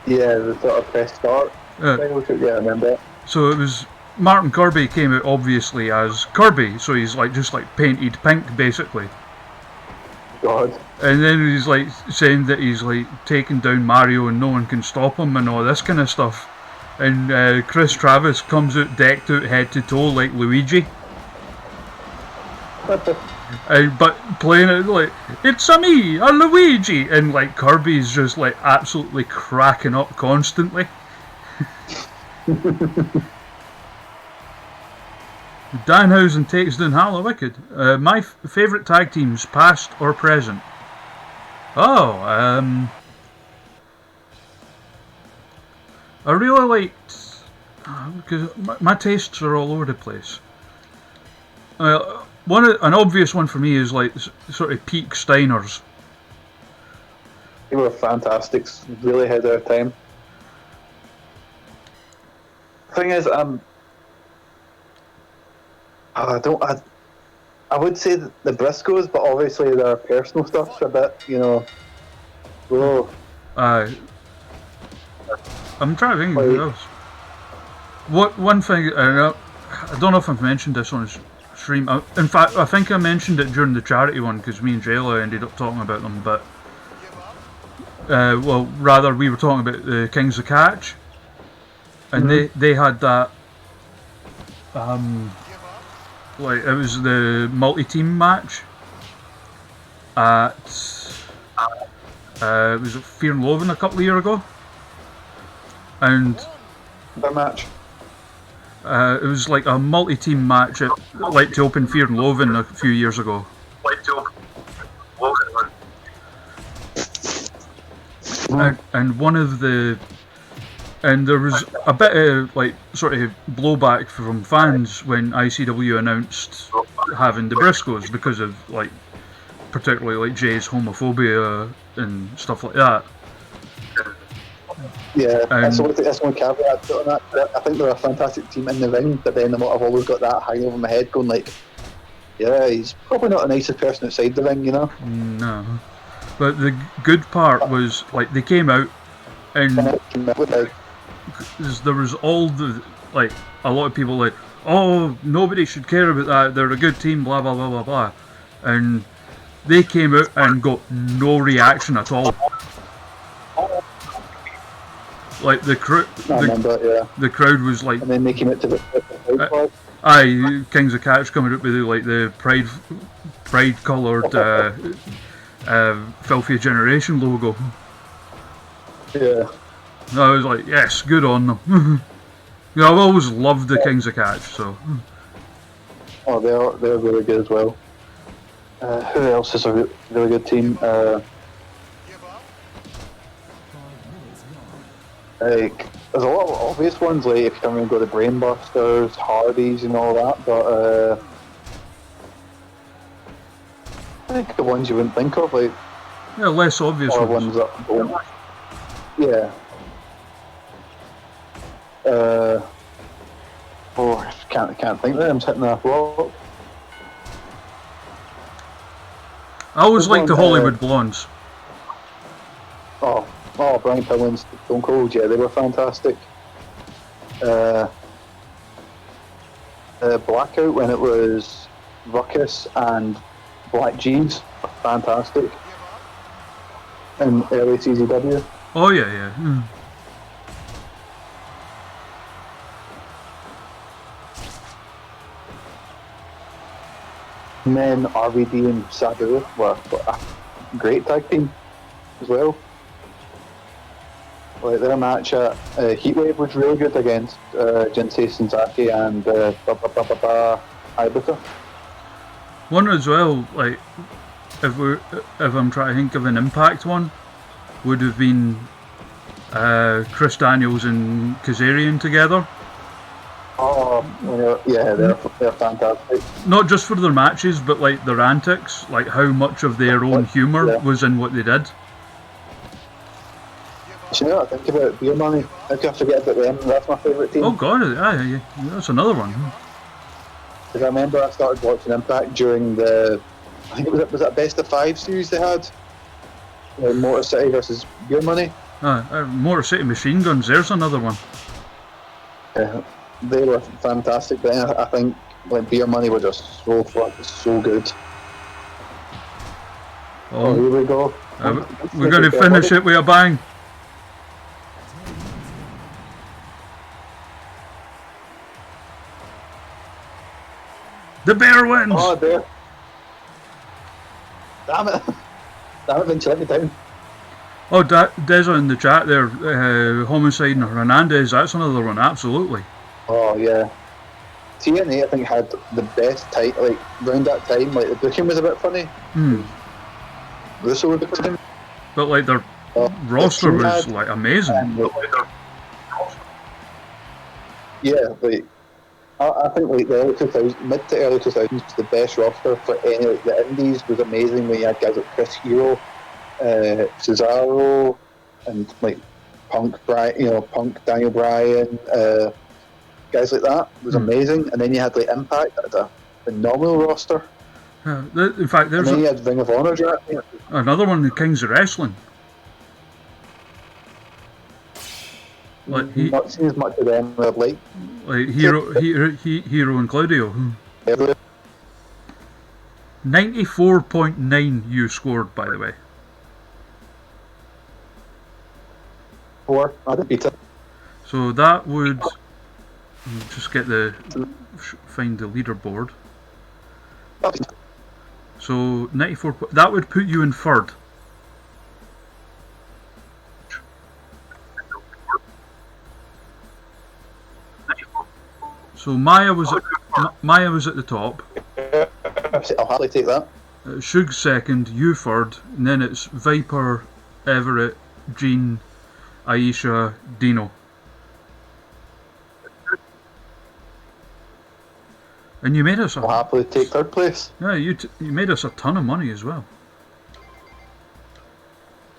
Yeah, the sort of press start. Yeah, I remember. So it was Martin Kirby came out obviously as Kirby, so he's like just like painted pink basically. God. And then he's like saying that he's like taking down Mario and no one can stop him and all this kind of stuff. And Chris Travis comes out decked out head to toe like Luigi. But playing it like, it's a me, a Luigi, and like Kirby's just like absolutely cracking up constantly. Danhausen takes down Hala Wicked. My favourite tag teams, past or present. Oh, I really liked, because my tastes are all over the place. An obvious one for me is like sort of peak Steiners. They were fantastic, really ahead of their time. Thing is, I would say that the Briscoes, but obviously their personal stuff's a bit, whoa. I'm trying to think of who else. One thing, I don't know if I've mentioned this on stream. In fact, I think I mentioned it during the charity one because me and Jayla ended up talking about them. But well, rather we were talking about the Kings of Catch, and they had that. Like it was the multi-team match at it was at Fear and Loathing a couple of years ago, and their match. It was like a multi-team match at like to open Fear and Loathing a few years ago. And one of the there was a bit of like sort of blowback from fans when ICW announced having the Briscoes because of like particularly like Jay's homophobia and stuff like that. Yeah, that's one caveat on that. I think they're a fantastic team in the ring, but then I've always got that hang over my head going like, yeah, he's probably not the nicest person outside the ring, No. But the good part was, like, they came out and there was all the, like, a lot of people like, oh, nobody should care about that, they're a good team, blah blah blah blah blah. And they came out and got no reaction at all. Like the crowd was like, And then they came out to the aye, Kings of Catch coming up with like the pride coloured Filthy Generation logo. Yeah. I was like, yes, good on them. Yeah, I've always loved the Kings of Catch, so. Oh, they're really good as well. Who else is a really good team? Like, there's a lot of obvious ones, like if you can go to Brainbusters, Hardys, and all that, but I think the ones you wouldn't think of, like, Yeah, less obvious are ones. ones that don't. Yeah. Oh, I can't think of them. I'm sitting there. Well, I always There's liked the one, Hollywood Blondes. oh, Brian Pillman's Stone Cold, yeah, they were fantastic. Blackout, when it was Ruckus and Black G's, fantastic. In early CZW. Oh yeah, yeah. And then RVD and Sabu were a great tag team as well. Like their match at Heatwave was really good against Jinsei Senzaki and Ibita. One as well, like if I'm trying to think of an Impact one, would have been Chris Daniels and Kazarian together. Oh, yeah, they're fantastic. Not just for their matches, but like their antics, like how much of their own humour was in what they did. You know, I think about Beer Money. How can I forget about them? That's my favourite team. Oh god, yeah, that's another one. Because I remember I started watching Impact during the, I think was that Best of 5 series they had? Motor City versus Beer Money. Motor City Machine Guns, there's another one. They were fantastic, but I think like Beer Money were just so fun, so good. Oh, here we go. We're going to finish it with a bang. The bear wins! Oh, bear. Damn it. Damn it, Vince, let me down. Oh, Deza in the chat there, Homicide and Hernandez, that's another one, absolutely. Oh, yeah. TNA, I think, had the best time, like, around that time, like, the booking was a bit funny. Russo would be him. But, like, their roster was, like, amazing. Yeah, like, I think, like, the early 2000s, mid to early 2000s was the best roster for any, like, the Indies was amazing when you had guys like Chris Hero, Cesaro, and, like, Punk, Daniel Bryan, guys like that. It was amazing. And then you had, like, Impact, that had a phenomenal roster. In fact, there's and then you had Ring of Honor, another one, the Kings of Wrestling. Like not seen as much of them as I'd like. Like Hero and Claudio. 94.9 you scored, by the way. 4, I didn't beat it. So that would just get find the leaderboard. So 94. That would put you in third. So Maya was at the top. I'll happily take that. Shug's second, you third, and then it's Viper, Everett, Gene, Aisha, Dino. And you made us I'll happily take third place. Yeah, you made us a ton of money as well.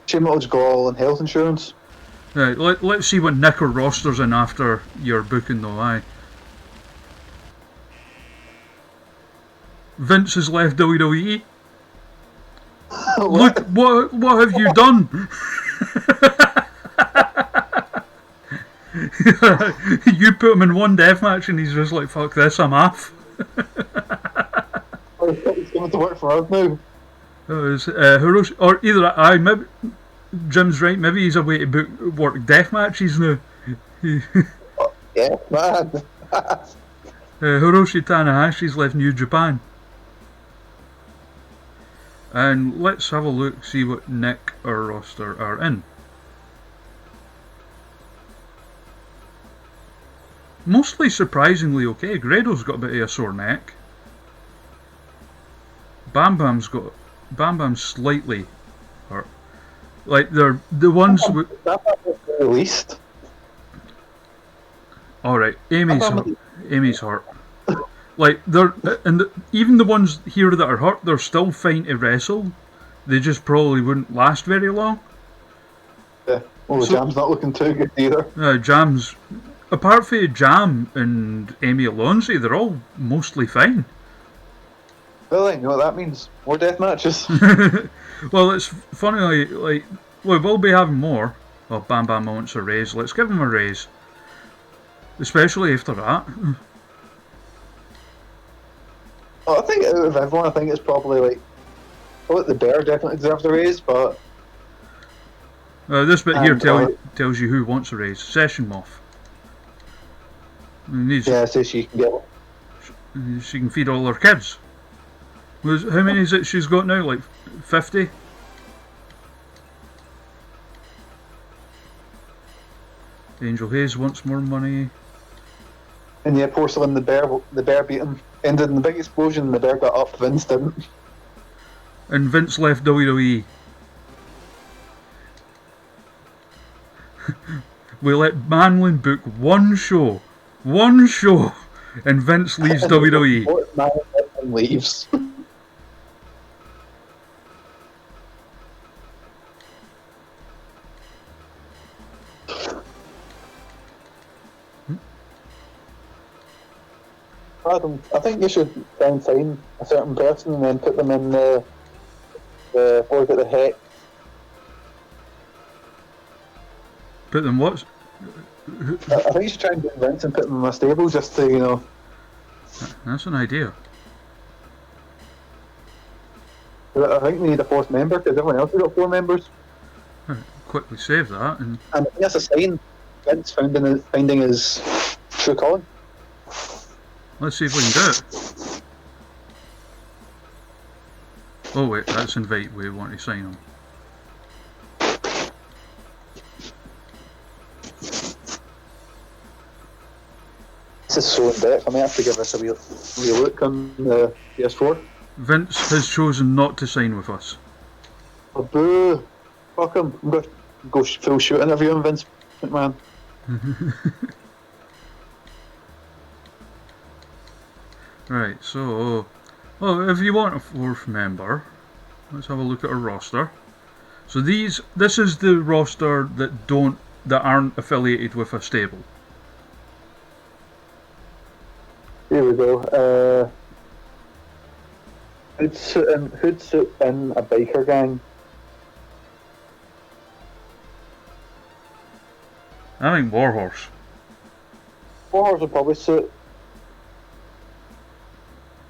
Shimot's got all in health insurance. Right, let's see what Nick or roster's in after your booking though, aye. Vince has left WWE. Look, what have you done? You put him in one deathmatch and he's just like, fuck this, I'm off. It's going to work for us now. Hiroshi, or either maybe Jim's right, maybe he's away to work deathmatches now. Yeah, man. Hiroshi Tanahashi's left New Japan. And let's have a look, see what Nick or roster are in. Mostly surprisingly okay. Grado's got a bit of a sore neck. Bam Bam's slightly hurt. Like they're the ones with. Released. All right, Amy's hurt. Like they're even the ones here that are hurt, they're still fine to wrestle. They just probably wouldn't last very long. Yeah. Well, Jam's not looking too good either. Jam's, apart from Jam and Amy Alonso, they're all mostly fine. Really? You know what that means? More death matches. Well, it's funny, like we will be having more. Well, Bam Bam wants a raise. Let's give him a raise. Especially after that. Well, I think out of everyone, I think it's probably the Bear definitely deserves a raise, but this bit here tells you who wants a raise. Session Moth. So she can get one. She can feed all her kids. How many is it she's got now? Like 50? Angel Hayes wants more money. And yeah, Porcelain, the bear beat him. Ended in the big explosion, and the bear got up. Vince didn't. And Vince left WWE. We let Manlon book one show, and Vince leaves WWE. Manlon leaves. I think you should try and find a certain person and then put them in the what the heck? Put them what? I think you should try and get Vince and put them in a stable just to, That's an idea. I think we need a fourth member because everyone else has got 4 members. Quickly save that and I think that's a sign Vince finding his true calling. let's see if we can do it. Oh wait, that's invite we want to sign on. This is so in depth. I might have to give this a wee look on the PS4. Vince has chosen not to sign with us. Oh, boo! Fuck him! I'm going to go full shoot interview on Vince McMahon. Right, so if you want a 4th member, let's have a look at our roster. So this is the roster that aren't affiliated with a stable. Here we go. Who'd suit in a biker gang? I think Warhorse. Warhorse would probably suit.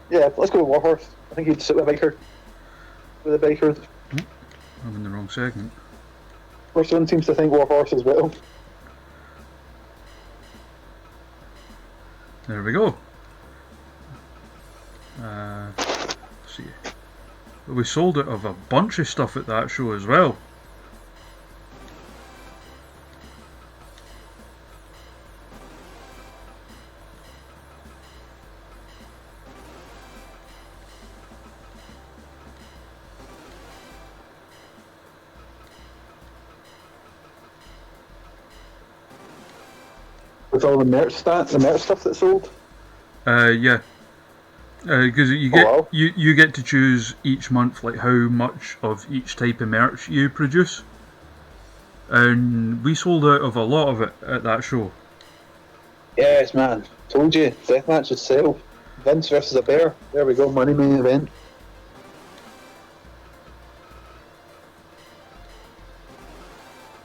Yeah, let's go with Warhorse. I think he'd suit with a biker. With a biker. I'm in the wrong segment. Person seems to think Warhorse as well. There we go. Let's see. We sold out of a bunch of stuff at that show as well. With all the merch stuff that sold. Yeah. Because you get to choose each month like how much of each type of merch you produce, and we sold out of a lot of it at that show. Yes, man. Told you, deathmatch would sell. Vince versus a bear. There we go, money main event.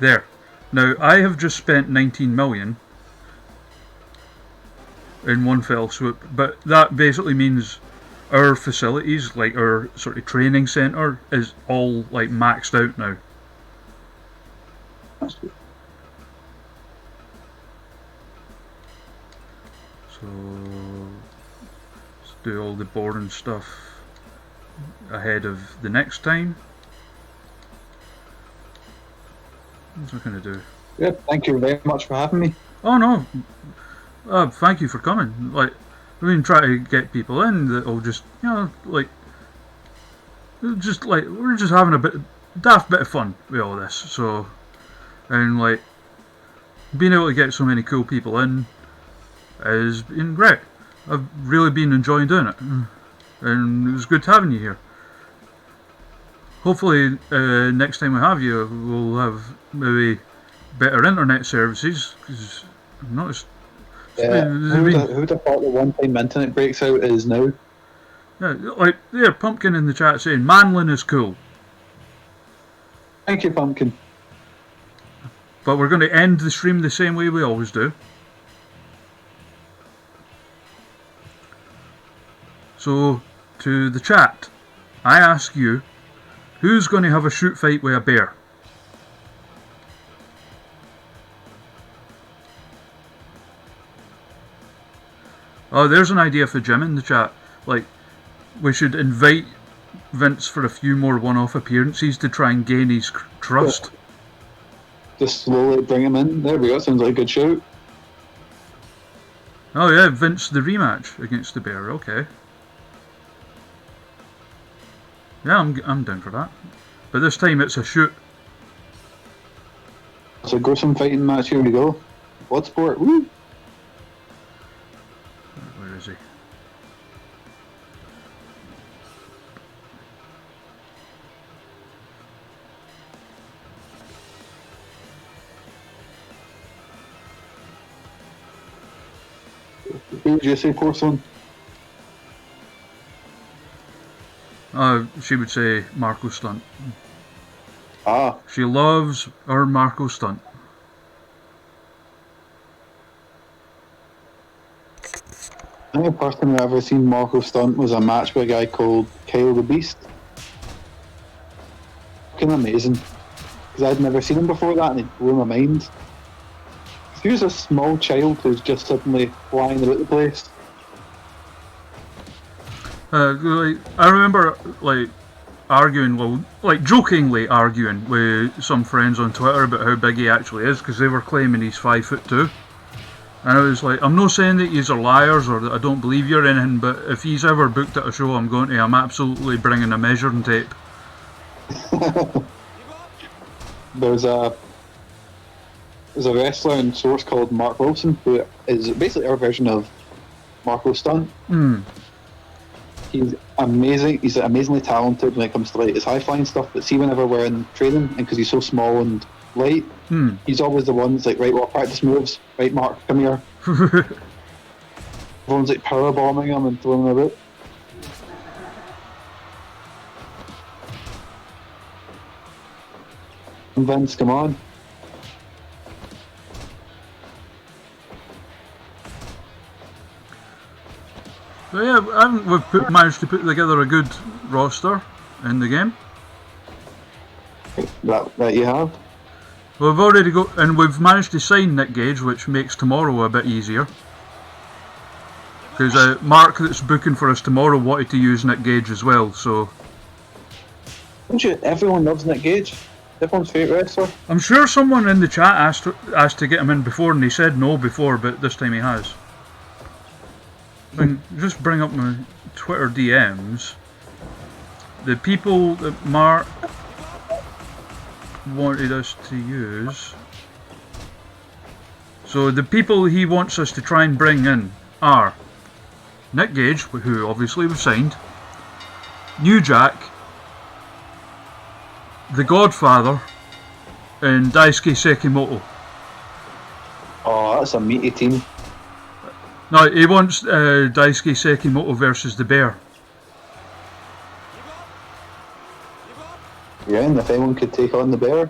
There. Now I have just spent 19 million in one fell swoop. But that basically means our facilities, like our sort of training centre, is all like maxed out now. That's good. So let's do all the boring stuff ahead of the next time. What's I going to do? Yeah, thank you very much for having me. Oh no, thank you for coming. Like, we've been trying to get people in that'll just, like, we're just having a daft bit of fun with all this. So, and like, being able to get so many cool people in has been great. I've really been enjoying doing it, and it was good having you here. Hopefully, next time we have you, we'll have maybe better internet services, because I've noticed. Yeah, who would have thought the one time internet breaks out is now? Yeah, like, there, Pumpkin in the chat saying Manlon is cool. Thank you, Pumpkin. But we're going to end the stream the same way we always do. So, to the chat, I ask you, who's going to have a shoot fight with a bear? Oh, there's an idea for Jim in the chat. Like, we should invite Vince for a few more one-off appearances to try and gain his trust. Just slowly bring him in. There we go. Sounds like a good shout. Oh yeah, Vince the rematch against the bear. Okay. Yeah, I'm down for that. But this time it's a shoot. It's a gruesome fighting match. Here we go. Bloodsport. Woo! Where is he? Who would you say, Corson? She would say Marco Stunt. Ah, She loves her Marco Stunt. I think the first time I ever seen Marco Stunt was a match with a guy called Kyle the Beast. Fucking amazing. Because I'd never seen him before that and it blew my mind. Here's a small child who's just suddenly flying about the place. Like, I remember jokingly arguing with some friends on Twitter about how big he actually is, because they were claiming he's 5'2". And I was like, I'm not saying that yous are liars or that I don't believe you or anything, but if he's ever booked at a show I'm absolutely bringing a measuring tape. There's a wrestler in Source called Mark Wilson, who is basically our version of Marco Stunt. He's amazing. He's amazingly talented when it comes to like his high flying stuff. But see, whenever we're in training, and because he's so small and light, he's always the one that's like, right, well, practice moves. Right, Mark, come here. Everyone's like power bombing him and throwing him about. And Vince, come on. So yeah, I think we've managed to put together a good roster in the game. That you have. We've already got, and we've managed to sign Nick Gage, which makes tomorrow a bit easier. Because Mark, that's booking for us tomorrow, wanted to use Nick Gage as well, so... Don't you? Everyone loves Nick Gage. Everyone's favourite wrestler. I'm sure someone in the chat asked to get him in before, and he said no before, but this time he has. Just bring up my Twitter DMs. The people that Mark wanted us to use. So the people he wants us to try and bring in are Nick Gage, who obviously we've signed, New Jack, The Godfather, and Daisuke Sekimoto. Oh, that's a meaty team. No, he wants Daisuke Sekimoto versus the Bear. Yeah, and if anyone could take on the Bear,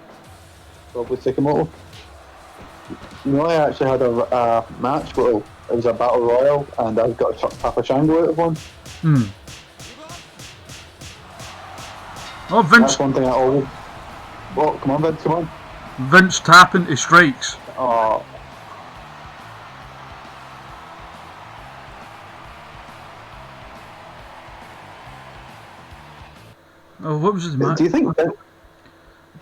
probably Sekimoto. You know, I actually had a match, well, it was a battle royal, and I got a Chuck Papa Shango out of one. Oh, Vince. That's one thing I always. Oh, come on, Vince, come on. Vince tapping to strikes. Oh. Oh, what was his match? Do you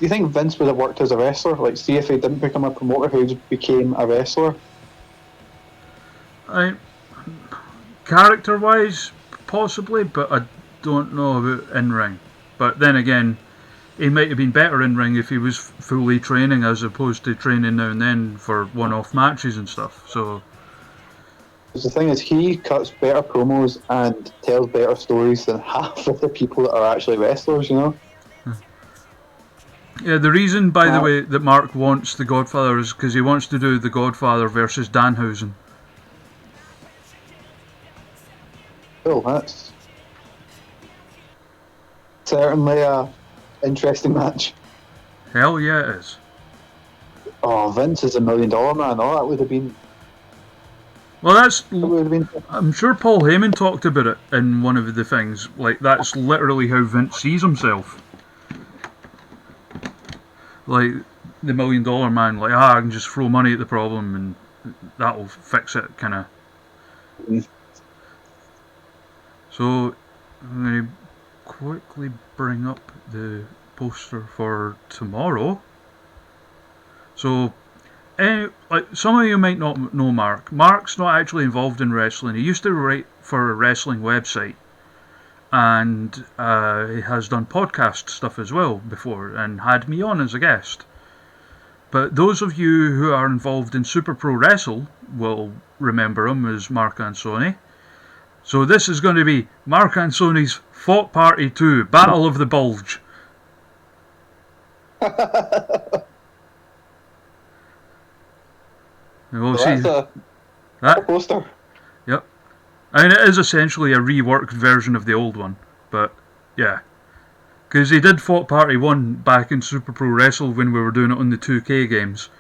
think Vince would have worked as a wrestler? Like, see if he didn't become a promoter, who became a wrestler? Character-wise, possibly, but I don't know about in-ring. But then again, he might have been better in-ring if he was fully training as opposed to training now and then for one-off matches and stuff. So, Because the thing is, he cuts better promos and tells better stories than half of the people that are actually wrestlers, you know? yeah, the reason, by the way, that Mark wants The Godfather is because he wants to do The Godfather versus Danhausen. Cool, that's certainly a interesting match. Hell yeah, it is. Oh, Vince is $1 million man. Oh, that would have been. Well, That would have been. I'm sure Paul Heyman talked about it in one of the things. Like, that's literally how Vince sees himself. Like, the $1 million man, like, I can just throw money at the problem and that'll fix it, kind of. So, I'm going to quickly bring up the poster for tomorrow. So, like, some of you might not know Mark. Mark's not actually involved in wrestling. He used to write for a wrestling website, and he has done podcast stuff as well before, and had me on as a guest. But those of you who are involved in Super Pro Wrestle will remember him as Mark Ansoni. So this is going to be Mark Ansoni's Fought Party 2, Battle of the Bulge. We'll see. That's a That? poster. Yep. I mean, it is essentially a reworked version of the old one, but yeah. Because he did Fought Party 1 back in Super Pro Wrestle when we were doing it on the 2K games.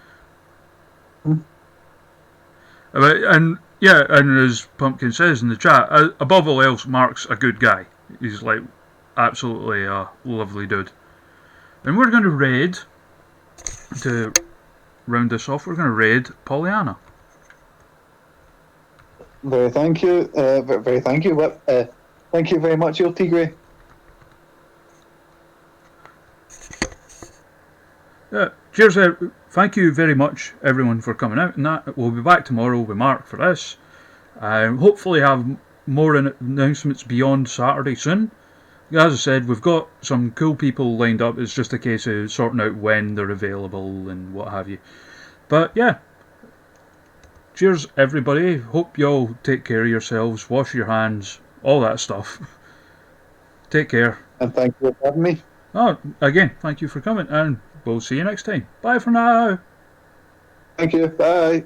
And yeah, and as Pumpkin says in the chat, above all else, Mark's a good guy. He's like absolutely a lovely dude. And we're going to raid, to round this off, we're going to raid Pollyanna. Very thank you. Very thank you. Thank you very much, El Tigre. Cheers. Thank you very much, everyone, for coming out. And that we'll be back tomorrow with Mark for this. Hopefully, have more announcements beyond Saturday soon. As I said, we've got some cool people lined up. It's just a case of sorting out when they're available and what have you. But yeah, cheers, everybody. Hope you all take care of yourselves. Wash your hands. All that stuff. Take care. And thank you for having me. Oh, again, thank you for coming, and we'll see you next time. Bye for now. Thank you. Bye.